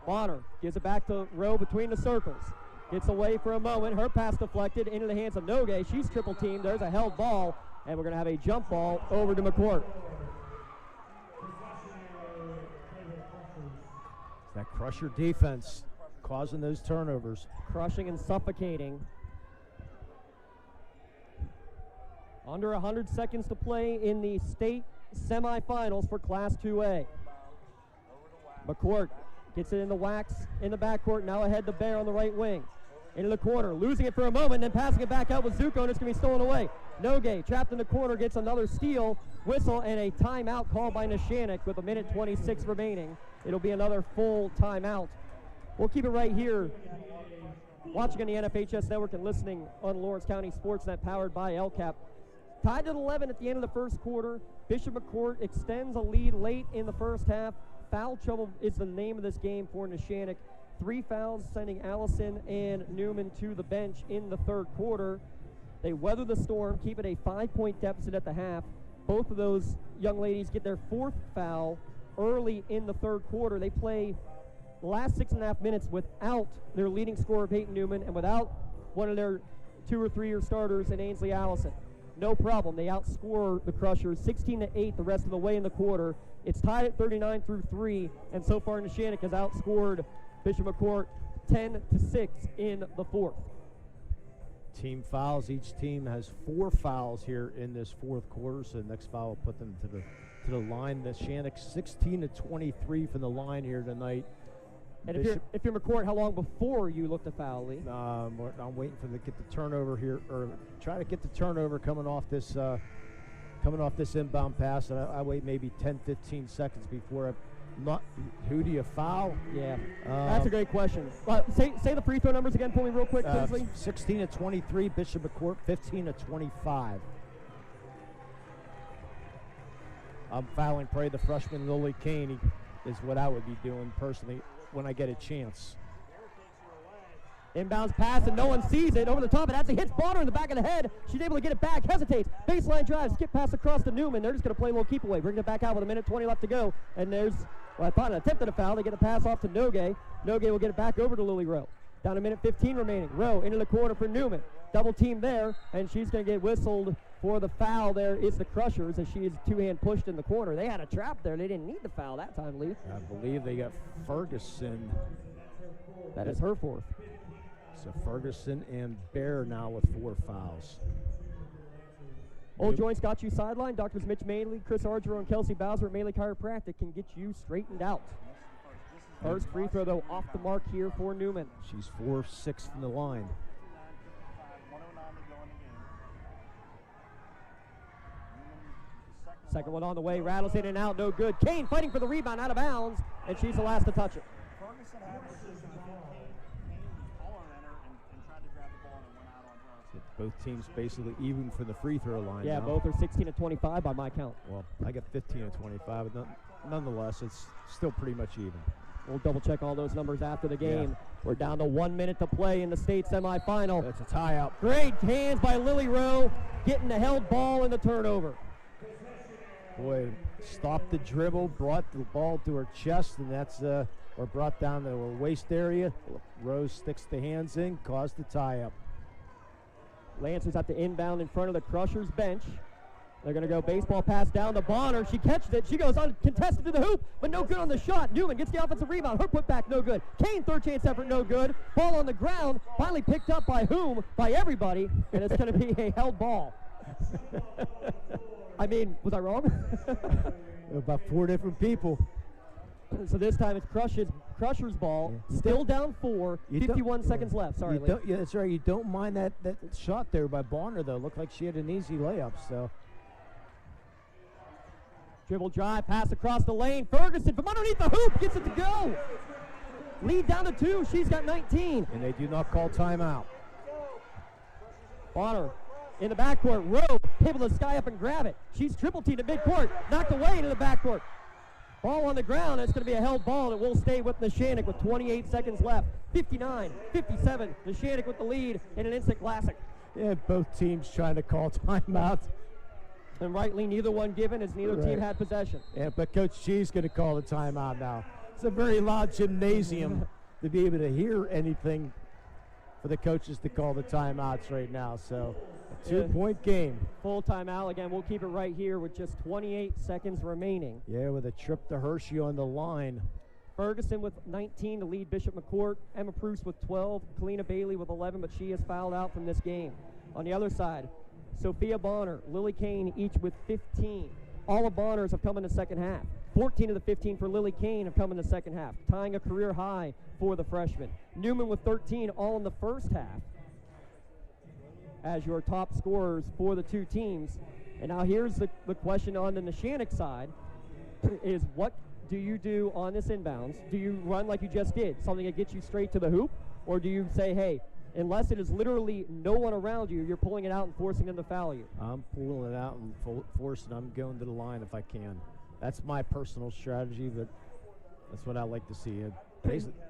Bonner gives it back to Rowe between the circles. Gets away for a moment. Her pass deflected into the hands of Nogue. She's triple teamed. There's a held ball, and we're going to have a jump ball over to McCort. That Crusher defense causing those turnovers. Crushing and suffocating. Under 100 seconds to play in the state semifinals for Class 2A. McCort gets it in the wax in the backcourt, now ahead to Bear on the right wing. Into the corner, losing it for a moment, then passing it back out with Zuko, and it's going to be stolen away. Nogue, trapped in the corner, gets another steal, whistle, and a timeout called by Neshannock with 1:26 remaining. It'll be another full timeout. We'll keep it right here. Watching on the NFHS Network and listening on Lawrence County SportsNet, powered by LCAP. Tied at 11 at the end of the first quarter. Bishop McCort extends a lead late in the first half. Foul trouble is the name of this game for Neshannock. 3 fouls sending Allison and Newman to the bench in the third quarter. They weather the storm, keep it a 5-point deficit at the half. Both of those young ladies get their 4th foul early in the third quarter. They play the last 6.5 minutes without their leading scorer, Peyton Newman, and without one of their 2 or 3 year starters in Ainsley Allison. No problem. They outscore the Crushers 16-8 the rest of the way in the quarter. It's tied at 39 through 3, and so far Neshannock has outscored Bishop McCort 10-6 in the fourth. Team fouls. Each team has 4 fouls here in this fourth quarter, so the next foul will put them to the line. Neshannock 16-23 from the line here tonight. And if you're McCort, how long before you look to foul, Lee? I'm waiting for them to get the turnover here, or try to get the turnover coming off this inbound pass. And I wait maybe 10-15 seconds before who do you foul? Yeah, that's a great question. Say the free throw numbers again for me real quick, please, Lee. 16-23, Bishop McCort 15-25. I'm fouling probably the freshman Lily Kane is what I would be doing personally when I get a chance. Inbounds pass and no one sees it. Over the top, it actually hits Bonner in the back of the head. She's able to get it back, hesitates. Baseline drive, skip pass across to Newman. They're just going to play a little keep away. Bring it back out with 1:20 left to go. And there's, I thought an attempted a foul. They get the pass off to Nogue. Nogue will get it back over to Lily Rowe. Down 1:15 remaining. Rowe into the corner for Newman. Double team there, and she's going to get whistled for the foul. There is the Crushers as she is 2-hand pushed in the corner. They had a trap there. They didn't need the foul that time, Lee. I believe they got Ferguson. That is her 4th. So Ferguson and Bear now with 4 fouls. Old Joints got you sidelined. Doctors Mitch Maley, Chris Argero, and Kelsey Bowser at Maley Chiropractic can get you straightened out. First free throw, though, off the mark here for Newman. She's 4-6 from the line. Second one on the way, rattles in and out, no good. Kane fighting for the rebound, out of bounds, and she's the last to touch it. Both teams basically even for the free throw line. Yeah, now. both are 16-25 by my count. Well, I got 15-25, but nonetheless, it's still pretty much even. We'll double check all those numbers after the game. Yeah. We're down to 1 minute to play in the state semifinal. That's a tie-out. Great hands by Lily Rowe, getting the held ball and the turnover. Boy, stopped the dribble, brought the ball to her chest, and that's or brought down to her waist area. Rose sticks the hands in, caused the tie-up. Lancers at the inbound in front of the Crushers bench. They're going to go baseball pass down to Bonner. She catches it. She goes uncontested to the hoop, but no good on the shot. Newman gets the offensive rebound. Her putback, no good. Kane, third chance effort, no good. Ball on the ground, finally picked up by whom? By everybody, and it's going to be a held ball. I mean, was I wrong? About 4 different people. So this time it's Crushers ball, still down 4, 51 seconds left. Sorry, Lee. Yeah, that's right. You don't mind that shot there by Bonner, though. Looked like she had an easy layup, so. Dribble drive, pass across the lane. Ferguson from underneath the hoop gets it to go. Lead down to 2. She's got 19. And they do not call timeout. Bonner in the backcourt. Rowe able to sky up and grab it. She's triple teamed at midcourt. Knocked away into the backcourt. Ball on the ground. It's going to be a held ball, and it will stay with Neshannock with 28 seconds left. 59-57. Neshannock with the lead in an instant classic. Yeah, both teams trying to call timeout. And rightly, neither one given as neither team had possession. Yeah, but Coach G's going to call the timeout now. It's a very loud gymnasium to be able to hear anything for the coaches to call the timeouts right now. So, a 2-point game. Full timeout. Again, we'll keep it right here with just 28 seconds remaining. Yeah, with a trip to Hershey on the line. Ferguson with 19 to lead Bishop McCort. Emma Pruce with 12. Kalina Bailey with 11, but she is fouled out from this game. On the other side, Sophia Bonner, Lily Kane, each with 15. All of Bonner's have come in the second half. 14 of the 15 for Lily Kane have come in the second half, tying a career high for the freshman. Newman with 13, all in the first half, as your top scorers for the two teams. And now here's the question on the Neshannock side is what do you do on this inbounds? Do you run like you just did, something that gets you straight to the hoop? Or do you say, hey, unless it is literally no one around you, you're pulling it out and forcing them to foul you? I'm pulling it out and forcing. I'm going to the line if I can. That's my personal strategy, but that's what I like to see. And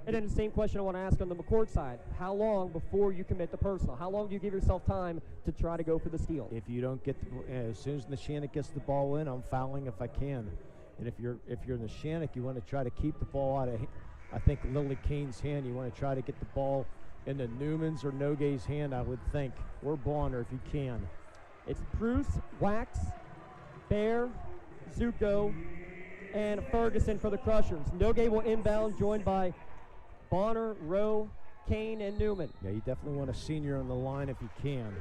then the same question I want to ask on the McCort side. How long before you commit the personal? How long do you give yourself time to try to go for the steal? If you don't get as soon as Neshannock gets the ball in, I'm fouling if I can. And if you're Neshannock, you want to try to keep the ball out of, I think, Lily Kane's hand. You want to try to get the ball into Newman's or Nogay's hand, I would think, or Bonner if you can. It's Pruce, Wax, Bear, Zuko, and Ferguson for the Crushers. Nogay will inbound, joined by Bonner, Rowe, Kane, and Newman. Yeah, you definitely want a senior on the line if you can.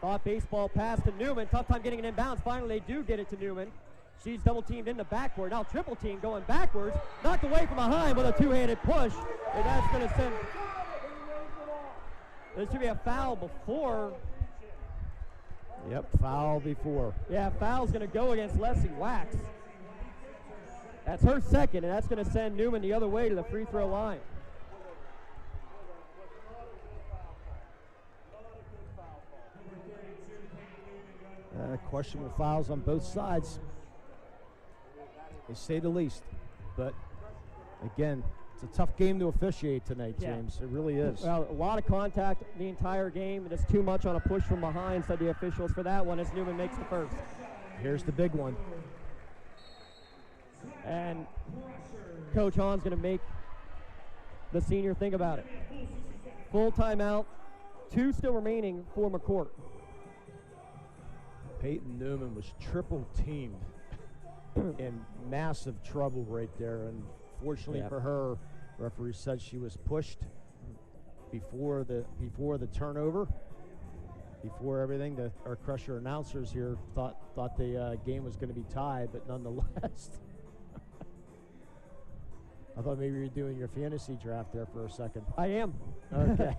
Thought baseball pass to Newman. Tough time getting it inbounds. Finally, they do get it to Newman. She's double teamed in the backcourt. Now triple team going backwards. Knocked away from behind with a two-handed push. And that's going to send. There should be a foul before. Yep, foul before. Yeah, foul's going to go against Leslie Wax. That's her second, and that's going to send Newman the other way to the free throw line. Questionable fouls on both sides, to say the least. But again, it's a tough game to officiate tonight, James. It really is. Well, a lot of contact the entire game, and it's too much on a push from behind, said the officials for that one as Newman makes the first. Here's the big one. And Coach Hahn's going to make the senior think about it. Full timeout, 2 still remaining for McCort. Peyton Newman was triple teamed in massive trouble right there, and fortunately for her, referee said she was pushed before the turnover, before everything. Our Crusher announcers here thought the game was going to be tied, but nonetheless. I thought maybe you were doing your fantasy draft there for a second. I am. Okay.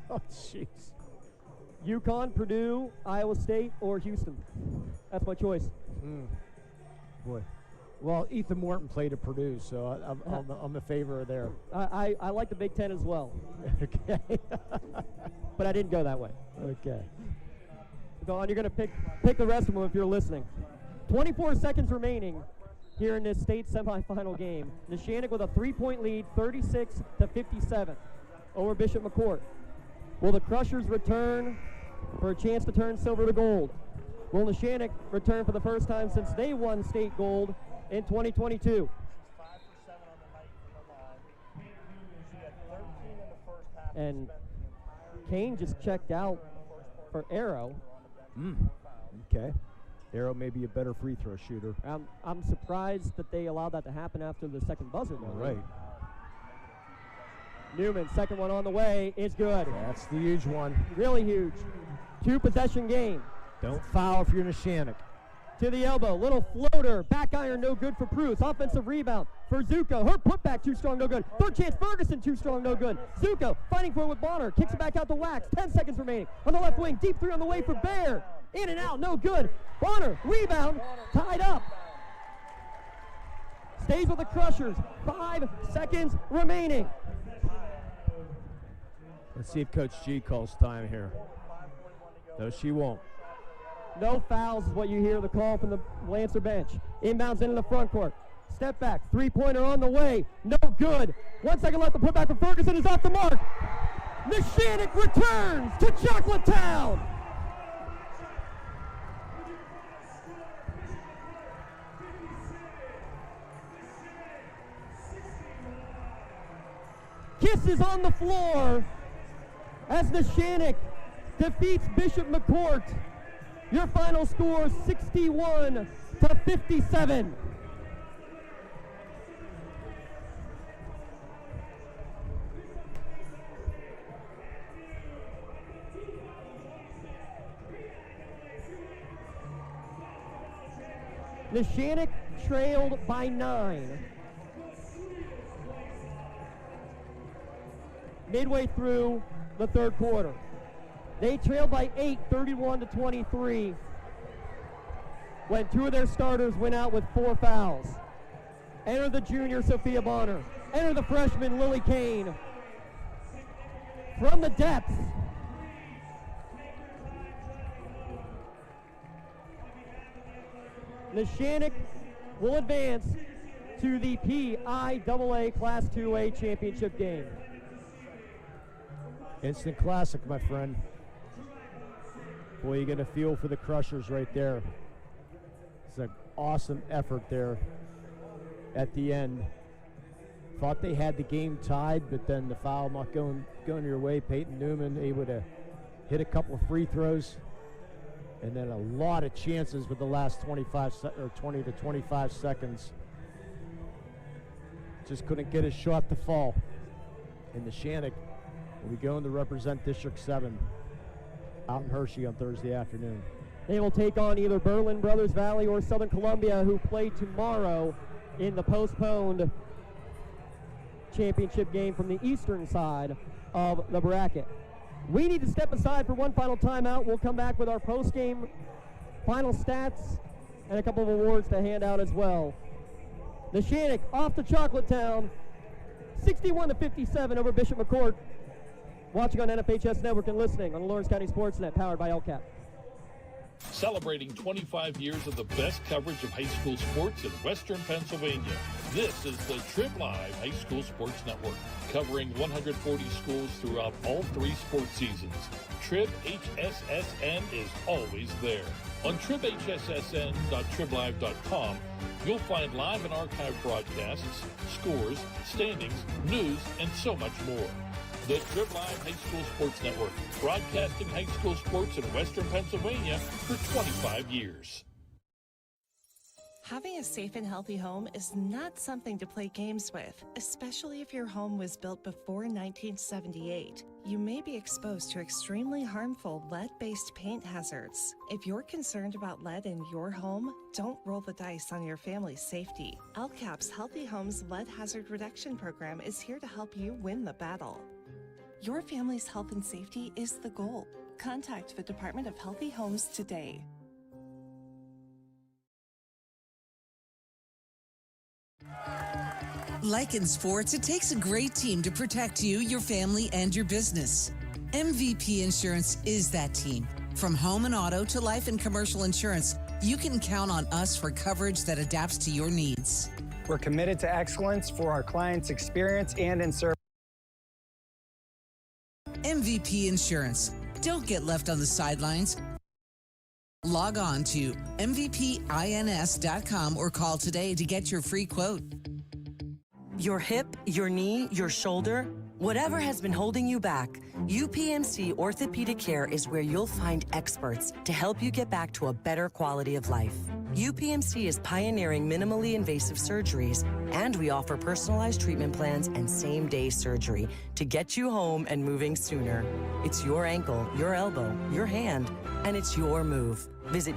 Oh, jeez. UConn, Purdue, Iowa State, or Houston. That's my choice. Boy. Well, Ethan Morton played at Purdue, so I'm a favor there. I like the Big Ten as well. Okay. But I didn't go that way. Okay. Don, you're going to pick the rest of them if you're listening. 24 seconds remaining here in this state semifinal game. Neshannock with a 3-point lead, 36-57 over Bishop McCort. Will the Crushers return for a chance to turn silver to gold? Will Neshannock return for the first time since they won state gold in 2022? And Kane just checked out for Arrow. Okay. Arrow may be a better free throw shooter. I'm surprised that they allowed that to happen after the second buzzer, though. Right. Newman, second one on the way, is good. That's the huge one. Really huge. 2-possession game. Don't foul if you're Neshannock. To the elbow, little floater, back iron, no good for Pruce. Offensive rebound for Zuko. Her putback, too strong, no good. Third chance, Ferguson, too strong, no good. Zuko fighting for it with Bonner, kicks it back out to Wax. 10 seconds remaining on the left wing. Deep three on the way for Bear. In and out, no good. Bonner, rebound, tied up. Stays with the Crushers. 5 seconds remaining. Let's see if Coach G calls time here. No, she won't. No fouls is what you hear the call from the Lancer bench. Inbounds into the front court. Step back, three-pointer on the way. No good. 1 second left. The putback for Ferguson is off the mark. Neshannock returns to Chocolate Town. Kisses on the floor as Neshannock defeats Bishop McCort. Your final score 61-57. Neshannock trailed by 9. Midway through the third quarter. They trailed by 8, 31-23, when 2 of their starters went out with 4 fouls. Enter the junior Sophia Bonner. Enter the freshman Lily Kane. From the depths, Neshannock will advance to the PIAA Class 2A championship game. Instant classic, my friend. Boy, you get a feel for the Crushers right there. It's an awesome effort there at the end. Thought they had the game tied, but then the foul not going your way. Peyton Newman able to hit a couple of free throws, and then a lot of chances with the last 20 to 25 seconds. Just couldn't get his shot to fall. And Neshannock will be going to represent District 7 out in Hershey on Thursday afternoon. They will take on either Berlin Brothers Valley or Southern Columbia, who play tomorrow in the postponed championship game from the eastern side of the bracket. We need to step aside for one final timeout. We'll come back with our post-game final stats and a couple of awards to hand out as well. Neshannock off to Chocolate Town, 61-57 over Bishop McCort. Watching on NFHS Network and listening on the Lawrence County SportsNet, powered by LCAP. Celebrating 25 years of the best coverage of high school sports in Western Pennsylvania. This is the Trib Live High School Sports Network, covering 140 schools throughout all 3 sports seasons. Trib HSSN is always there. On tribhssn.triblive.com, you'll find live and archive broadcasts, scores, standings, news, and so much more. The Trib Live High School Sports Network, broadcasting high school sports in Western Pennsylvania for 25 years. Having a safe and healthy home is not something to play games with, especially if your home was built before 1978. You may be exposed to extremely harmful lead-based paint hazards. If you're concerned about lead in your home, don't roll the dice on your family's safety. LCAP's Healthy Homes Lead Hazard Reduction Program is here to help you win the battle. Your family's health and safety is the goal. Contact the Department of Healthy Homes today. Like in sports, it takes a great team to protect you, your family, and your business. MVP Insurance is that team. From home and auto to life and commercial insurance, you can count on us for coverage that adapts to your needs. We're committed to excellence for our clients' experience and in service. MVP Insurance. Don't get left on the sidelines. Log on to mvpins.com or call today to get your free quote. Your hip, your knee, your shoulder, whatever has been holding you back, UPMC Orthopedic Care is where you'll find experts to help you get back to a better quality of life. UPMC is pioneering minimally invasive surgeries, and we offer personalized treatment plans and same-day surgery to get you home and moving sooner. It's your ankle, your elbow, your hand, and it's your move. Visit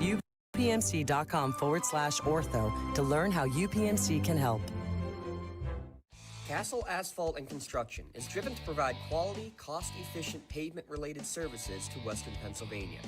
upmc.com/ortho to learn how UPMC can help. Castle Asphalt and Construction is driven to provide quality, cost-efficient pavement-related services to Western Pennsylvania.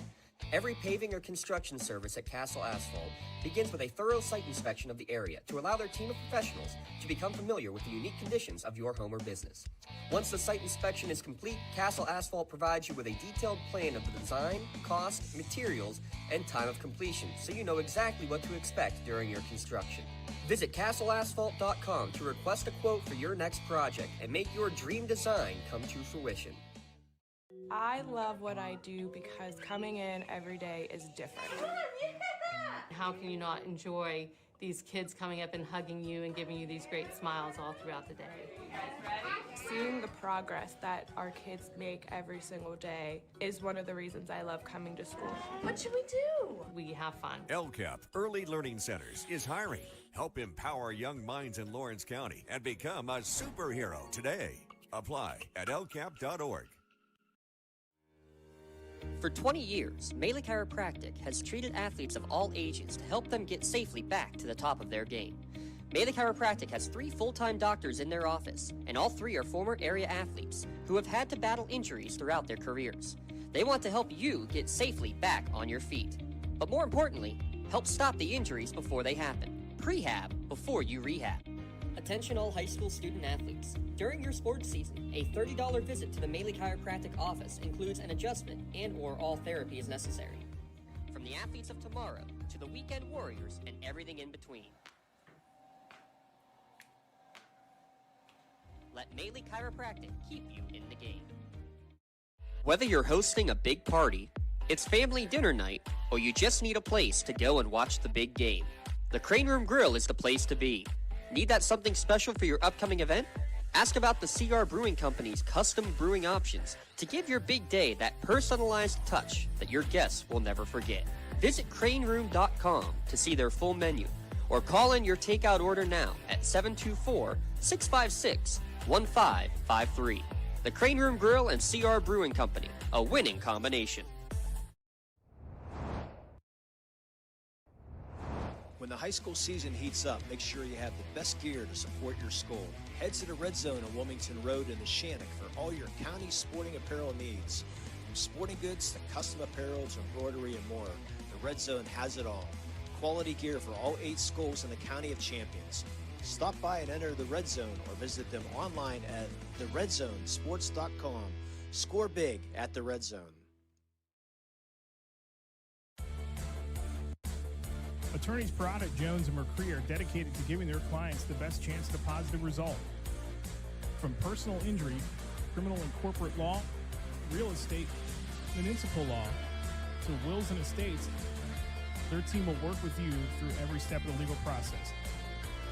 Every paving or construction service at Castle Asphalt begins with a thorough site inspection of the area to allow their team of professionals to become familiar with the unique conditions of your home or business. Once the site inspection is complete, Castle Asphalt provides you with a detailed plan of the design, cost, materials, and time of completion, so you know exactly what to expect during your construction. Visit castleasphalt.com to request a quote for your next project and make your dream design come to fruition. I love what I do because coming in every day is different. How can you not enjoy these kids coming up and hugging you and giving you these great smiles all throughout the day? Seeing the progress that our kids make every single day is one of the reasons I love coming to school. What should we do? We have fun. LCAP Early Learning Centers is hiring. Help empower young minds in Lawrence County and become a superhero today. Apply at lcap.org. For 20 years, Melee Chiropractic has treated athletes of all ages to help them get safely back to the top of their game. Melee Chiropractic has 3 full-time doctors in their office, and all 3 are former area athletes who have had to battle injuries throughout their careers. They want to help you get safely back on your feet. But more importantly, help stop the injuries before they happen. Prehab before you rehab. Attention all high school student athletes. During your sports season, a $30 visit to the Melee Chiropractic office includes an adjustment and/or all therapy is necessary. From the athletes of tomorrow to the weekend warriors and everything in between. Let Melee Chiropractic keep you in the game. Whether you're hosting a big party, it's family dinner night, or you just need a place to go and watch the big game, the Crane Room Grill is the place to be. Need that something special for your upcoming event? Ask about the CR Brewing Company's custom brewing options to give your big day that personalized touch that your guests will never forget. Visit craneroom.com to see their full menu, or call in your takeout order now at 724-656-1553. The Crane Room Grill and CR Brewing Company, a winning combination. When the high school season heats up, make sure you have the best gear to support your school. Head to the Red Zone on Wilmington Road in Neshannock for all your county sporting apparel needs. From sporting goods to custom apparel to embroidery and more, the Red Zone has it all. Quality gear for all 8 schools in the County of Champions. Stop by and enter the Red Zone or visit them online at theredzonesports.com. Score big at the Red Zone. Attorneys Parada, Jones, and McCree are dedicated to giving their clients the best chance at a positive result. From personal injury, criminal and corporate law, real estate, municipal law, to wills and estates, their team will work with you through every step of the legal process.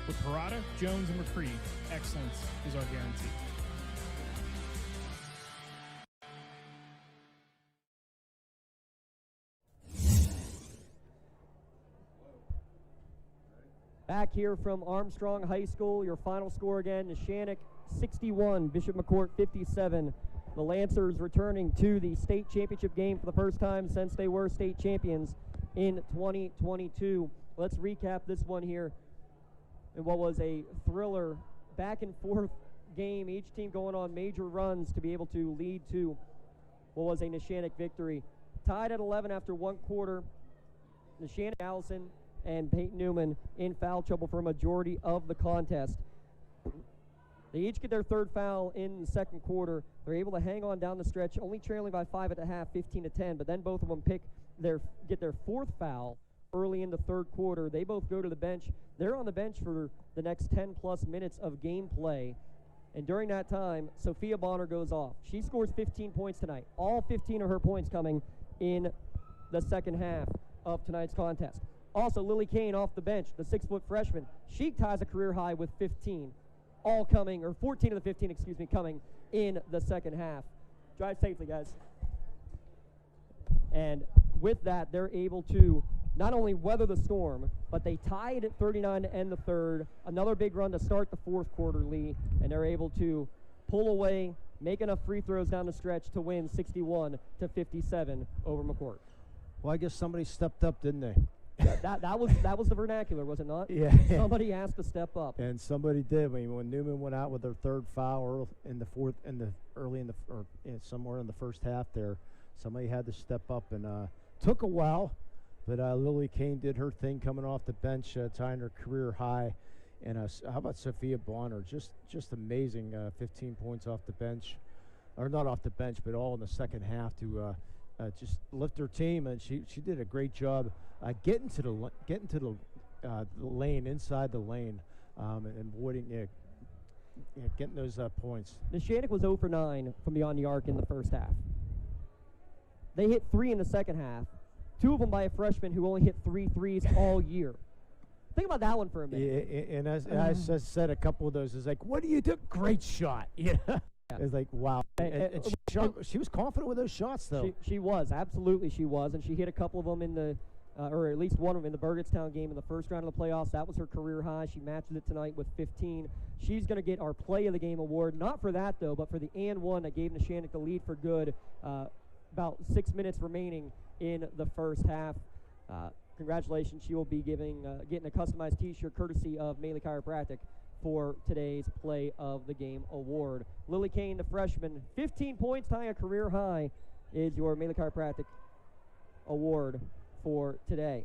With Parada, Jones, and McCree, excellence is our guarantee. Back here from Armstrong High School, your final score again, Neshannock 61, Bishop McCort 57. The Lancers returning to the state championship game for the first time since they were state champions in 2022. Let's recap this one here in what was a thriller back and forth game, each team going on major runs to be able to lead to what was a Neshannock victory. Tied at 11 after one quarter, Neshannock Allison and Peyton Newman in foul trouble for a majority of the contest. They each get their third foul in the second quarter. They're able to hang on down the stretch, only trailing by 5 at the half, 15-10, but then both of them get their fourth foul early in the third quarter. They both go to the bench. They're on the bench for the next 10-plus minutes of gameplay. And during that time, Sophia Bonner goes off. She scores 15 points tonight. All 15 of her points coming in the second half of tonight's contest. Also, Lily Kane off the bench, the 6-foot freshman. She ties a career high with 15. All coming, or 14 of the 15, coming in the second half. Drive safely, guys. And with that, they're able to not only weather the storm, but they tied at 39 to end the third. Another big run to start the fourth quarter, Lee, and they're able to pull away, make enough free throws down the stretch to win 61-57 over McCort. Well, I guess somebody stepped up, didn't they? That was the vernacular, was it not? Yeah. Somebody has to step up. And somebody did. I mean, when Newman went out with their third foul somewhere in the first half there, somebody had to step up, and took a while, but Lily Kane did her thing coming off the bench, tying her career high. And how about Sophia Bonner? Just amazing, 15 points off the bench, or not off the bench, but all in the second half to just lift her team, and she did a great job getting to the lane, inside the lane, and avoiding getting those points. Neshannock was 0 for 9 from beyond the arc in the first half. They hit 3 in the second half, 2 of them by a freshman who only hit 3 threes all year. Think about that one for a minute. Yeah, and as I said, a couple of those is like, what do you do? Great shot. Yeah. It's like, wow. And she was confident with those shots, though. She was, absolutely she was, and she hit a couple of them in the, or at least one of them in the Burgettstown game in the first round of the playoffs. That was her career high. She matches it tonight with 15. She's going to get our Play of the Game award, not for that, though, but for the and one that gave Neshannock the lead for good. About 6 minutes remaining in the first half. Congratulations. She will be getting a customized T-shirt courtesy of Maley Chiropractic for today's Play of the Game award. Lily Kane, the freshman, 15 points, tying a career high, is your Maley Chiropractic award for today.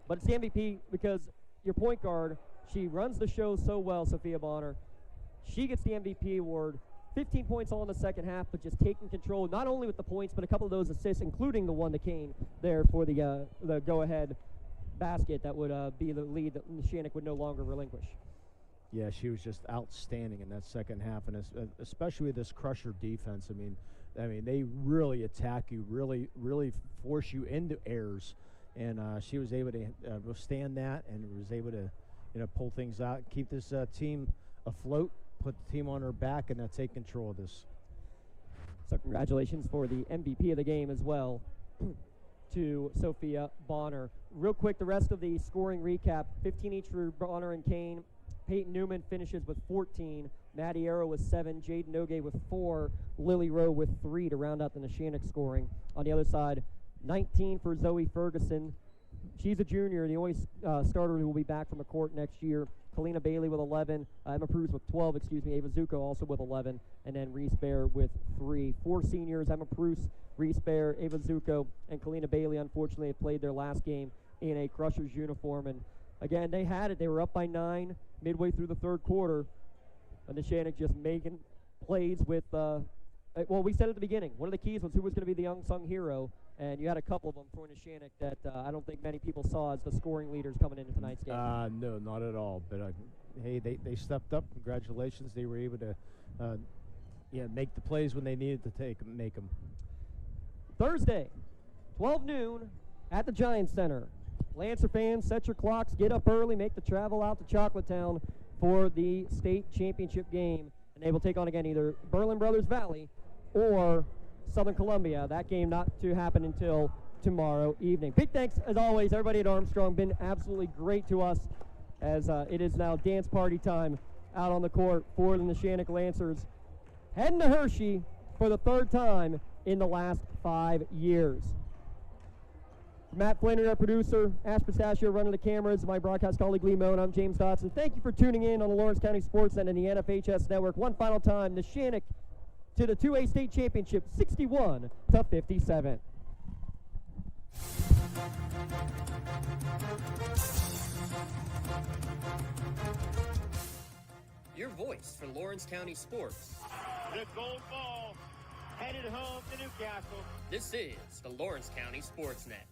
But it's the MVP because your point guard, she runs the show so well, Sophia Bonner. She gets the MVP award. 15 points all in the second half, but just taking control, not only with the points, but a couple of those assists, including the one to Kane there for the go-ahead basket that would be the lead that Neshannock would no longer relinquish. Yeah, she was just outstanding in that second half, and especially with this Crusher defense. I mean, they really attack you, really force you into errors, and she was able to withstand that and was able to, pull things out, keep this team afloat, put the team on her back, and take control of this. So congratulations for the MVP of the game as well to Sophia Bonner. Real quick, the rest of the scoring recap, 15 each for Bonner and Kane. Peyton Newman finishes with 14. Maddie Arrow with 7. Jaden Oge with 4. Lily Rowe with 3 to round out the Neshannock scoring. On the other side, 19 for Zoe Ferguson. She's a junior, the only starter who will be back from McCort next year. Kalina Bailey with 11, Emma Pruz with 12, Ava Zuko also with 11, and then Reese Bear with 3. 4 seniors, Emma Pruz, Reese Bear, Ava Zuko, and Kalina Bailey, unfortunately, have played their last game in a Crushers uniform. And again, they had it. They were up by 9 midway through the third quarter. And Neshannock just making plays with, well, we said at the beginning, one of the keys was who was going to be the unsung hero. And you had a couple of them for Neshannock that I don't think many people saw as the scoring leaders coming into tonight's game. No, not at all. But, hey, they stepped up. Congratulations. They were able to make the plays when they needed to make them. Thursday, 12 noon at the Giants Center. Lancer fans, set your clocks, get up early, make the travel out to Chocolatetown for the state championship game. And they will take on, again, either Berlin Brothers Valley or Southern Columbia. That game not to happen until tomorrow evening. Big thanks, as always, everybody at Armstrong. Been absolutely great to us as it is now dance party time out on the court for the Neshannock Lancers. Heading to Hershey for the 3rd time in the last 5 years. Matt Flannery, our producer, Ash Pistachio running the cameras, my broadcast colleague Lee Moan, I'm James Dotson. Thank you for tuning in on the Lawrence County SportsNet and the NFHS Network. One final time, Neshannock to the 2A state championship, 61-57. Your voice for Lawrence County sports. The gold ball headed home to Newcastle. This is the Lawrence County SportsNet.